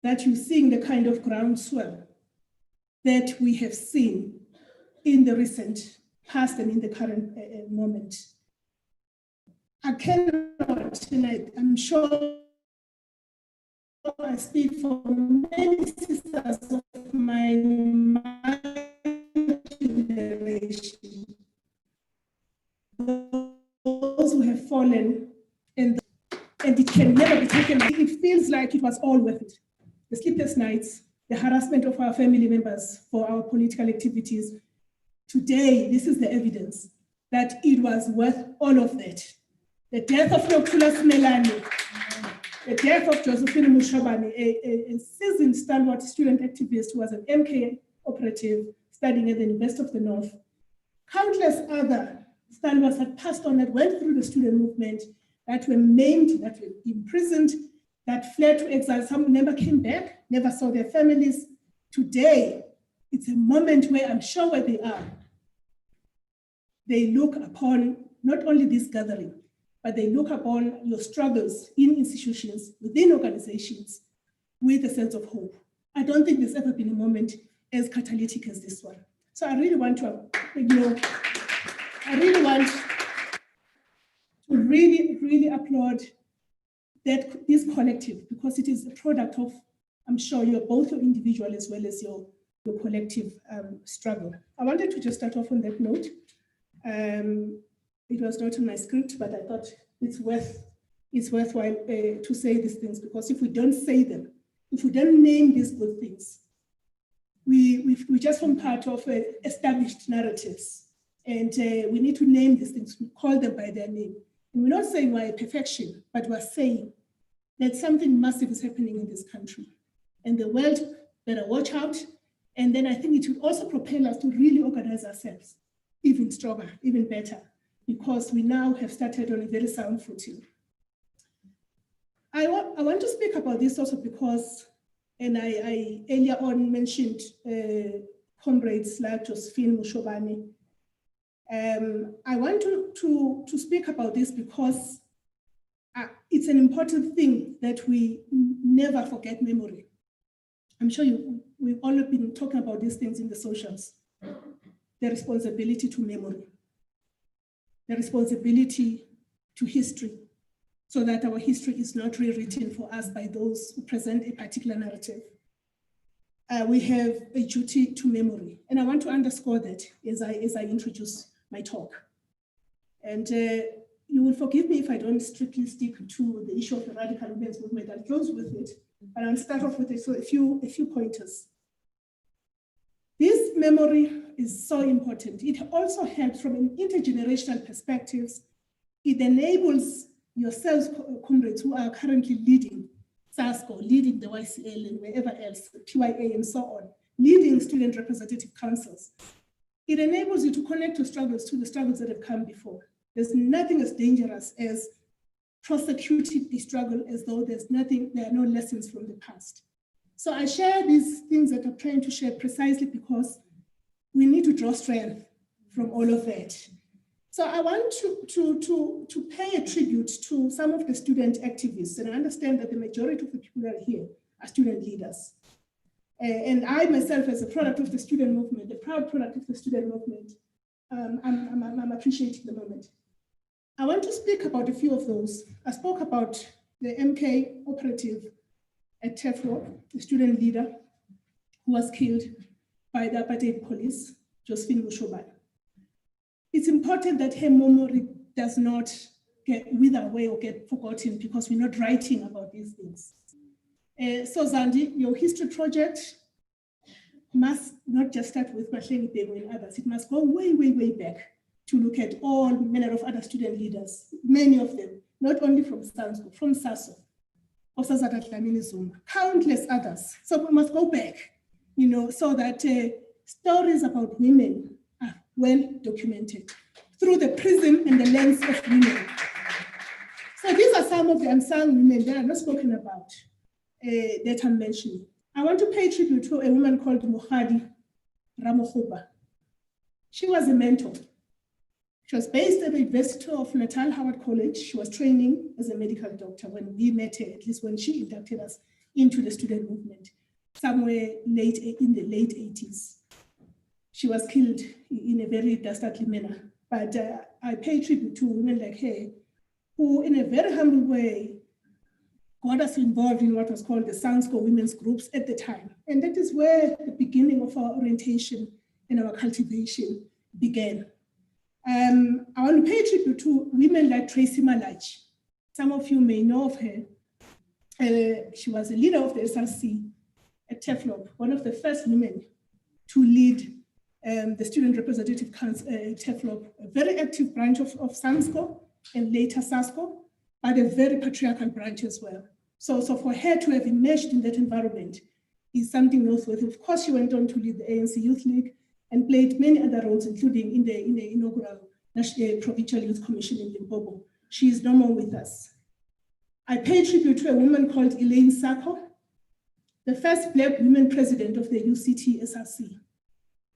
that you're seeing the kind of groundswell that we have seen in the recent past and in the current moment. I cannot, and I'm sure I speak for many sisters of my generation, those who have fallen, and it can never be taken. It feels like it was all worth it. The sleepless nights, the harassment of our family members for our political activities. Today, this is the evidence that it was worth all of that. The death of Nokulas Melani, the death of Josephine Mushabani, a seasoned stalwart student activist who was an MK operative studying at the University of the North. Countless other stalwarts that passed on, that went through the student movement, that were maimed, that were imprisoned, that fled to exile. Some never came back, never saw their families. Today, it's a moment where I'm sure where they are, they look upon not only this gathering, but they look upon your struggles in institutions, within organizations, with a sense of hope. I don't think there's ever been a moment as catalytic as this one. So I really want to, really applaud this collective, because it is a product of, I'm sure, both your individual as well as your collective struggle. I wanted to just start off on that note. It was not in my script, but I thought it's worthwhile to say these things, because if we don't say them, if we don't name these good things, we just form part of established narratives, and we need to name these things, we call them by their name. And we're not saying we're perfection, but we're saying that something massive is happening in this country, and the world better watch out. And then I think it will also propel us to really organize ourselves even stronger, even better, because we now have started on a very sound footing. I want to speak about this also because, and I earlier on mentioned comrades like Josephine Mushobani. I want to speak about this because it's an important thing that we never forget memory. I'm sure we've all been talking about these things in the socials. The responsibility to memory, the responsibility to history, so that our history is not rewritten for us by those who present a particular narrative. We have a duty to memory, and I want to underscore that as I introduce my talk. And you will forgive me if I don't strictly stick to the issue of the radical women's movement. I'll close with it, but I'll start off with a few pointers. This memory is so important. It also helps from an intergenerational perspective. It enables yourselves, comrades who are currently leading SASCO, leading the YCL and wherever else, PYA and so on, leading student representative councils. It enables you to connect to the struggles that have come before. There's nothing as dangerous as prosecuting the struggle as though there are no lessons from the past. So I share these things that I'm trying to share precisely because we need to draw strength from all of that. So I want to pay a tribute to some of the student activists, and I understand that the majority of the people that are here are student leaders. And I myself, as a product of the student movement, the proud product of the student movement, I'm appreciating the moment. I want to speak about a few of those. I spoke about the MK operative at Teflo, the student leader who was killed by the apartheid police, Josephine Mushoban. It's important that her memory does not wither away or get forgotten because we're not writing about these things. So Zandi, your history project must not just start with Mahleni Bego and others. It must go way, way, way back to look at all manner of other student leaders, many of them, not only from SANSCO, from SASO, Osazata Dlamini Zuma, countless others. So we must go back, so that stories about women are well documented through the prism and the lens of women. So these are some of the unsung women that are not spoken about, that I'm mentioning. I want to pay tribute to a woman called Mohadi Ramokhuba. She was a mentor. She was based at the University of Natal Howard College. She was training as a medical doctor when we met her, at least when she inducted us into the student movement, somewhere in the late 80s. She was killed in a very dastardly manner. But I pay tribute to women like her, who in a very humble way got us involved in what was called the SANSCO women's groups at the time. And that is where the beginning of our orientation and our cultivation began. I want to pay tribute to women like Tracy Malach. Some of you may know of her. She was a leader of the SRC at TEFLOP, one of the first women to lead the Student Representative Council at TEFLOP, a very active branch of SANSCO and later SASCO, but a very patriarchal branch as well. So for her to have emerged in that environment is something noteworthy. Of course, she went on to lead the ANC Youth League and played many other roles, including in the inaugural National Provincial Youth Commission in Limpopo. She is no more with us. I pay tribute to a woman called Elaine Sako, the first Black woman president of the UCT SRC.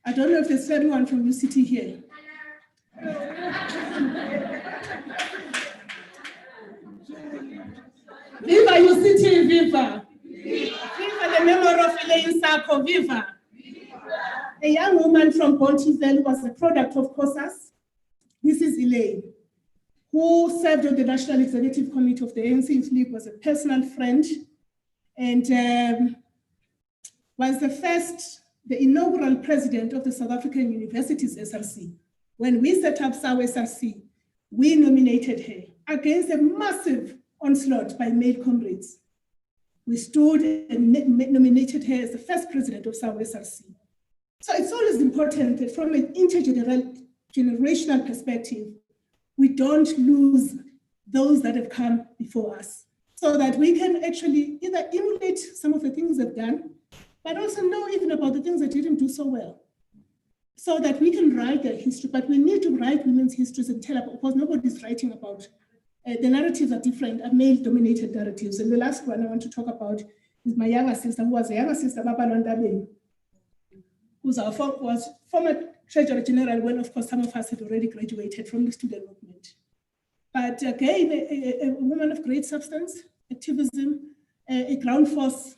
I don't know if there's anyone from UCT here. Viva UCT, viva! Viva the memory of Elaine Sako, viva! A young woman from Bontizel was a product of COSAS. This is Elaine, who served on the National Executive Committee of the ANC Youth League, was a personal friend, and was the inaugural president of the South African Universities SRC. When we set up SAW SRC, we nominated her against a massive onslaught by male comrades. We stood and nominated her as the first president of SAW SRC. So it's always important that from an intergenerational perspective, we don't lose those that have come before us, so that we can actually either emulate some of the things they've done, but also know even about the things that didn't do so well, so that we can write their history. But we need to write women's histories and tell about, because nobody's writing about. The narratives are different, are male-dominated narratives. And the last one I want to talk about is my younger sister, who was a younger sister, Babalondabeni, who was former Treasurer General when, of course, some of us had already graduated from the student movement. But again, a woman of great substance, activism, a ground force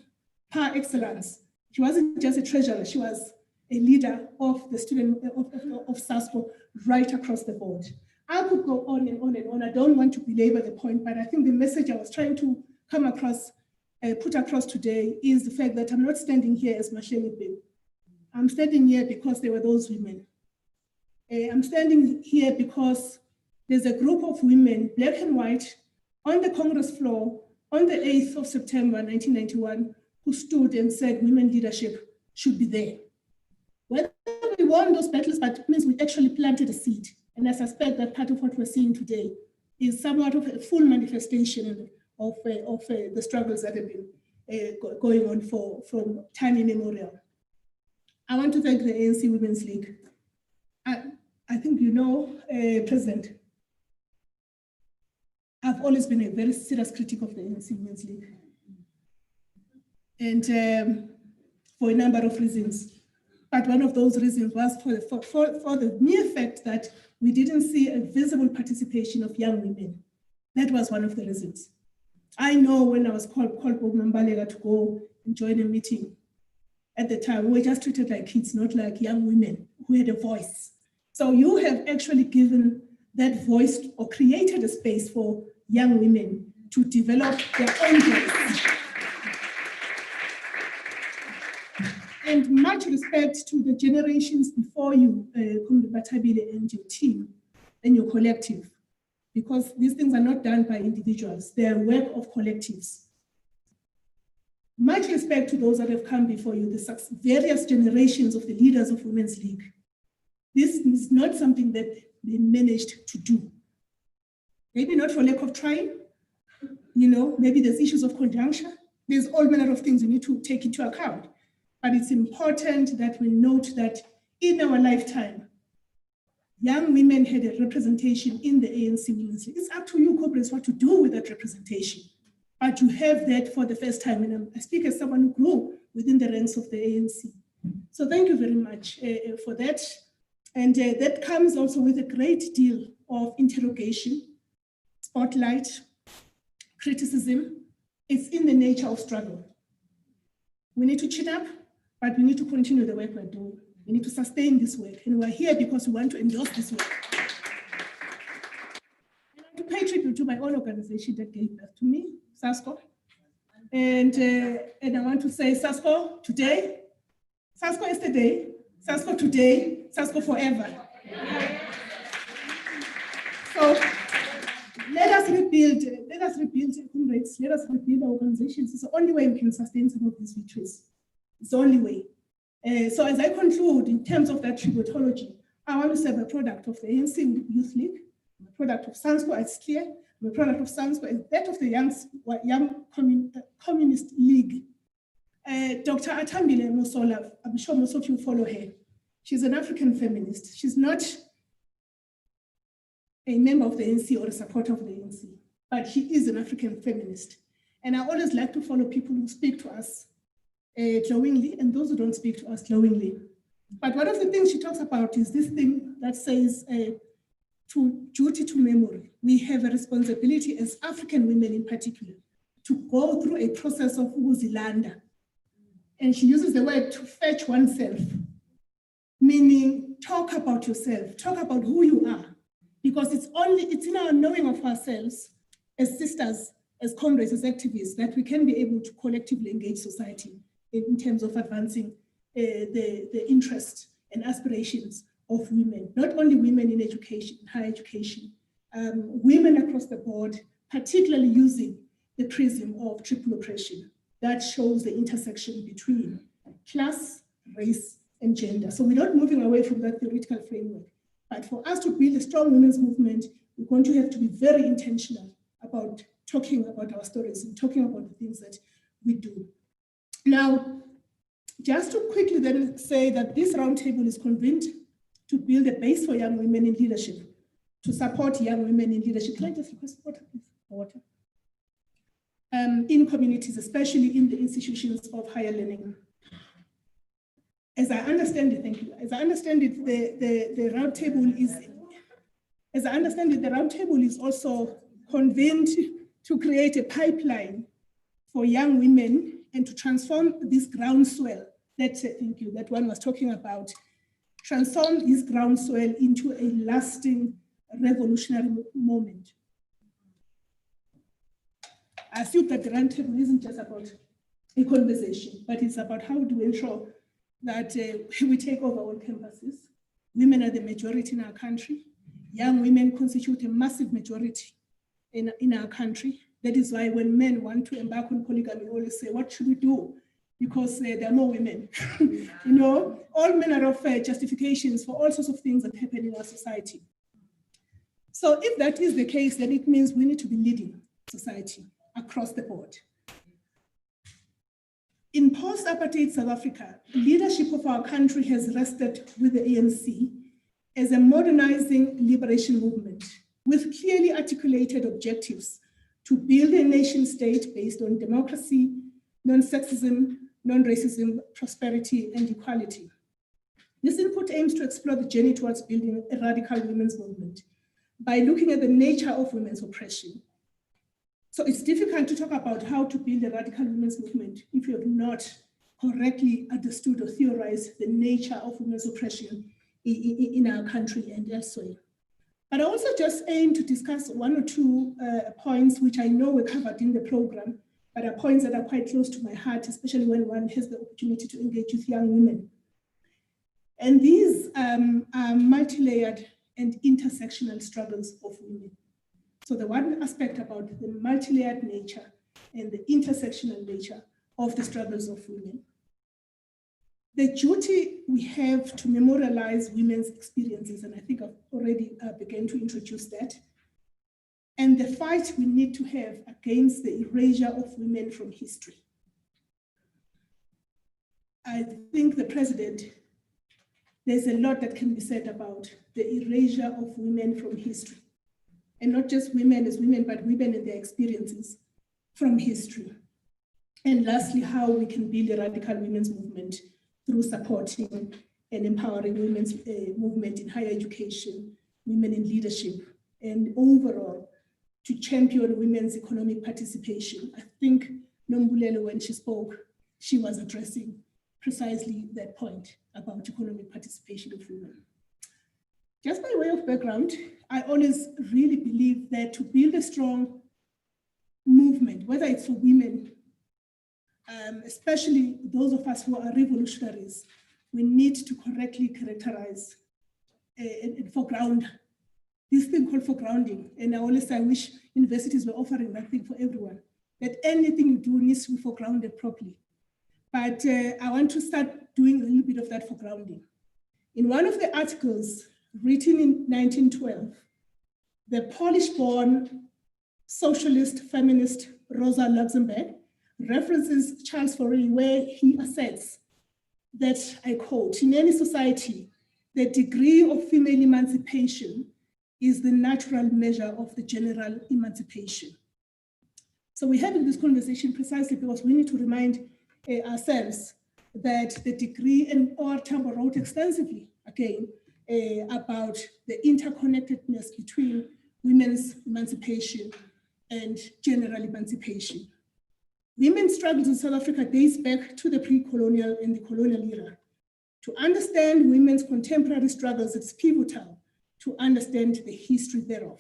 par excellence. She wasn't just a treasurer, she was a leader of the student of SASCO right across the board. I could go on and on and on. I don't want to belabor the point, but I think the message I was trying to come across, put across today is the fact that I'm not standing here as Mahleni Bego. I'm standing here because there were those women. I'm standing here because there's a group of women, black and white, on the Congress floor on the 8th of September 1991, who stood and said women leadership should be there. Whether we won those battles, but it means we actually planted a seed. And I suspect that part of what we're seeing today is somewhat of a full manifestation of the struggles that have been going on from time immemorial. I want to thank the ANC Women's League. I think you know, President, I've always been a very serious critic of the ANC Women's League. And for a number of reasons. But one of those reasons was for the mere fact that we didn't see a visible participation of young women. That was one of the reasons. I know when I was called Mbalula to go and join a meeting, at the time, we were just treated like kids, not like young women who had a voice. So you have actually given that voice or created a space for young women to develop their own voice. And much respect to the generations before you, Comrade Batabile, and your team and your collective, because these things are not done by individuals, they are work of collectives. Much respect to those that have come before you, the various generations of the leaders of Women's League. This is not something that they managed to do. Maybe not for lack of trying, maybe there's issues of conjuncture. There's all manner of things you need to take into account. But it's important that we note that in our lifetime, young women had a representation in the ANC Women's League. It's up to you, corporates, what to do with that representation. But you have that for the first time. And I speak as someone who grew within the ranks of the ANC. So thank you very much for that. And that comes also with a great deal of interrogation, spotlight, criticism. It's in the nature of struggle. We need to chin up, but we need to continue the work we're doing. We need to sustain this work. And we're here because we want to endorse this work. I want to pay tribute to my own organization that gave birth to me, SASCO. And I want to say SASCO today, SASCO yesterday, SASCO today, SASCO forever. So let us rebuild, comrades, let us rebuild our organizations. It's the only way we can sustain some of these victories. It's the only way. So as I conclude, in terms of that tributology, I want to say I'm a product of the ANC Youth League, I'm a product of SANSCO, it's clear, I'm a product of SANSCO, and that of the Young Communist League. Dr. Atambile Musola, I'm sure most of you follow her. She's an African feminist. She's not a member of the ANC or a supporter of the ANC, but she is an African feminist. And I always like to follow people who speak to us glowingly and those who don't speak to us glowingly. But one of the things she talks about is this thing that says to duty to memory. We have a responsibility as African women in particular to go through a process of uzilanda. And she uses the word to fetch oneself, meaning talk about yourself, talk about who you are, because it's in our knowing of ourselves as sisters, as comrades, as activists, that we can be able to collectively engage society in terms of advancing the interests and aspirations of women, not only women in education, higher education, women across the board, particularly using the prism of triple oppression that shows the intersection between class, race, and gender. So we're not moving away from that theoretical framework. But for us to build a strong women's movement, we're going to have to be very intentional about talking about our stories and talking about the things that we do. Now, just to quickly then say that this roundtable is convened to build a base for young women in leadership, to support young women in leadership. Can I just request water, please? Water. In communities, especially in the institutions of higher learning. As I understand it, thank you. As I understand it, the roundtable is also convened to create a pipeline for young women and to transform this groundswell that one was talking about, transform this groundswell into a lasting revolutionary moment. I assume that the roundtable isn't just about a conversation, but it's about how do we ensure that we take over all campuses. Women are the majority in our country, Young women constitute a massive majority in our country. That is why when men want to embark on polygamy, we always say, what should we do? Because there are more women. You know, all manner of justifications for all sorts of things that happen in our society. So if that is the case, then it means we need to be leading society across the board. In post-apartheid South Africa, the leadership of our country has rested with the ANC as a modernizing liberation movement with clearly articulated objectives to build a nation state based on democracy, non-sexism, non-racism, prosperity, and equality. This input aims to explore the journey towards building a radical women's movement by looking at the nature of women's oppression. So it's difficult to talk about how to build a radical women's movement if you have not correctly understood or theorized the nature of women's oppression in our country and elsewhere. But I also just aim to discuss one or two points which I know were covered in the program, but are points that are quite close to my heart, especially when one has the opportunity to engage with young women. And these are multi-layered and intersectional struggles of women. So the one aspect about the multi-layered nature and the intersectional nature of the struggles of women. The duty we have to memorialize women's experiences, and I think I've already begun to introduce that, and the fight we need to have against the erasure of women from history. I think the president, there's a lot that can be said about the erasure of women from history. And not just women as women, but women and their experiences from history. And lastly, how we can build a radical women's movement through supporting and empowering women's movement in higher education, women in leadership, and overall to champion women's economic participation. I think Nombulelo, when she spoke, she was addressing precisely that point about economic participation of women. Just by way of background, I always really believe that to build a strong movement, whether it's for women, especially those of us who are revolutionaries, we need to correctly characterize and foreground this thing called foregrounding. And I always say I wish universities were offering that thing for everyone, that anything you do needs to be foregrounded properly. But I want to start doing a little bit of that foregrounding. In one of the articles written in 1912, the Polish-born socialist feminist Rosa Luxemburg references Charles Fourier, where he asserts that, I quote, in any society, the degree of female emancipation is the natural measure of the general emancipation. So we're having this conversation precisely because we need to remind ourselves that the degree, and Or Tambo wrote extensively, again, about the interconnectedness between women's emancipation and general emancipation. Women's struggles in South Africa dates back to the pre-colonial and the colonial era. To understand women's contemporary struggles, it's pivotal to understand the history thereof.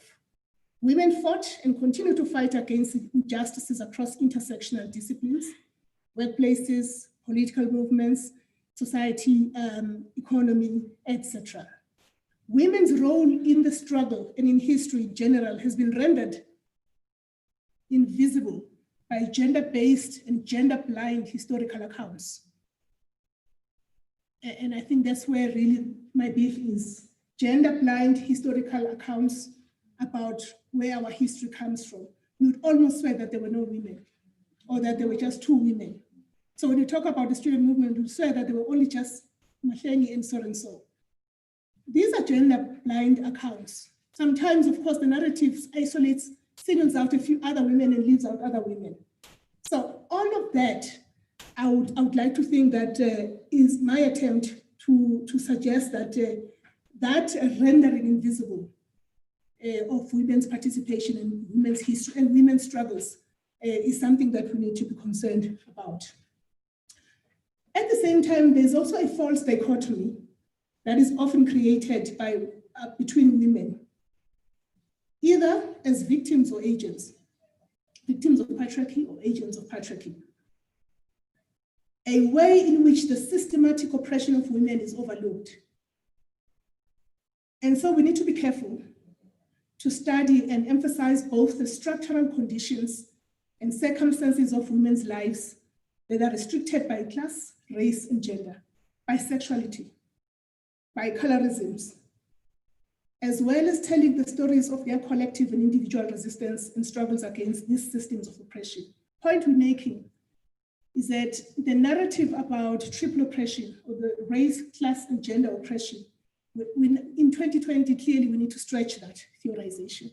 Women fought and continue to fight against injustices across intersectional disciplines, workplaces, political movements, society, economy, etc. Women's role in the struggle and in history in general has been rendered invisible by gender-based and gender-blind historical accounts. And I think that's where really my beef is. Gender-blind historical accounts about where our history comes from. You would almost swear that there were no women or that there were just two women. So when you talk about the student movement, you swear that there were only just Mahlengi and so. These are gender-blind accounts. Sometimes, of course, the narrative isolates, singles out a few other women and leaves out other women. So all of that, I would like to think that is my attempt to suggest that that rendering invisible of women's participation in women's history and women's struggles is something that we need to be concerned about. At the same time, there's also a false dichotomy that is often created by between women, either as victims or agents, victims of patriarchy or agents of patriarchy. A way in which the systematic oppression of women is overlooked. And so we need to be careful to study and emphasize both the structural conditions and circumstances of women's lives that are restricted by class, race, and gender, by sexuality, by colorisms, as well as telling the stories of their collective and individual resistance and struggles against these systems of oppression. Point we're making is that the narrative about triple oppression, or the race, class, and gender oppression, in 2020, clearly we need to stretch that theorization.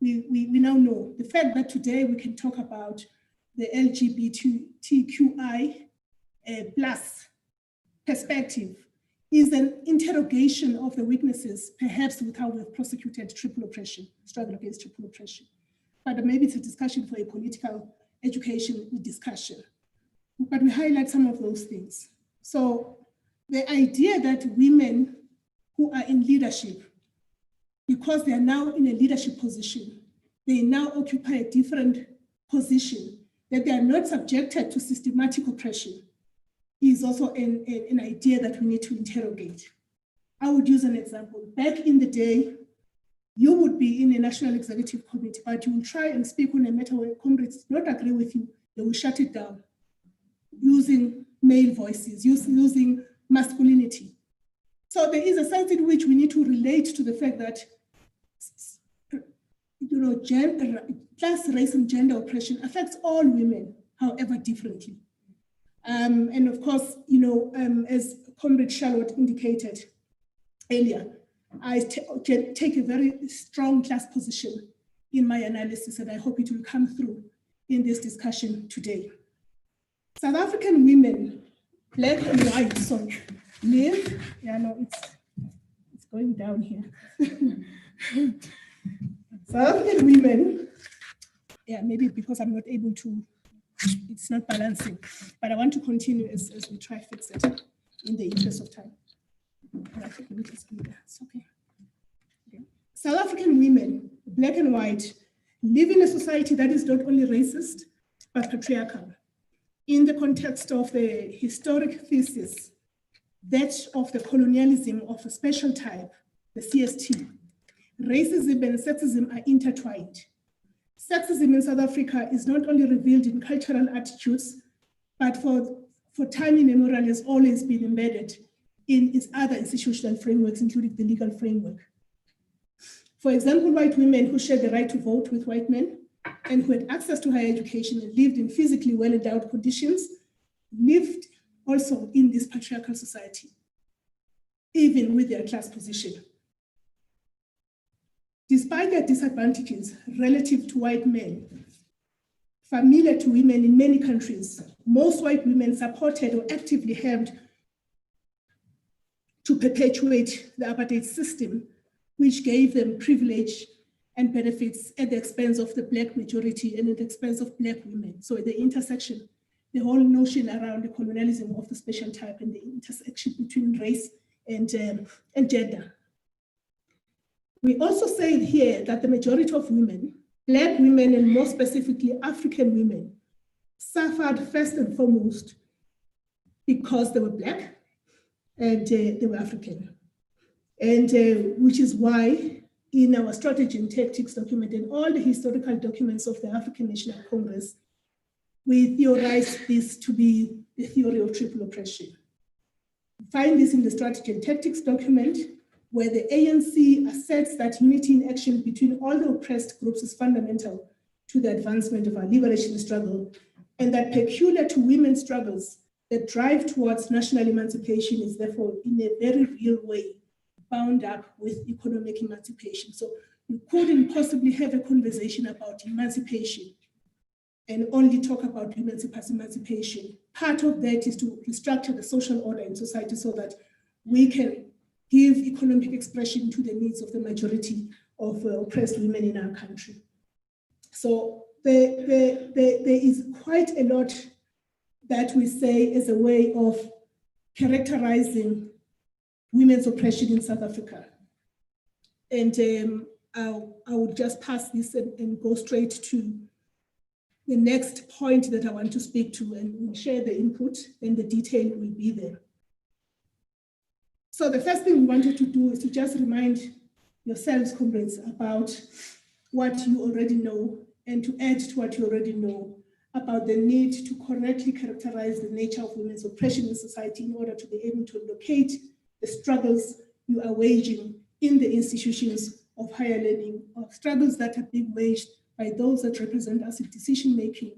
We now know the fact that today we can talk about the LGBTQI plus perspective is an interrogation of the weaknesses, perhaps with how we've prosecuted triple oppression, struggle against triple oppression. But maybe it's a discussion for a political education discussion. But we highlight some of those things. So the idea that women who are in leadership, because they are now in a leadership position, they now occupy a different position, that they are not subjected to systematic oppression, is also an idea that we need to interrogate. I would use an example. Back in the day, you would be in a national executive committee, but you will try and speak on a matter where comrades do not agree with you, they will shut it down using male voices, using masculinity. So there is a sense in which we need to relate to the fact that gender, class, race, and gender oppression affects all women, however differently. And of course, as Comrade Charlotte indicated earlier, I take a very strong class position in my analysis, and I hope it will come through in this discussion today. South African women, black and white, live, it's going down here. South African women, maybe because I'm not able to, it's not balancing, but I want to continue as we try to fix it in the interest of time. It's okay. South African women, black and white, live in a society that is not only racist, but patriarchal. In the context of the historic thesis, that of the colonialism of a special type, the CST, racism and sexism are intertwined. Sexism in South Africa is not only revealed in cultural attitudes, but for time immemorial has always been embedded in its other institutional frameworks, including the legal framework. For example, white women who shared the right to vote with white men and who had access to higher education and lived in physically well-endowed conditions lived also in this patriarchal society, even with their class position. Despite their disadvantages relative to white men, familiar to women in many countries, most white women supported or actively helped to perpetuate the apartheid system, which gave them privilege and benefits at the expense of the Black majority and at the expense of Black women. So at the intersection, the whole notion around the colonialism of the special type and the intersection between race and gender. We also say here that the majority of women, Black women and more specifically African women, suffered first and foremost because they were Black and they were African. And which is why in our strategy and tactics document and all the historical documents of the African National Congress, we theorized this to be the theory of triple oppression. Find this in the strategy and tactics document, where the ANC asserts that unity in action between all the oppressed groups is fundamental to the advancement of our liberation struggle, and that peculiar to women's struggles, the drive towards national emancipation is therefore in a very real way bound up with economic emancipation. So you couldn't possibly have a conversation about emancipation and only talk about women's emancipation. Part of that is to restructure the social order in society so that we can give economic expression to the needs of the majority of oppressed women in our country. So there is quite a lot that we say as a way of characterizing women's oppression in South Africa. And I would just pass this and go straight to the next point that I want to speak to, and we'll share the input and the detail will be there. So the first thing we wanted to do is to just remind yourselves, comrades, about what you already know and to add to what you already know about the need to correctly characterize the nature of women's oppression in society in order to be able to locate the struggles you are waging in the institutions of higher learning, or struggles that are being waged by those that represent us in decision-making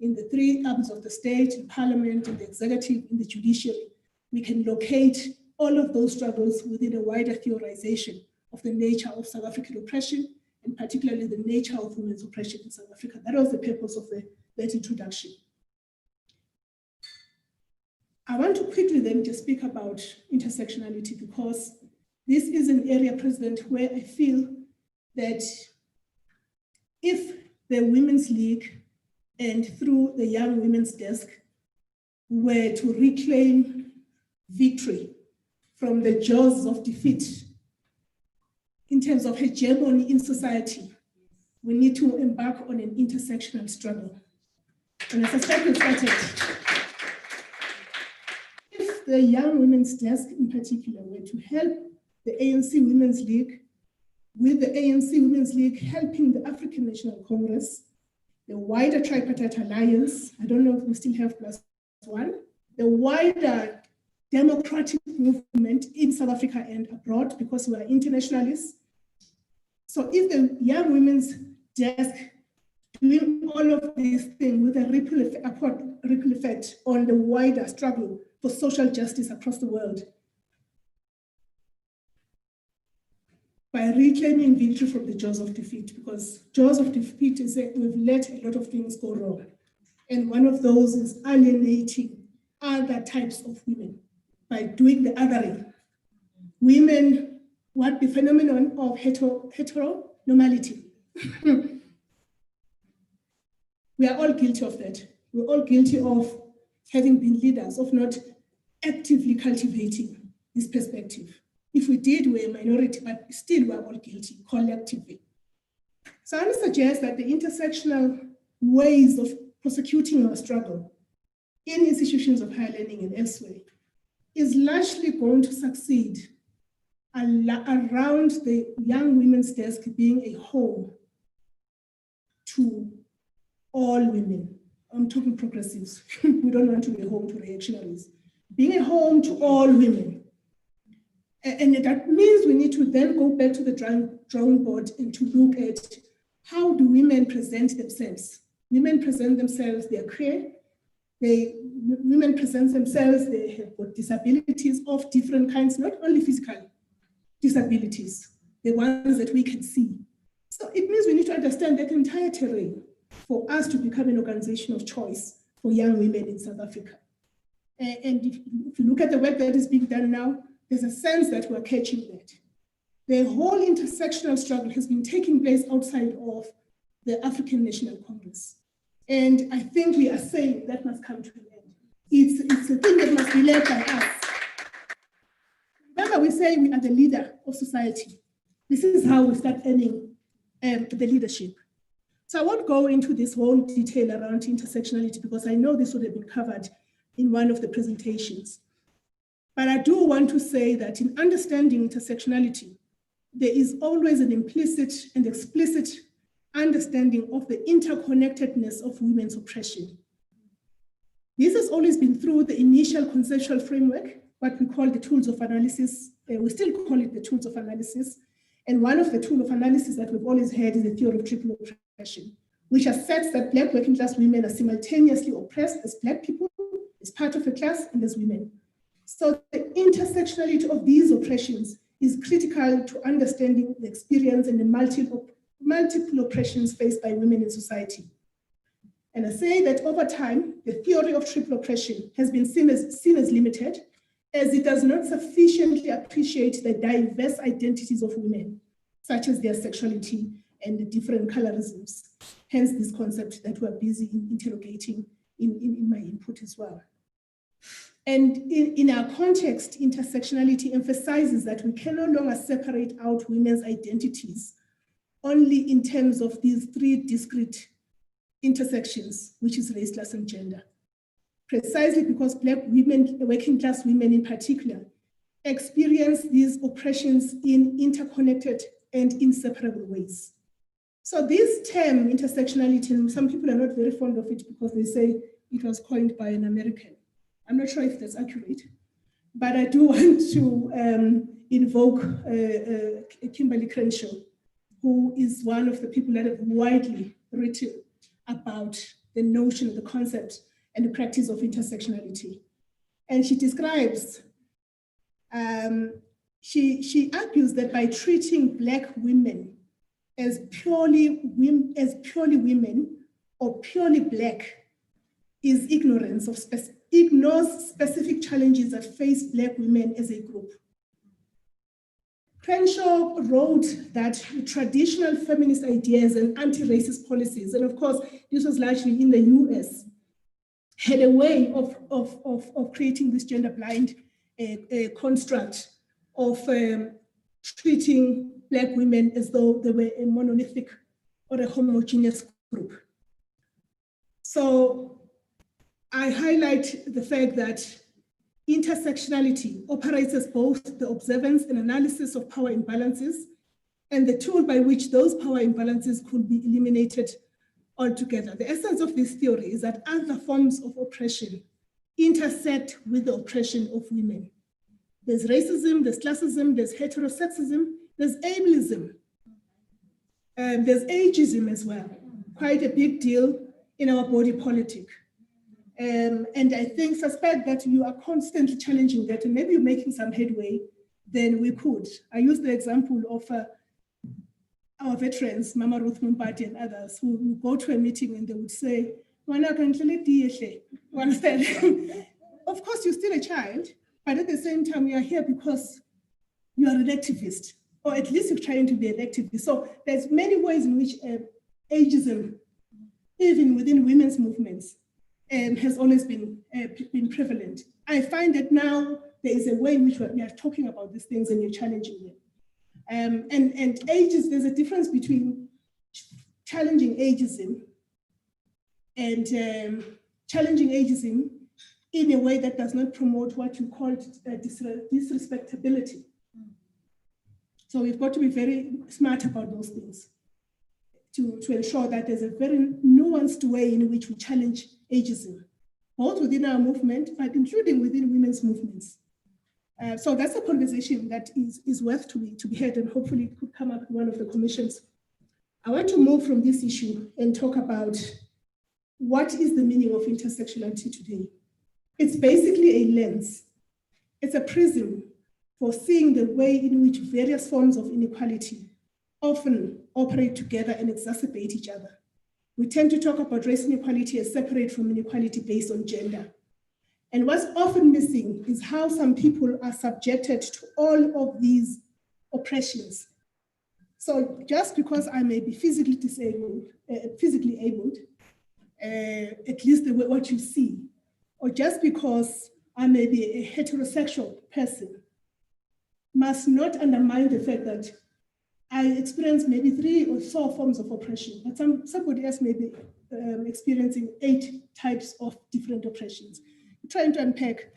in the three arms of the state, in parliament, in the executive, in the judiciary. We can locate all of those struggles within a wider theorization of the nature of South African oppression, and particularly the nature of women's oppression in South Africa. That was the purpose of that introduction. I want to quickly then just speak about intersectionality, because this is an area, President, where I feel that if the Women's League and through the Young Women's Desk were to reclaim victory from the jaws of defeat in terms of hegemony in society, we need to embark on an intersectional struggle. And I suspect we've started. If the Young Women's Desk in particular were to help the ANC Women's League, with the ANC Women's League helping the African National Congress, the wider tripartite alliance, I don't know if we still have +1, the wider democratic movement in South Africa and abroad, because we are internationalists. So if the Young Women's Desk doing all of these things with a ripple effect on the wider struggle for social justice across the world, by reclaiming victory from the jaws of defeat, because jaws of defeat is that we've let a lot of things go wrong. And one of those is alienating other types of women by doing the othering. Women, what the phenomenon of heteronormality. We are all guilty of that. We're all guilty of having been leaders, of not actively cultivating this perspective. If we did, we're a minority, but still we're all guilty collectively. So I want to suggest that the intersectional ways of prosecuting our struggle in institutions of higher learning and elsewhere is largely going to succeed around the Young Women's Desk being a home to all women. I'm talking progressives. We don't want to be a home to reactionaries. Being a home to all women. And that means we need to then go back to the drawing board and to look at how do women present themselves. Women present themselves, they're queer. Women present themselves, they have got disabilities of different kinds, not only physical disabilities, the ones that we can see. So it means we need to understand that entire terrain for us to become an organization of choice for young women in South Africa. And if you look at the work that is being done now, there's a sense that we're catching that. The whole intersectional struggle has been taking place outside of the African National Congress. And I think we are saying that must come to an end. It's a thing that must be led by us. Remember, we say we are the leader of society. This is how we start earning the leadership. So I won't go into this whole detail around intersectionality because I know this would have been covered in one of the presentations. But I do want to say that in understanding intersectionality, there is always an implicit and explicit understanding of the interconnectedness of women's oppression. This has always been through the initial conceptual framework, what we call the tools of analysis. We still call it the tools of analysis. And one of the tools of analysis that we've always had is the theory of triple oppression, which asserts that Black working class women are simultaneously oppressed as Black people, as part of a class, and as women. So the intersectionality of these oppressions is critical to understanding the experience and the multiple oppressions faced by women in society. And I say that over time, the theory of triple oppression has been seen as limited, as it does not sufficiently appreciate the diverse identities of women, such as their sexuality and the different colorisms. Hence this concept that we're busy interrogating in my input as well. And in our context, intersectionality emphasizes that we can no longer separate out women's identities only in terms of these three discrete intersections, which is race, class, and gender. Precisely because Black women, working class women in particular, experience these oppressions in interconnected and inseparable ways. So this term, intersectionality, some people are not very fond of it because they say it was coined by an American. I'm not sure if that's accurate, but I do want to invoke Kimberly Crenshaw, who is one of the people that have widely written about the notion, the concept, and the practice of intersectionality. And she describes, she argues that by treating Black women as purely women or purely Black is ignorance of ignores specific challenges that face Black women as a group. Crenshaw wrote that traditional feminist ideas and anti-racist policies, and of course, this was largely in the US, had a way of creating this gender-blind construct of treating Black women as though they were a monolithic or a homogeneous group. So I highlight the fact that intersectionality operates as both the observance and analysis of power imbalances and the tool by which those power imbalances could be eliminated altogether. The essence of this theory is that other forms of oppression intersect with the oppression of women. There's racism, there's classism, there's heterosexism, there's ableism, there's ageism as well, quite a big deal in our body politic. And I suspect that you are constantly challenging that, and maybe you're making some headway, then we could. I use the example of our veterans, Mama Ruth Mumpati and others, who would go to a meeting and they would say, you understand? Of course, you're still a child, but at the same time, you are here because you are an activist, or at least you're trying to be an activist. So there's many ways in which ageism, even within women's movements, has always been prevalent. I find that now there is a way in which we are talking about these things and you're challenging them. And ages, there's a difference between challenging ageism and challenging ageism in a way that does not promote what you call disrespectability. So we've got to be very smart about those things to ensure that there's a very nuanced way in which we challenge ageism, both within our movement, but including within women's movements. So that's a conversation that is worth to be had, and hopefully it could come up in one of the commissions. I want to move from this issue and talk about what is the meaning of intersectionality today. It's basically a lens. It's a prism for seeing the way in which various forms of inequality often operate together and exacerbate each other. We tend to talk about race inequality as separate from inequality based on gender. And what's often missing is how some people are subjected to all of these oppressions. So just because I may be physically disabled, physically abled, at least what you see, or just because I may be a heterosexual person, must not undermine the fact that I experience maybe 3 or 4 forms of oppression, but somebody else may be experiencing 8 types of different oppressions. We're trying to unpack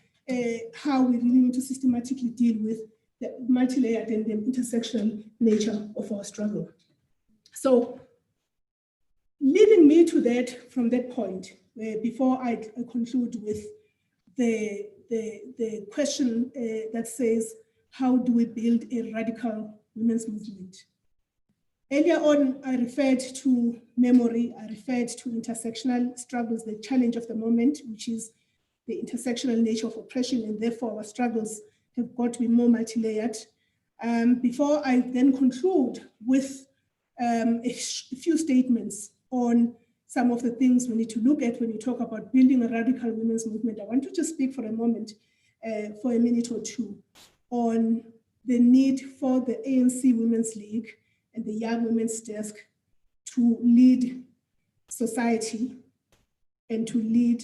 how we really need to systematically deal with the multi-layered and the intersectional nature of our struggle. So leading me to that, from that point, before I conclude with the question that says, how do we build a radical women's movement? Earlier on, I referred to memory, I referred to intersectional struggles, the challenge of the moment, which is the intersectional nature of oppression, and therefore our struggles have got to be more multi-layered. Before I then conclude with a few statements on some of the things we need to look at when you talk about building a radical women's movement, I want to just speak for a moment, for a minute or two, on the need for the ANC Women's League and the Young Women's Desk to lead society and to lead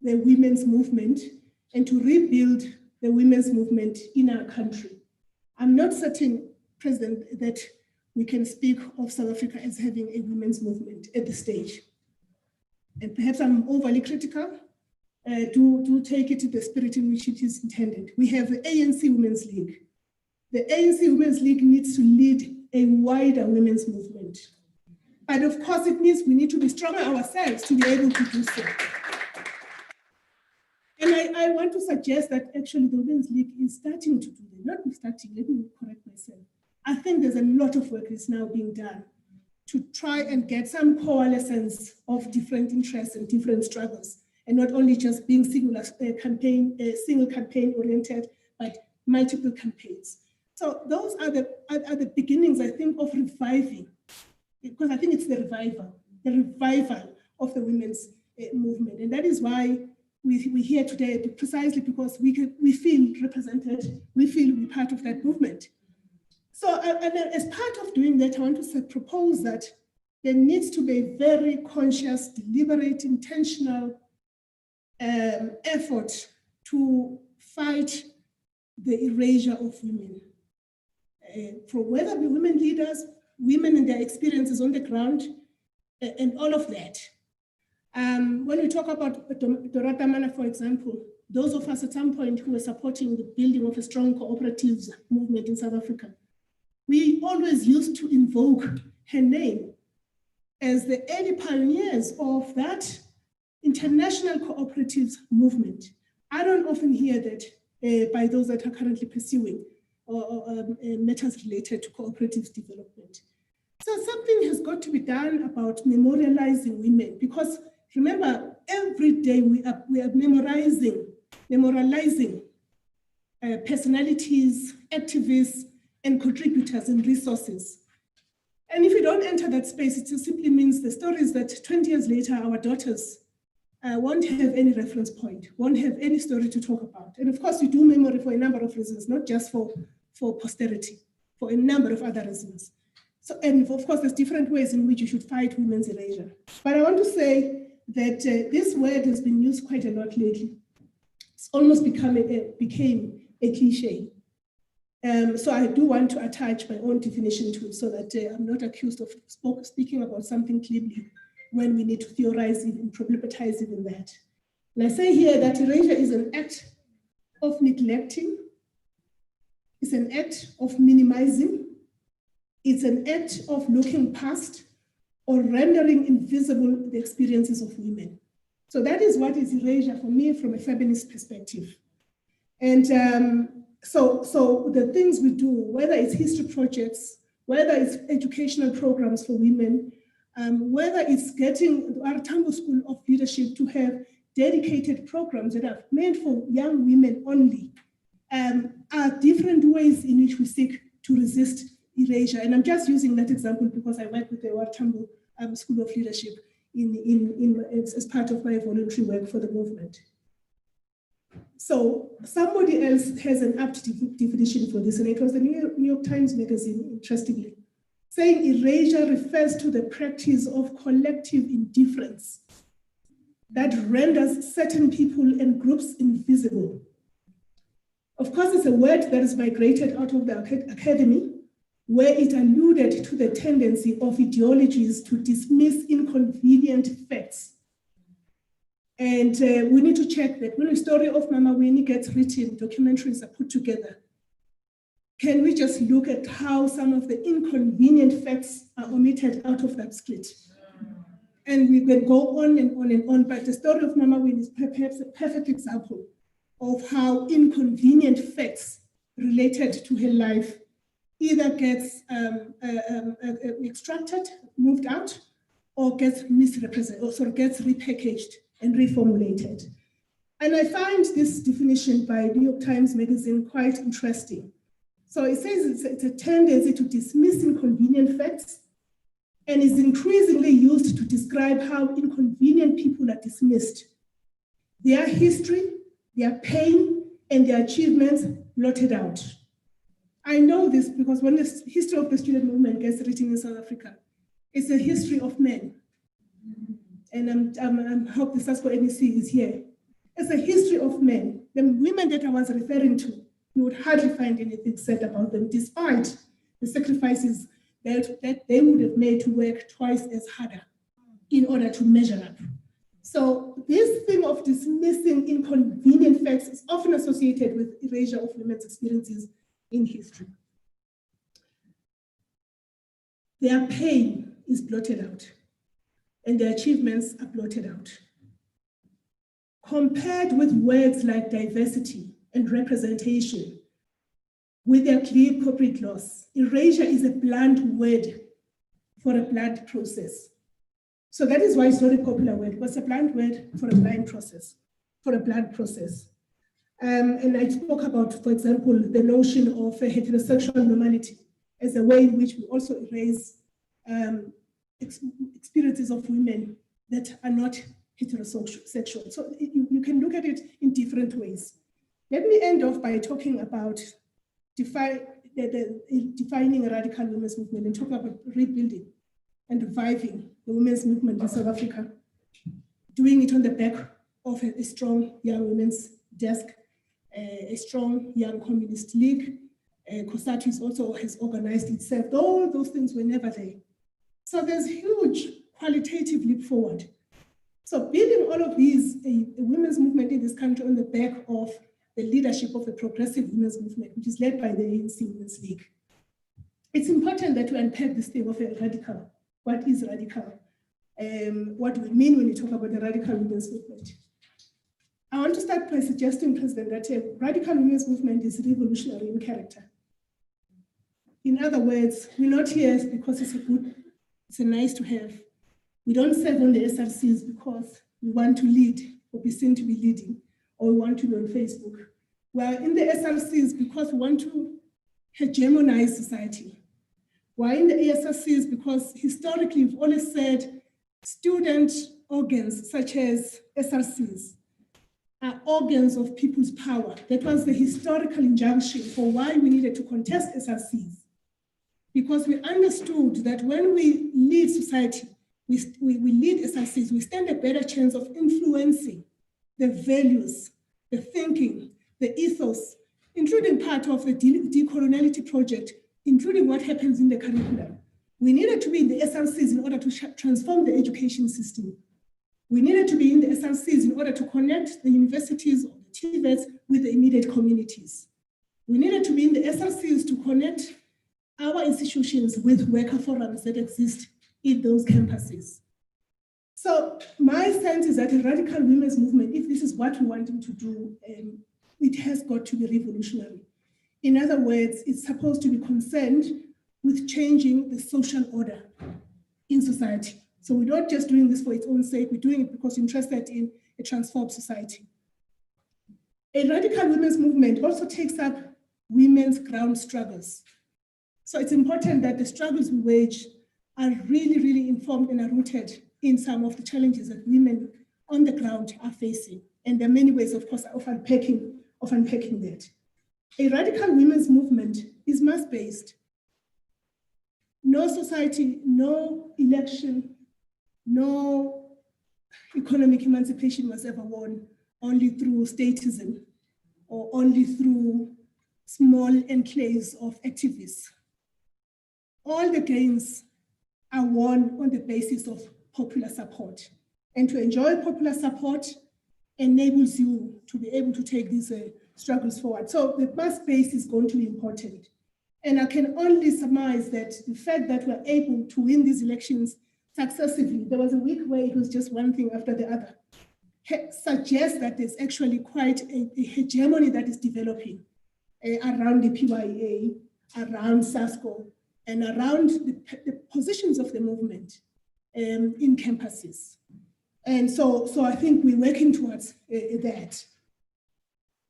the women's movement and to rebuild the women's movement in our country. I'm not certain, President, that we can speak of South Africa as having a women's movement at this stage. And perhaps I'm overly critical. Do take it to the spirit in which it is intended. We have the ANC Women's League. The ANC Women's League needs to lead a wider women's movement. But of course, it means we need to be stronger ourselves to be able to do so. And I want to suggest that actually the Women's League is starting to do that. Not starting, let me correct myself. I think there's a lot of work is now being done to try and get some coalescence of different interests and different struggles, and not only just being single campaign oriented, but multiple campaigns. So those are the beginnings, I think, of reviving, because I think it's the revival of the women's movement. And that is why we're here today, precisely because we feel represented, we feel we're part of that movement. So and as part of doing that, I want to propose that there needs to be a very conscious, deliberate, intentional effort to fight the erasure of women. For whether the women leaders, women and their experiences on the ground, and all of that. When we talk about Dorota Mana, for example, those of us at some point who were supporting the building of a strong cooperatives movement in South Africa, we always used to invoke her name as the early pioneers of that international cooperatives movement. I don't often hear that by those that are currently pursuing matters related to cooperatives development. So something has got to be done about memorializing women, because remember, every day we are memorializing personalities, activists, and contributors and resources. And if you don't enter that space, it just simply means the stories that 20 years later, our daughters won't have any reference point, won't have any story to talk about. And of course, we do memory for a number of reasons, not just for posterity, for a number of other reasons. So, and of course, there's different ways in which you should fight women's erasure. But I want to say that this word has been used quite a lot lately. It's almost became a cliche. So I do want to attach my own definition to it so that I'm not accused of speaking about something glibly when we need to theorize even, problematize even that. And I say here that erasure is an act of neglecting, it's an act of minimizing, it's an act of looking past or rendering invisible the experiences of women. So that is what is erasure for me from a feminist perspective. And so the things we do, whether it's history projects, whether it's educational programs for women, whether it's getting our Tambo School of Leadership to have dedicated programs that are meant for young women only, are different ways in which we seek to resist erasure. And I'm just using that example because I work with the Tambo School of Leadership as part of my voluntary work for the movement. So somebody else has an apt definition for this, and it was the New York Times magazine, interestingly, saying erasure refers to the practice of collective indifference that renders certain people and groups invisible. Of course, it's a word that is migrated out of the academy, where it alluded to the tendency of ideologies to dismiss inconvenient facts. And we need to check that when the story of Mama Winnie gets written, documentaries are put together, can we just look at how some of the inconvenient facts are omitted out of that split? And we can go on and on and on, but the story of Mama Winnie is perhaps a perfect example of how inconvenient facts related to her life either gets extracted, moved out, or gets misrepresented, or sort of gets repackaged and reformulated. And I find this definition by New York Times magazine quite interesting. So it says it's a tendency to dismiss inconvenient facts and is increasingly used to describe how inconvenient people are dismissed. Their history, their pain, and their achievements blotted out. I know this because when the history of the student movement gets written in South Africa, it's a history of men. And I hope the SASCO NEC is here. It's a history of men. The women that I was referring to, you would hardly find anything said about them, despite the sacrifices that they would have made to work twice as harder in order to measure up. So this thing of dismissing inconvenient facts is often associated with erasure of women's experiences in history. their pain is blotted out and their achievements are blotted out. Compared with words like diversity and representation, with their clear corporate loss, erasure is a blunt word for a blunt process. So that is why it's not a popular word, but it's a blunt word for a blunt process, And I spoke about, for example, the notion of a heterosexual normality as a way in which we also erase experiences of women that are not heterosexual. So you can look at it in different ways. Let me end off by talking about defining a radical women's movement and talk about rebuilding and reviving the women's movement in South Africa, doing it on the back of a strong young women's desk, a strong young communist league. COSATU also has organized itself. All those things were never there. So there's huge qualitative leap forward. So building all of these, a women's movement in this country on the back of the leadership of the progressive women's movement, which is led by the ANC Women's League. It's important that we unpack this thing of a radical. What is radical? What do we mean when we talk about the radical women's movement? I want to start by suggesting, President, that a radical women's movement is revolutionary in character. In other words, we're not here because it's a nice to have. We don't serve on the SRCs because we want to lead or be seen to be leading, or we want to be on Facebook. We're in the SRCs because we want to hegemonize society. We're in the SRCs because historically we've always said student organs such as SRCs are organs of people's power. That was the historical injunction for why we needed to contest SRCs. Because we understood that when we lead society, we lead SRCs, we stand a better chance of influencing the values, the thinking, the ethos, including part of the decoloniality project, including what happens in the curriculum. We needed to be in the SRCs in order to transform the education system. We needed to be in the SRCs in order to connect the universities or the TVETs with the immediate communities. We needed to be in the SRCs to connect our institutions with worker forums that exist in those campuses. So my sense is that a radical women's movement, if this is what we want to do, it has got to be revolutionary. In other words, it's supposed to be concerned with changing the social order in society. So we're not just doing this for its own sake, we're doing it because we're interested in a transformed society. A radical women's movement also takes up women's ground struggles. So it's important that the struggles we wage are really, really informed and are rooted in some of the challenges that women on the ground are facing. And there are many ways, of course, of unpacking that. A radical women's movement is mass-based. No society, no election, no economic emancipation was ever won only through statism or only through small enclaves of activists. All the gains are won on the basis of popular support. And to enjoy popular support enables you to be able to take these struggles forward. So the mass base is going to be important. And I can only surmise that the fact that we're able to win these elections successively, there was a week where it was just one thing after the other, suggests that there's actually quite a hegemony that is developing around the PYA, around SASCO, and around the positions of the movement in campuses. And so I think we're working towards that.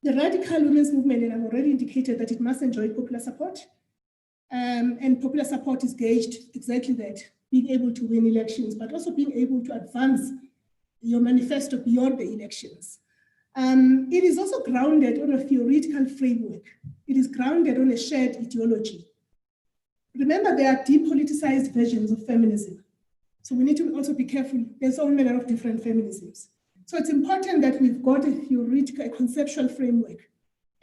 The radical women's movement, and I've already indicated that it must enjoy popular support. And popular support is gauged exactly that, being able to win elections, but also being able to advance your manifesto beyond the elections. It is also grounded on a theoretical framework. It is grounded on a shared ideology. Remember, there are depoliticized versions of feminism. So we need to also be careful. There's a lot of different feminisms. So it's important that we've got a theoretical, a conceptual framework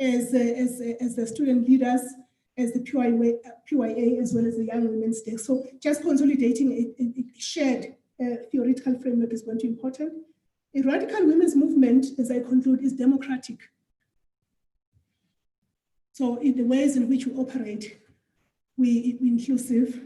as the student leaders, as the PYA, as well as the Young Women's Day. So just consolidating a shared theoretical framework is going to be important. A radical women's movement, as I conclude, is democratic. So in the ways in which we operate, we're inclusive,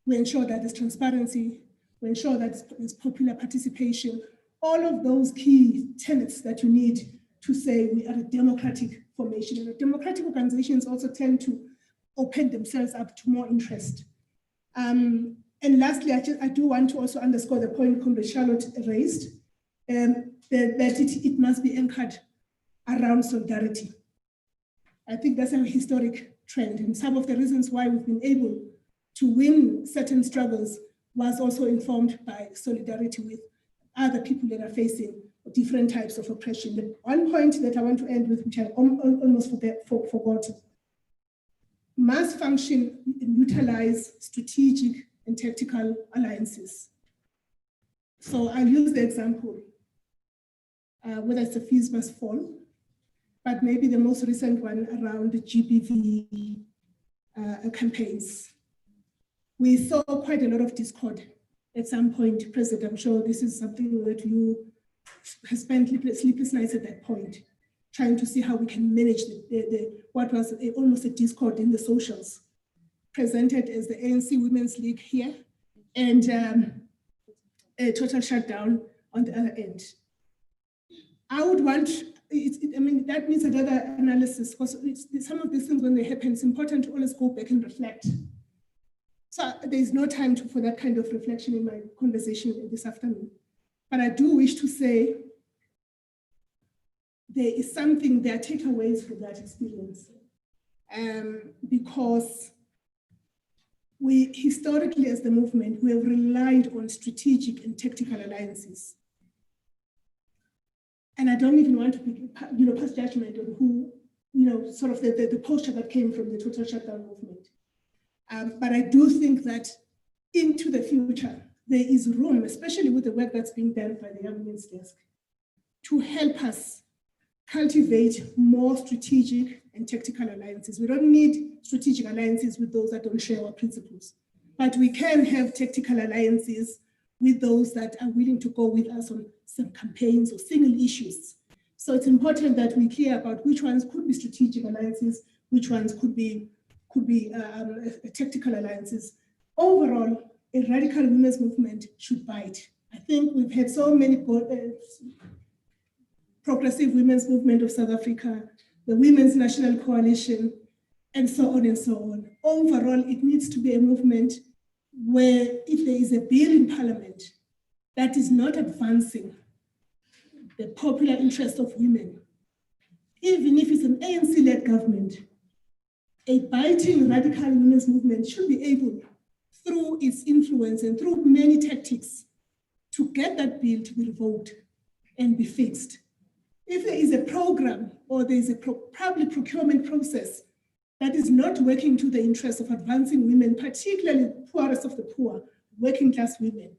we ensure that there's transparency, we ensure that there's popular participation, all of those key tenets that you need to say we are a democratic formation. And democratic organizations also tend to open themselves up to more interest. And lastly, I do want to also underscore the point Comrade Charlotte raised, that it must be anchored around solidarity. I think that's a historic trend, and some of the reasons why we've been able to win certain struggles was also informed by solidarity with other people that are facing different types of oppression. The one point that I want to end with, which I almost forgot, must function and utilize strategic and tactical alliances. So I'll use the example, whether it's the fees must fall, but maybe the most recent one around the GBV campaigns. We saw quite a lot of discord at some point. President, I'm sure this is something that you have spent sleepless nights at that point, trying to see how we can manage what was almost a discord in the socials, presented as the ANC Women's League here, and a total shutdown on the other end. I would want, I mean, that needs another analysis, because some of these things, when they happen, it's important to always go back and reflect. So there's no time for that kind of reflection in my conversation this afternoon. But I do wish to say there is something, there are takeaways from that experience. Because we historically, as the movement, we have relied on strategic and tactical alliances. And I don't even want to pass judgment on who, sort of the posture that came from the total shutdown movement. But I do think that into the future, there is room, especially with the work that's being done by the Young Women's Desk, to help us cultivate more strategic and tactical alliances. We don't need strategic alliances with those that don't share our principles, but we can have tactical alliances with those that are willing to go with us on some campaigns or single issues. So it's important that we're clear about which ones could be strategic alliances, which ones could be tactical alliances. Overall, a radical women's movement should bite. I think we've had so many progressive women's movement of South Africa, the Women's National Coalition, and so on and so on. Overall, it needs to be a movement where if there is a bill in Parliament that is not advancing the popular interest of women, even if it's an ANC-led government, a biting radical women's movement should be able, through its influence and through many tactics, to get that bill to be revoked and be fixed. If there is a program or there is a public procurement process that is not working to the interest of advancing women, particularly the poorest of the poor, working class women,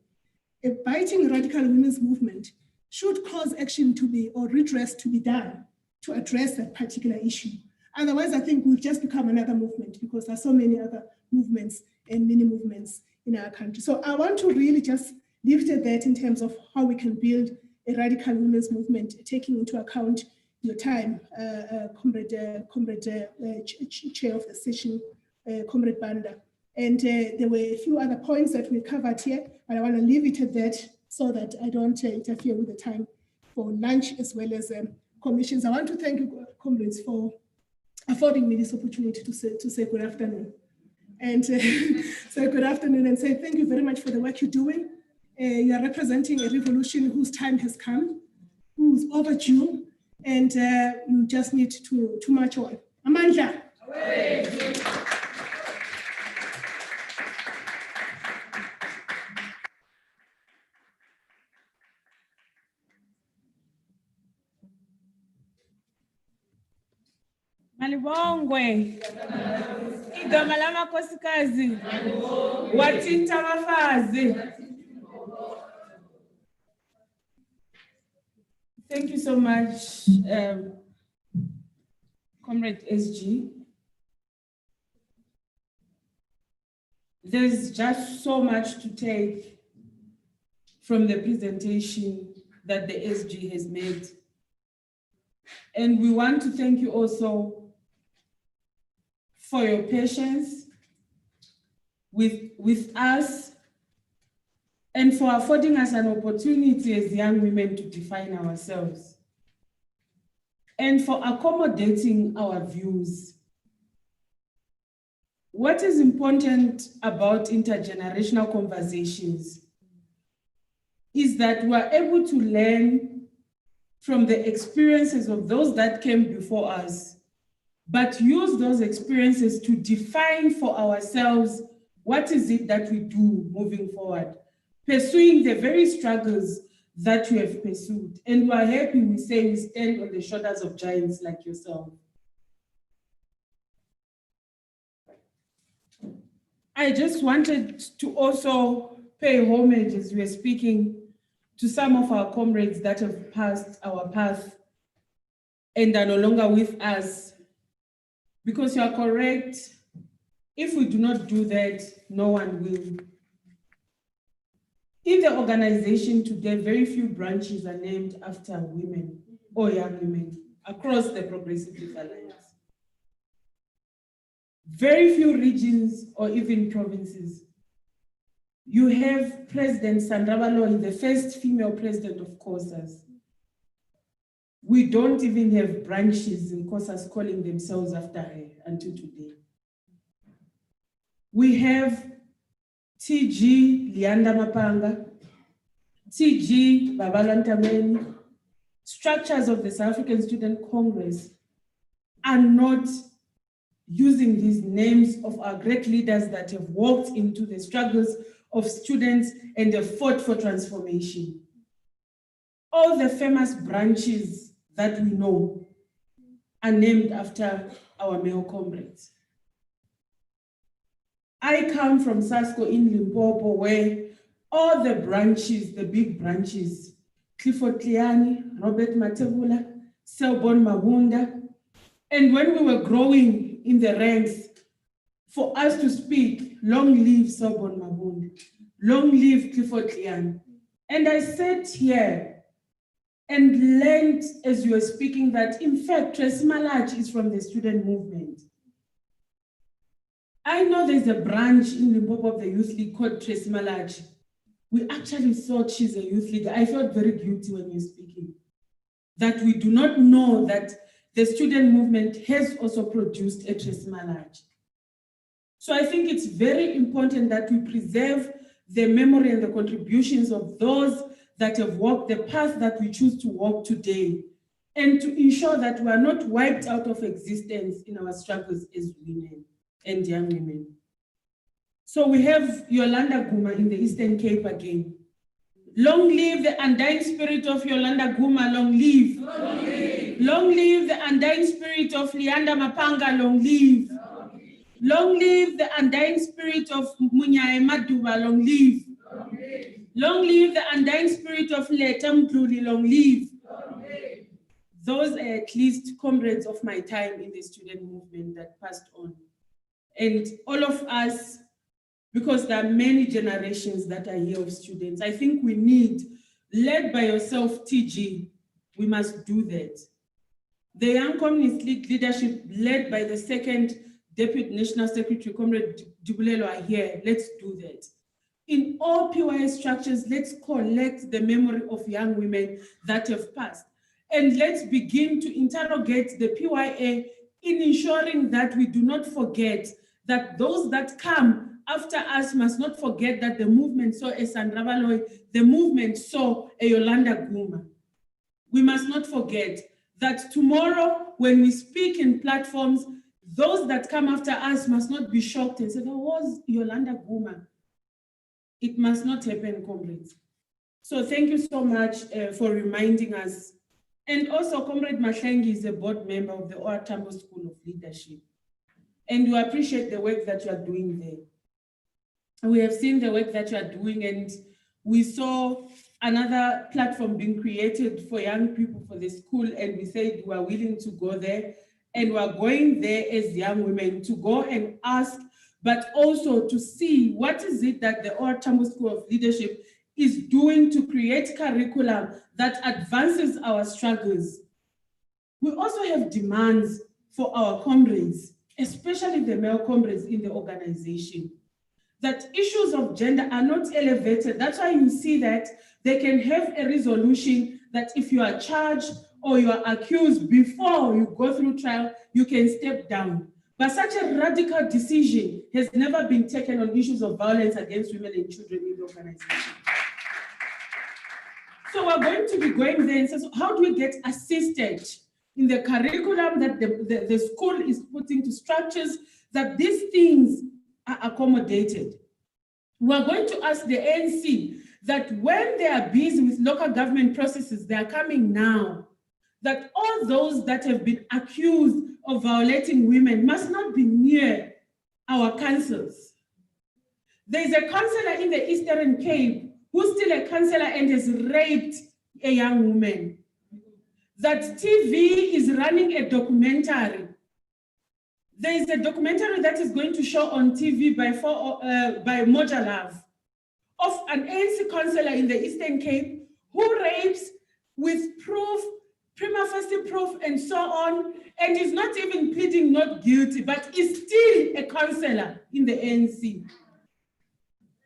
a biting radical women's movement should cause action to be, or redress to be done to address that particular issue. Otherwise, I think we've just become another movement, because there are so many other movements and mini movements in our country. So I want to really just lift that in terms of how we can build a radical women's movement, taking into account your time, Comrade Chair of the session, Comrade Banda. And there were a few other points that we covered here, but I want to leave it at that so that I don't interfere with the time for lunch as well as commissions. I want to thank you, comrades, for affording me this opportunity to say good afternoon. And say good afternoon and say thank you very much for the work you're doing. You are representing a revolution whose time has come, who's overdue, and you just need to march on. Amandla. Malibongwe. Igama lamakhosikazi. Wathinta abafazi. Thank you so much, Comrade SG. There's just so much to take from the presentation that the SG has made. And we want to thank you also for your patience, with us and for affording us an opportunity as young women to define ourselves and for accommodating our views. What is important about intergenerational conversations is that we're able to learn from the experiences of those that came before us, but use those experiences to define for ourselves what is it that we do moving forward, pursuing the very struggles that you have pursued. And we're happy we say we stand on the shoulders of giants like yourself. I just wanted to also pay homage as we're speaking to some of our comrades that have passed our path and are no longer with us. Because you are correct, if we do not do that, no one will. In the organization today, very few branches are named after women or young women across the Progressive Youth Alliance. Very few regions or even provinces. You have President Sandra Baloyi, the first female president of COSAS. We don't even have branches in COSAS calling themselves after her until today. We have TG Lianda Mapanga, TG Babalantameni. Structures of the South African Student Congress are not using these names of our great leaders that have walked into the struggles of students and have fought for transformation. All the famous branches that we know are named after our male comrades. I come from Sasko in Limpopo, where all the branches, the big branches, Clifford Kliani, Robert Matebula, Selbon Mabunda, and when we were growing in the ranks, for us to speak, long live Selbon Mabunda, long live Clifford Kliani. And I sat here and learned as you were speaking that, in fact, Tracy Malachi is from the student movement. I know there's a branch in Limpopo of the Youth League called Tracy Malachi. We actually thought she's a youth leader. I felt very guilty when you're speaking, that we do not know that the student movement has also produced a Tracy Malachi. So I think it's very important that we preserve the memory and the contributions of those that have walked the path that we choose to walk today, and to ensure that we are not wiped out of existence in our struggles as women and young women. So we have Yolanda Guma in the Eastern Cape again. Long live the undying spirit of Yolanda Guma, long live. Long live, long live the undying spirit of Lianda Mapanga, long live. Long live the undying spirit of Munyae Maduba, long live. Long live the undying spirit of Leta Mdluli, long live. Those are at least comrades of my time in the student movement that passed on. And all of us, because there are many generations that are here of students, I think we need, led by yourself, TG, we must do that. The Young Communist League leadership, led by the second Deputy National Secretary, Comrade Dubulelo, are here. Let's do that. In all PYA structures, let's collect the memory of young women that have passed. And let's begin to interrogate the PYA in ensuring that we do not forget that those that come after us must not forget that the movement saw a Sandra Baloyi, the movement saw a Yolanda Guma. We must not forget that tomorrow, when we speak in platforms, those that come after us must not be shocked and say, "There was Yolanda Guma." It must not happen, comrades. So thank you so much for reminding us. And also, Comrade Mahlengi is a board member of the OR Tambo School of Leadership. And we appreciate the work that you are doing there. We have seen the work that you are doing, and we saw another platform being created for young people for the school, and we said we are willing to go there. And we are going there as young women to go and ask, but also to see what is it that the OR Tambo School of Leadership is doing to create curriculum that advances our struggles. We also have demands for our comrades, especially the male comrades in the organization. that issues of gender are not elevated. That's why you see that they can have a resolution that if you are charged or you are accused before you go through trial, you can step down. But such a radical decision has never been taken on issues of violence against women and children in the organization. So we're going to be going there and say, so how do we get assisted in the curriculum that the school is putting to structures that these things are accommodated? We're going to ask the ANC that when they are busy with local government processes, they are coming now, that all those that have been accused of violating women must not be near our councils. There's a councillor in the Eastern Cape who's still a councillor and has raped a young woman. That TV is running a documentary. There is a documentary that is going to show on TV by Moja Love of an ANC councillor in the Eastern Cape who rapes with proof, prima facie proof, and so on, and is not even pleading not guilty, but is still a councillor in the ANC.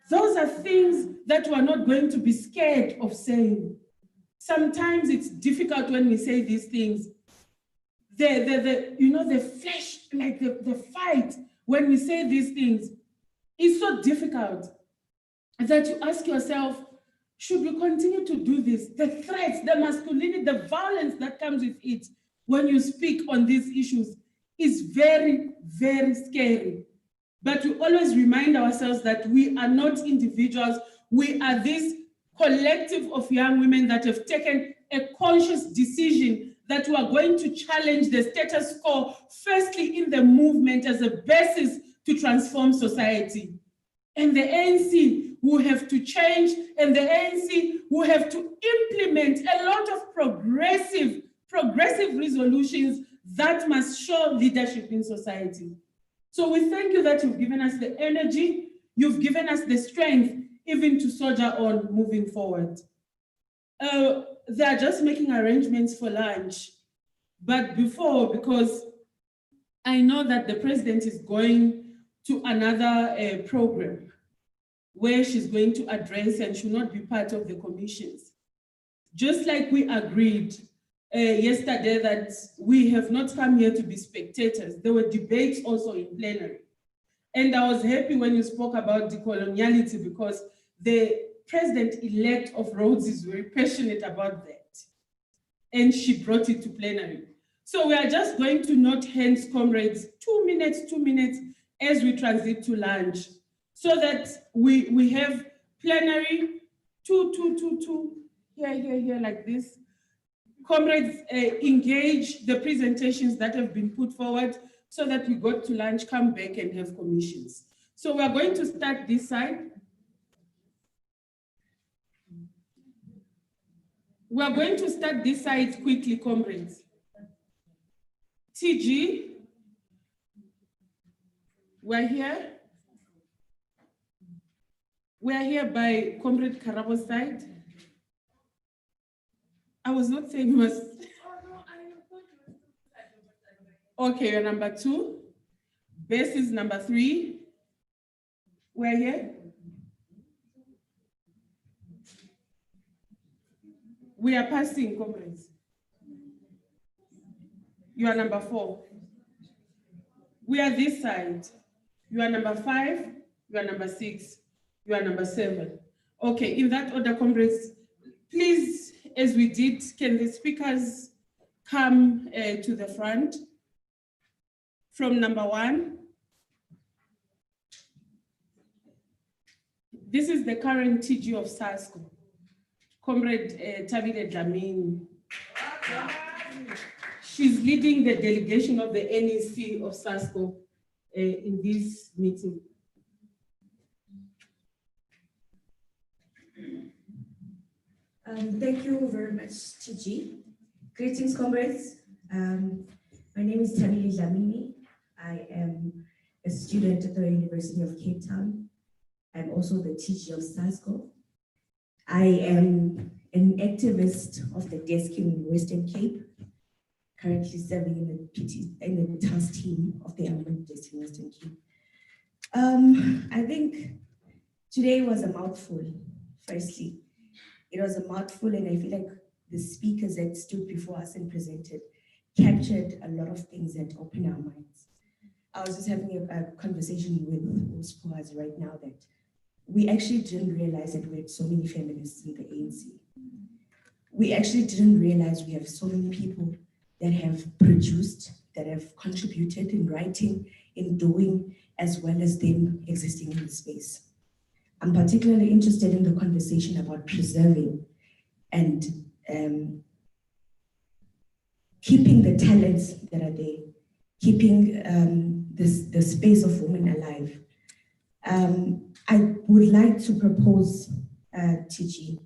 Those are things that we're not going to be scared of saying. Sometimes it's difficult when we say these things. The flesh, like the fight, when we say these things, is so difficult that you ask yourself, should we continue to do this? The threats, the masculinity, the violence that comes with it when you speak on these issues is very, very scary. But we always remind ourselves that we are not individuals. We are this collective of young women that have taken a conscious decision that we are going to challenge the status quo, firstly in the movement as a basis to transform society. And the ANC will have to change, and the ANC will have to implement a lot of progressive resolutions that must show leadership in society. So we thank you that you've given us the energy, you've given us the strength even to soldier on moving forward. They are just making arrangements for lunch. But before, because I know that the president is going to another program where she's going to address and should not be part of the commissions. Just like we agreed yesterday that we have not come here to be spectators. There were debates also in plenary. And I was happy when you spoke about decoloniality because the president-elect of Rhodes is very passionate about that. And she brought it to plenary. So we are just going to note hands, comrades, 2 minutes, as we transit to lunch, so that we have plenary, two, here, like this. Comrades engage the presentations that have been put forward so that we go to lunch, come back and have commissions. So we're going to start this side. We're going to start this side quickly, comrades. TG, we're here. We're here by Comrade Karabo's side. I was not saying you was. Okay, you're number 2. Base is number 3. We're here. We are passing, comrades. You are number 4. We are this side. You are number 5. You are number 6. You are number 7. Okay, in that order, comrades, please, as we did, can the speakers come to the front? From number 1. This is the current TG of SASCO, Comrade Fikile Mbalula. She's leading the delegation of the NEC of SASCO in this meeting. Thank you very much, TG. Greetings, comrades. My name is Fikile Mbalula. I am a student at the University of Cape Town. I'm also the TG of SASCO. I am an activist of the desk in Western Cape, currently serving in the task team of the Armored Desk in Western Cape. I think Today was a mouthful, firstly. It was a mouthful, and I feel like the speakers that stood before us and presented captured a lot of things that opened our minds. I was just having a conversation with Uspuaz right now that we actually didn't realize that we had so many feminists in the ANC. We actually didn't realize we have so many people that have produced, that have contributed in writing, in doing, as well as them existing in the space. I'm particularly interested in the conversation about preserving and keeping the talents that are there, keeping the space of women alive. I would like to propose, TG,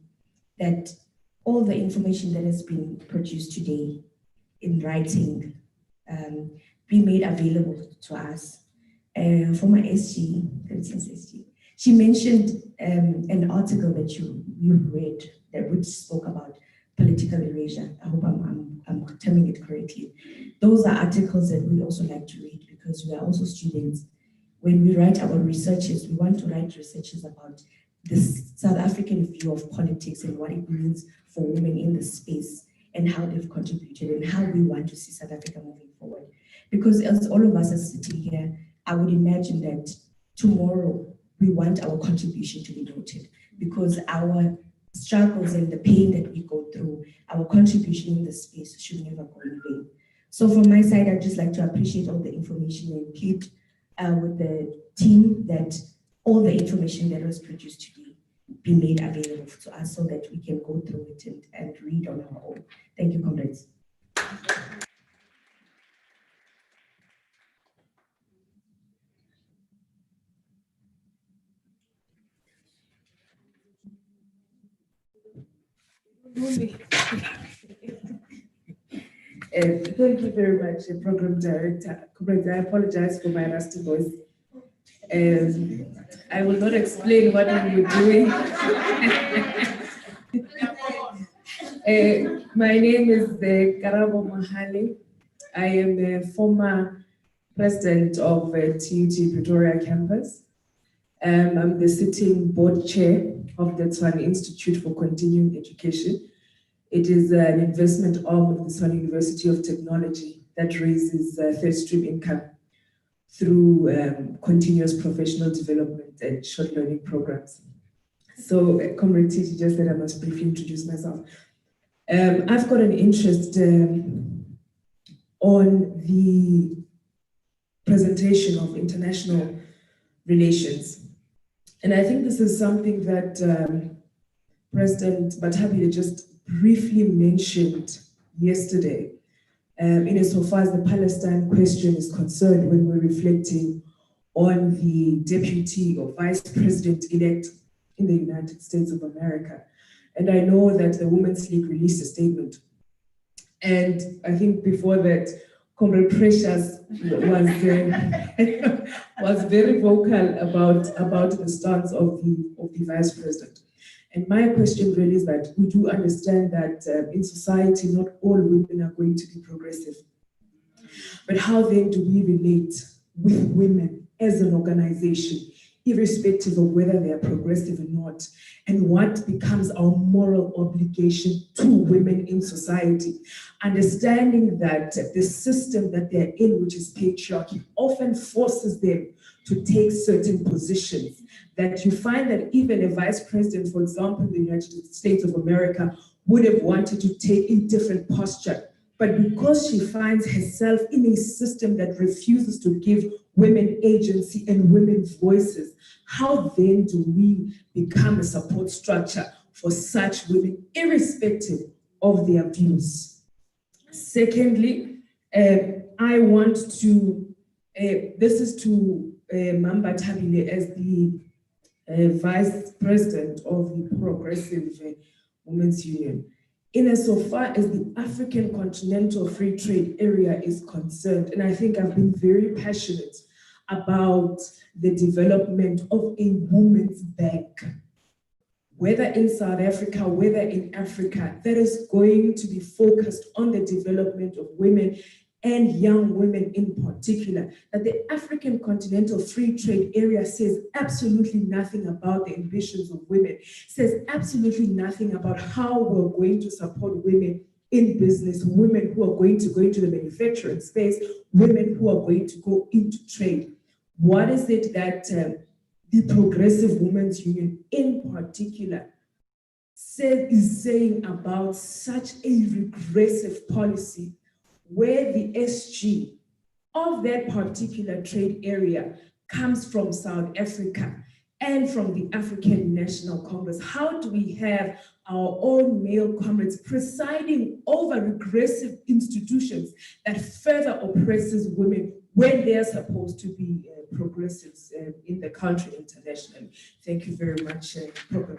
that all the information that has been produced today in writing be made available to us. For my SG, greetings SG, she mentioned an article that you've read that which spoke about political erasure. I hope I'm terming it correctly. Those are articles that we also like to read because we are also students. When we write our researches, we want to write researches about the South African view of politics and what it means for women in the space and how they've contributed and how we want to see South Africa moving forward. Because as all of us are sitting here, I would imagine that tomorrow we want our contribution to be noted because our struggles and the pain that we go through, our contribution in the space should never go in vain. So from my side, I'd just like to appreciate all the information and plead with the team that all the information that was produced today be made available to us so that we can go through it and read on our own. Thank you, comrades. Thank you very much, Program Director. Comrades, I apologize for my rusty voice. I will not explain what we were doing. My name is Karabo Mahale. I am the former president of TUT Pretoria campus. I'm the sitting board chair of the Tshwane Institute for Continuing Education. It is an investment arm of the Tshwane University of Technology that raises third stream income through continuous professional development and short learning programs. So Comrade Titi just said I must briefly introduce myself. I've got an interest on the presentation of international relations. And I think this is something that President Bathabile just briefly mentioned yesterday, insofar as the Palestine question is concerned when we're reflecting on the deputy or vice president-elect in the United States of America. And I know that the Women's League released a statement. And I think before that, Comrade Precious was very vocal about the stance of the vice president. And my question really is that we do understand that in society, not all women are going to be progressive. But how then do we relate with women as an organization, irrespective of whether they are progressive or not, and what becomes our moral obligation to women in society, understanding that the system that they're in, which is patriarchy, often forces them to take certain positions, that you find that even a vice president, for example, in the United States of America, would have wanted to take a different posture. But because she finds herself in a system that refuses to give women agency and women's voices, how then do we become a support structure for such women, irrespective of their views? Secondly, I want to, this is to Mamba Tabile as the Vice President of the Progressive Women's Union. Insofar as the African Continental Free Trade Area is concerned, and I think I've been very passionate about the development of a women's bank, whether in South Africa, whether in Africa, that is going to be focused on the development of women and young women in particular, that the African Continental Free Trade Area says absolutely nothing about the ambitions of women, says absolutely nothing about how we're going to support women in business, women who are going to go into the manufacturing space, women who are going to go into trade. What is it that the Progressive Women's Union in particular is saying about such a regressive policy where the SG of that particular trade area comes from South Africa and from the African National Congress? How do we have our own male comrades presiding over regressive institutions that further oppresses women when they are supposed to be progressives in the country internationally? Thank you very much, Program.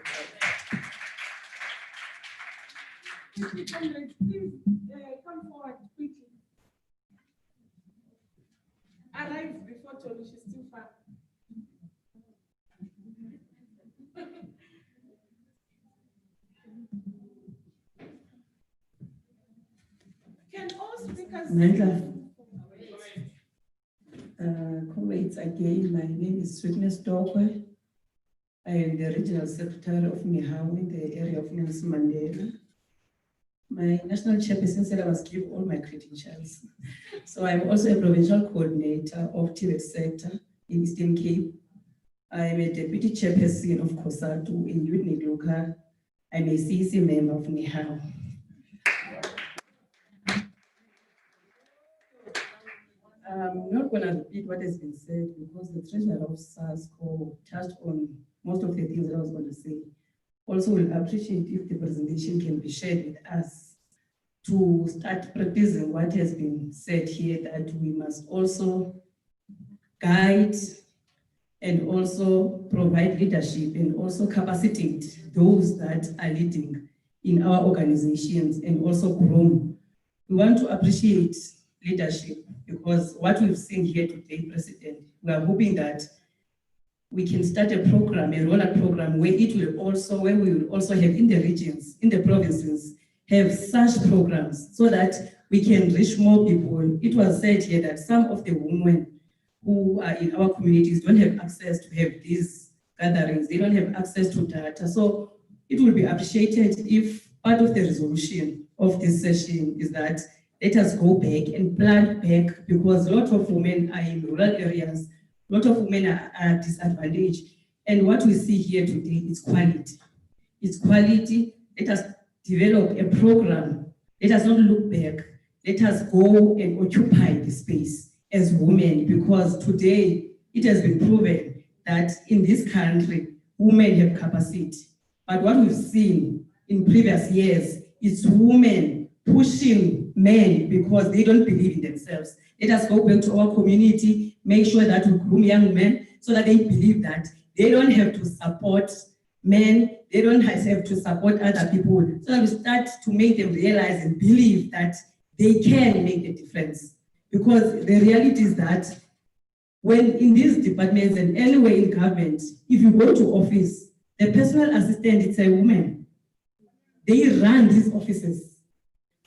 Comrades, please come forward quickly. Arrive before Tony, she's too far. Can all speakers? Comrades, again, my name is Sweetness Dokwe. I am the Regional Secretary of MIHAU in the area of Nelson Mandela. My national chairperson said I must give all my credentials. So I'm also a provincial coordinator of TVET sector in Eastern Cape. I'm a deputy chairperson of COSATU in Udnigluka. I'm a CEC member of MIHAU. I'm not going to repeat what has been said because the treasurer of SASCO touched on most of the things that I was going to say. Also, we'll appreciate if the presentation can be shared with us to start practicing what has been said here, that we must also guide and also provide leadership and also capacitate those that are leading in our organizations and also groom. We want to appreciate leadership because what we've seen here today, President, we are hoping that we can start a program, a rollout program, where it will also, where we will also have in the regions, in the provinces, have such programs so that we can reach more people. It was said here that some of the women who are in our communities don't have access to have these gatherings. They don't have access to data. So it will be appreciated if part of the resolution of this session is that let us go back and plan back, because a lot of women are in rural areas. A lot of women are disadvantaged. And what we see here today is quality. It's quality. Let us develop a program. Let us not look back. Let us go and occupy the space as women, because today it has been proven that in this country, women have capacity. But what we've seen in previous years is women pushing men because they don't believe in themselves. Let us go back to our community, make sure that we groom young men so that they believe that they don't have to support men, they don't have to support other people. So that we start to make them realize and believe that they can make a difference. Because the reality is that when in these departments and anywhere in government, if you go to office, the personal assistant is a woman. They run these offices.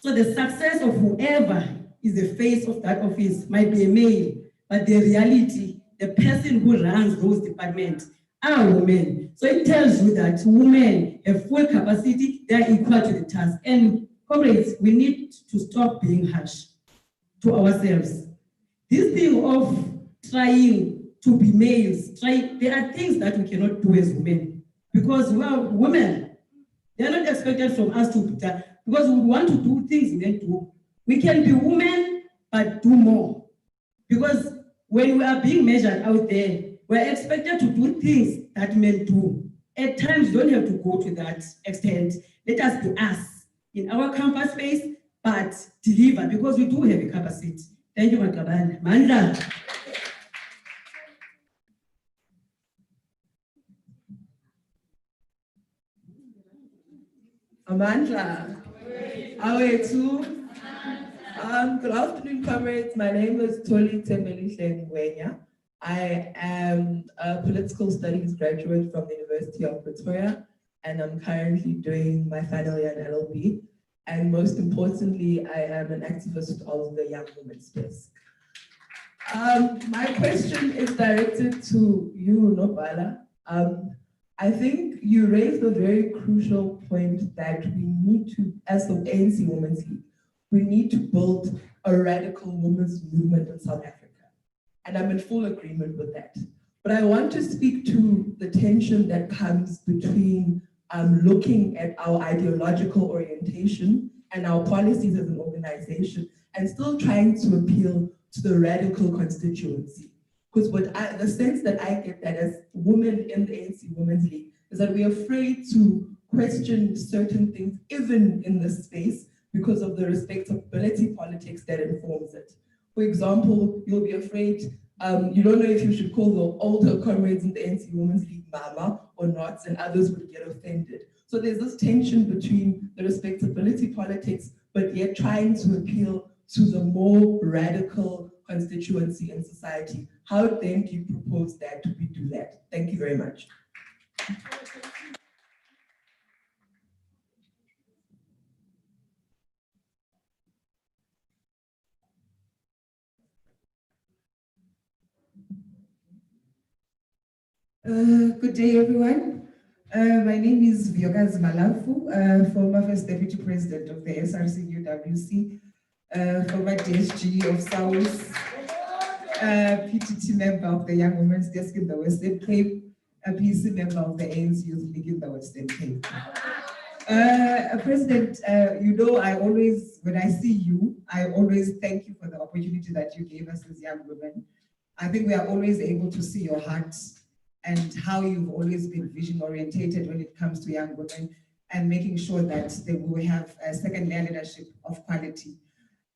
So the success of whoever is the face of that office might be a male, but the reality, the person who runs those departments are women. So it tells you that women have full capacity, they are equal to the task. And comrades, we need to stop being harsh to ourselves. This thing of trying to be males, there are things that we cannot do as women, because we are women. They are not expected from us to, because we want to do things men do. We can be women, but do more. Because when we are being measured out there, we're expected to do things that men do. At times, you don't have to go to that extent. Let us be us in our campus space, but deliver, because we do have a capacity. Thank you, Makabane. Mandla. Amandla. Awetu. Good afternoon, comrades. My name is Toli Temelihle Ngwenya. I am a political studies graduate from the University of Pretoria, and I'm currently doing my final year in LLB. and most importantly, I am an activist of the Young Women's Desk. My question is directed to you, Nobala. I think you raised a very crucial point that we need to, as the ANC Women's League, we need to build a radical women's movement in South Africa. And I'm in full agreement with that. But I want to speak to the tension that comes between looking at our ideological orientation and our policies as an organization and still trying to appeal to the radical constituency. Because the sense that I get that as women in the ANC Women's League is that we're afraid to question certain things, even in this space, because of the respectability politics that informs it. For example, you'll be afraid, you don't know if you should call the older comrades in the ANC Women's League mama or not, and others would get offended. So there's this tension between the respectability politics, but yet trying to appeal to the more radical constituency in society. How then do you propose that we do that? Thank you very much. Good day, everyone. My name is Vyokazi Malafu, former First Deputy President of the SRC UWC, former DSG of South, PTT member of the Young Women's Desk in the Western Cape, a PC member of the ANC Youth League in the Western Cape. President, you know, when I see you, I always thank you for the opportunity that you gave us as young women. I think we are always able to see your heart and how you've always been vision orientated when it comes to young women and making sure that they will have a second-layer leadership of quality.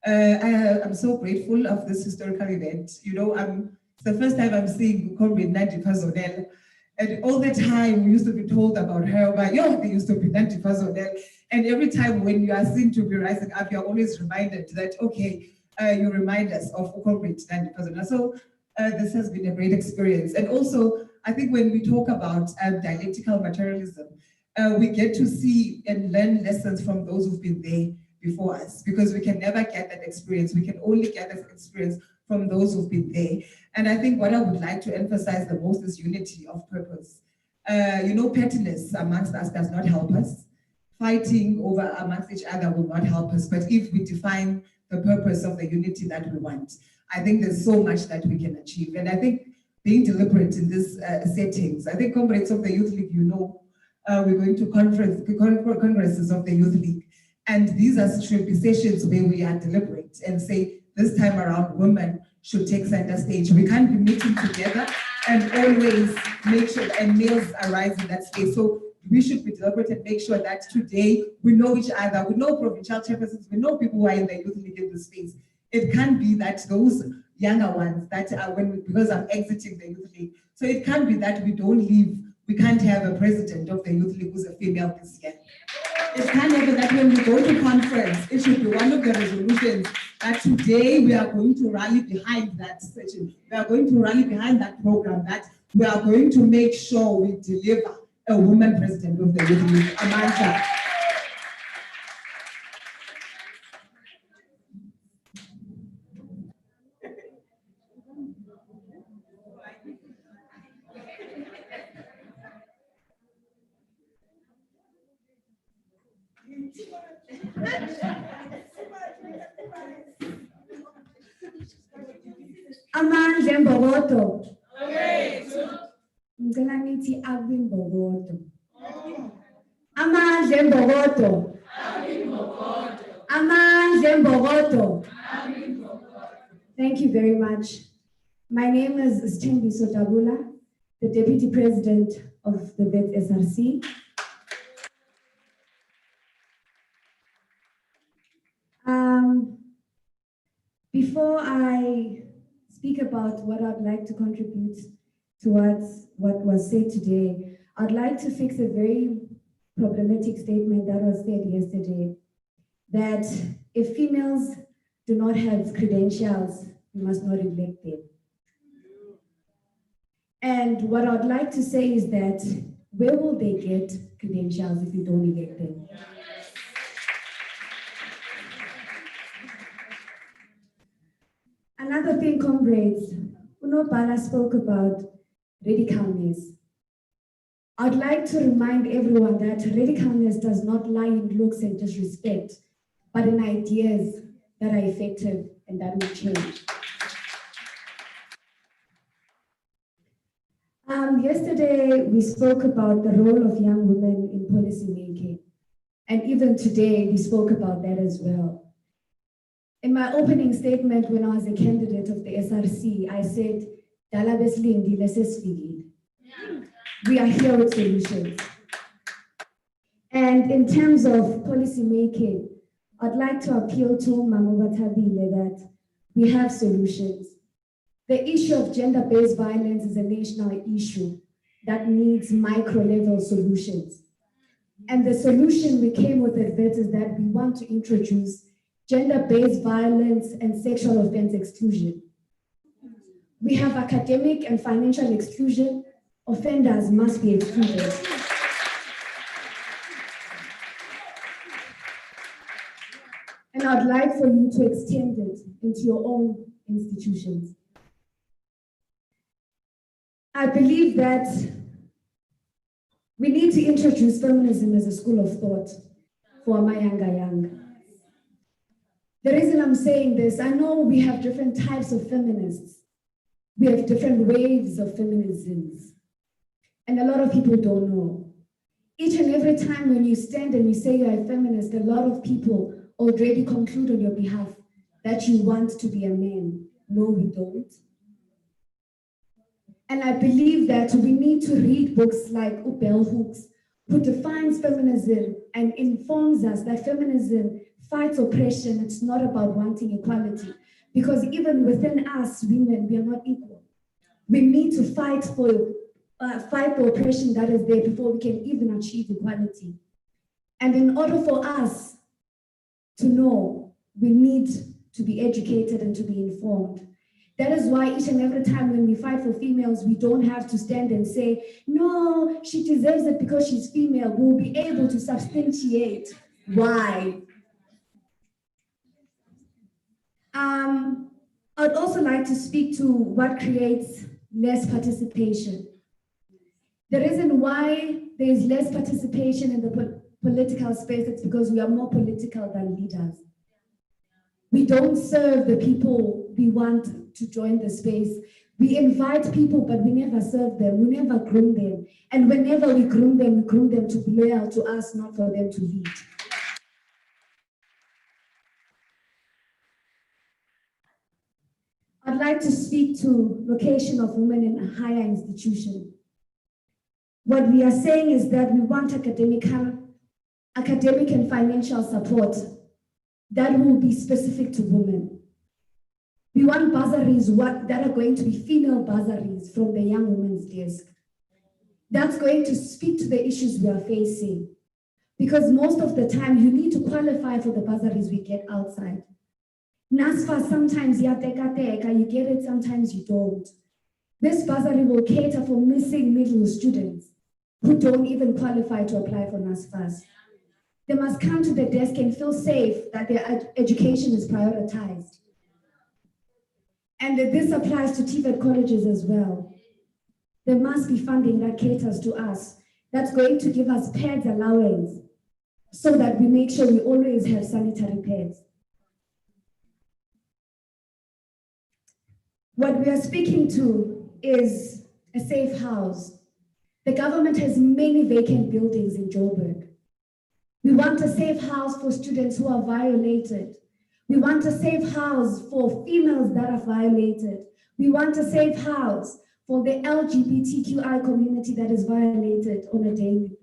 I'm so grateful of this historical event. You know, it's the first time I'm seeing Comrade Fikile, and all the time we used to be told about her, but they used to be Fikile. And every time when you are seen to be rising up, you're always reminded that, okay, you remind us of Comrade Fikile. So this has been a great experience. And also, I think when we talk about dialectical materialism, we get to see and learn lessons from those who've been there before us, because we can never get that experience. We can only get that experience from those who've been there. And I think what I would like to emphasize the most is unity of purpose. You know, pettiness amongst us does not help us. Fighting over amongst each other will not help us. But if we define the purpose of the unity that we want, I think there's so much that we can achieve. And I think being deliberate in these settings, I think comrades of the Youth League, you know, we're going to congresses of the Youth League. And these should be sessions where we are deliberate and say, this time around, women should take center stage. We can't be meeting together and always make sure, and males arise in that space. So we should be deliberate and make sure that today we know each other, we know provincial chairpersons, we know people who are in the Youth League in this space. It can't be that those younger ones that are because I'm exiting the Youth League. So it can't be that we don't leave. We can't have a president of the Youth League who's a female this year. It can't happen that when we go to conference, it should be one of the resolutions that today we are going to rally behind that session. We are going to rally behind that program, that we are going to make sure we deliver a woman president of the Youth League, Amanda. Amandla Mbokodo. Ngicela nithi Mbokodo. Amandla Mbokodo. Amandla Mbokodo. Thank you very much. My name is Sthembiso Dabula, the Deputy President of the VET SRC. Before I speak about what I'd like to contribute towards what was said today, I'd like to fix a very problematic statement that was said yesterday, that if females do not have credentials, we must not elect them. And what I'd like to say is that, where will they get credentials if you don't elect them? other thing, comrades, Unobala spoke about radicalness. I'd like to remind everyone that radicalness does not lie in looks and disrespect, but in ideas that are effective and that will change. Yesterday, we spoke about the role of young women in policy making. And even today, we spoke about that as well. In my opening statement, when I was a candidate of the SRC, I said, "Dala besilindile sesifikile." We are here with solutions. And in terms of policy making, I'd like to appeal to Mama Batabile that we have solutions. The issue of gender-based violence is a national issue that needs micro-level solutions. And the solution we came with at VET is that we want to introduce gender-based violence and sexual offense exclusion. We have academic and financial exclusion. Offenders must be excluded. And I'd like for you to extend it into your own institutions. I believe that we need to introduce feminism as a school of thought for Amayanga Young. The reason I'm saying this, I know we have different types of feminists. We have different waves of feminisms. And a lot of people don't know. Each and every time when you stand and you say you're a feminist, a lot of people already conclude on your behalf that you want to be a man. No, we don't. And I believe that we need to read books like Bell Hooks, who defines feminism and informs us that feminism fights oppression. It's not about wanting equality. Because even within us, women, we are not equal. We need to fight the oppression that is there before we can even achieve equality. And in order for us to know, we need to be educated and to be informed. That is why each and every time when we fight for females, we don't have to stand and say, no, she deserves it because she's female. We'll be able to substantiate why. I'd also like to speak to what creates less participation. The reason why there is less participation in the political space is because we are more political than leaders. We don't serve the people we want to join the space. We invite people, but we never serve them. We never groom them. And whenever we groom them to be loyal to us, not for them to lead. I'd like to speak to location of women in a higher institution. What we are saying is that we want academic and financial support that will be specific to women. We want bursaries that are going to be female bursaries from the Young Women's Desk. That's going to speak to the issues we are facing. Because most of the time, you need to qualify for the bursaries we get outside. NASFA, sometimes you get it, sometimes you don't. This bursary will cater for missing middle students who don't even qualify to apply for NASFAs. They must come to the desk and feel safe that their education is prioritized. And this applies to TVET colleges as well. There must be funding that caters to us, that's going to give us pads allowance so that we make sure we always have sanitary pads. What we are speaking to is a safe house. The government has many vacant buildings in Joburg. We want a safe house for students who are violated. We want a safe house for females that are violated. We want a safe house for the LGBTQI community that is violated on a daily.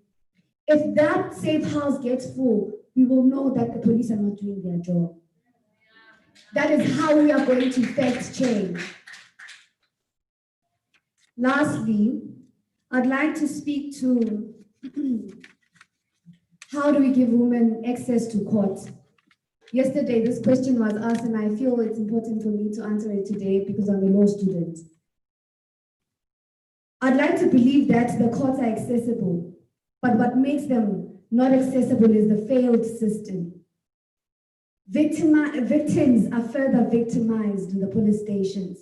If that safe house gets full, we will know that the police are not doing their job. That is how we are going to effect change. Lastly, I'd like to speak to how do we give women access to court? Yesterday, this question was asked, and I feel it's important for me to answer it today because I'm a law student. I'd like to believe that the courts are accessible, but what makes them not accessible is the failed system. victims are further victimized in the police stations.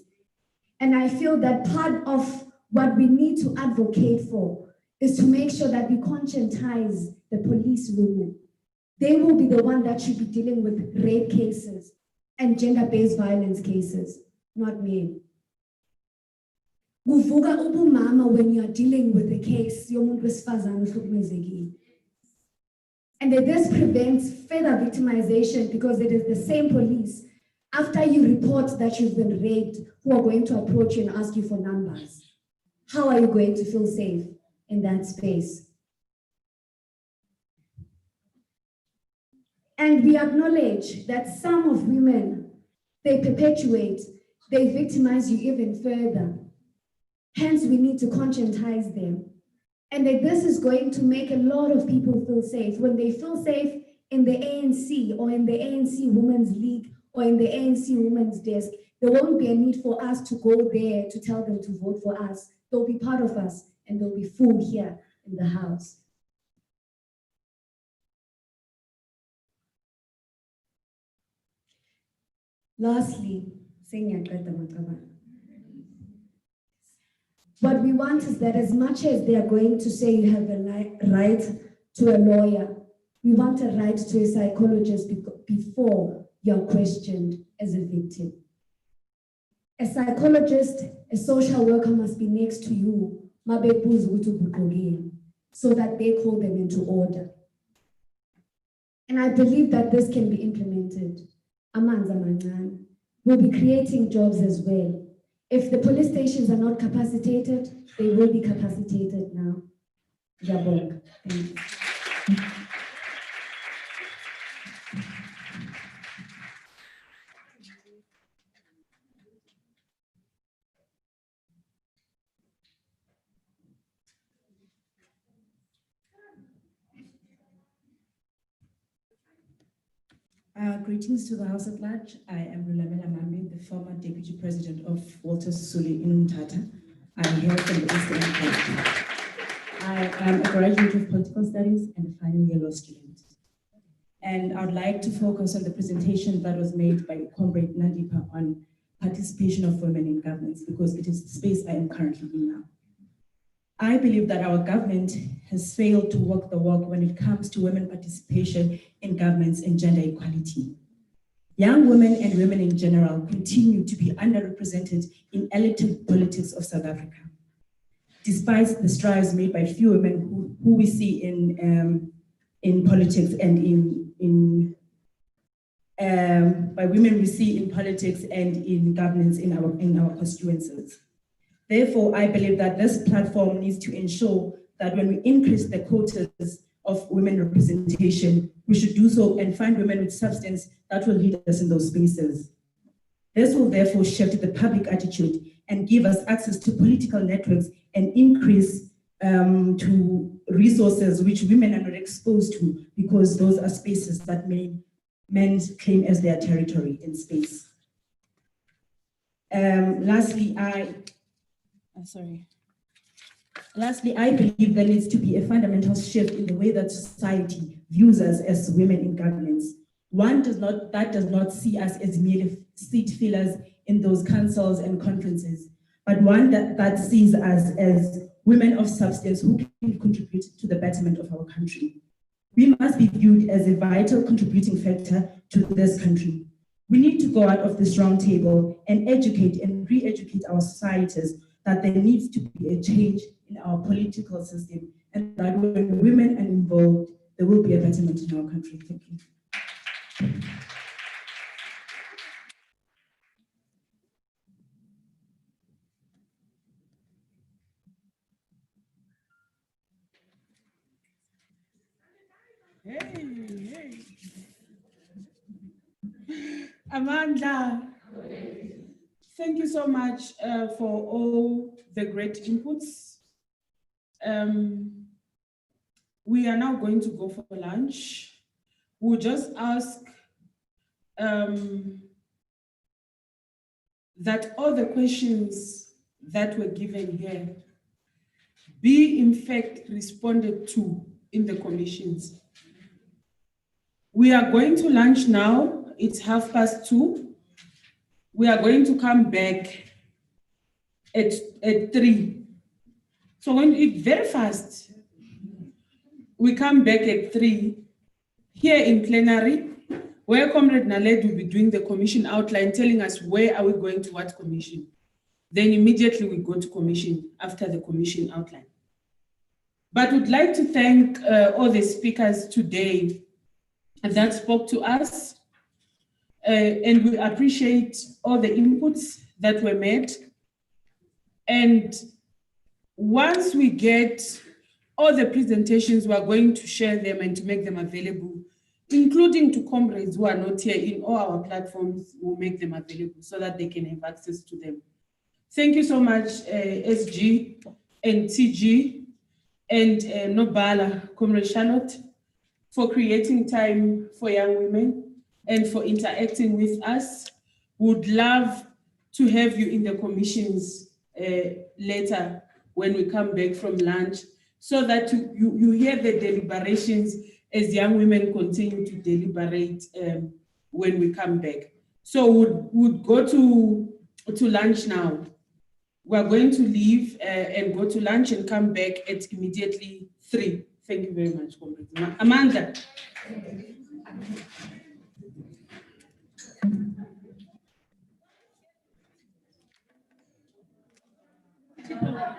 And I feel that part of what we need to advocate for is to make sure that we conscientize the police women. They will be the one that should be dealing with rape cases and gender-based violence cases, not me. Kuvuka ubumama when you are dealing with a case yomuntu wesifazane ohlukumezekile. And this prevents further victimization because it is the same police, after you report that you've been raped, who are going to approach you and ask you for numbers. How are you going to feel safe in that space? And we acknowledge that some of women, they perpetuate, they victimize you even further. Hence, we need to conscientize them. And that this is going to make a lot of people feel safe. When they feel safe in the ANC or in the ANC Women's League or in the ANC Women's Desk, there won't be a need for us to go there to tell them to vote for us. They'll be part of us and there'll be food here in the house. Lastly, what we want is that as much as they are going to say you have a right to a lawyer, we want a right to a psychologist before you're questioned as a victim. A psychologist, a social worker must be next to you, so that they call them into order. And I believe that this can be implemented. We'll be creating jobs as well. If the police stations are not capacitated, they will be capacitated now. Jabong. Thank you. Greetings to the House at large. I am Lulamela Mambi, the former Deputy President of Walter Sisulu in Umtata. I am here from the Eastern Cape. I am a graduate of political studies and a final year law student. And I would like to focus on the presentation that was made by Comrade Nandipa on participation of women in governance, because it is the space I am currently in now. I believe that our government has failed to walk the walk when it comes to women participation in governments and gender equality. Young women and women in general continue to be underrepresented in elected politics of South Africa. Despite the strides made by few women who we see in politics and by women we see in politics and in governance in our constituencies. Therefore, I believe that this platform needs to ensure that when we increase the quotas of women representation, we should do so and find women with substance that will lead us in those spaces. This will therefore shift the public attitude and give us access to political networks and increase to resources which women are not exposed to, because those are spaces that men claim as their territory in space. Lastly, I believe there needs to be a fundamental shift in the way that society views us as women in governance. One that does not see us as merely seat fillers in those councils and conferences, but one that sees us as women of substance who can contribute to the betterment of our country. We must be viewed as a vital contributing factor to this country. We need to go out of this round table and educate and re-educate our societies that there needs to be a change in our political system, and that when women are involved, there will be a betterment in our country. Thank you. Hey. Amanda, thank you so much for all the great inputs. We are now going to go for lunch. We'll just ask that all the questions that were given here be in fact responded to in the commissions. We are going to lunch now. it's 2:30. We are going to come back at 3. So we're going to eat very fast. We come back at 3 here in plenary, where Comrade Naled will be doing the commission outline, telling us where are we going to what commission. Then immediately we go to commission after the commission outline. But we'd like to thank all the speakers today that spoke to us. And we appreciate all the inputs that were made. And once we get all the presentations, we are going to share them and to make them available, including to comrades who are not here in all our platforms. We'll make them available so that they can have access to them. Thank you so much, SG and TG and Nobala, Comrade Charlotte, for creating time for young women and for interacting with us. Would love to have you in the commissions later when we come back from lunch, so that you hear the deliberations as young women continue to deliberate when we come back. So we'd go to lunch now. We're going to leave and go to lunch and come back at immediately 3. Thank you very much, Comrade. Amanda. Come on.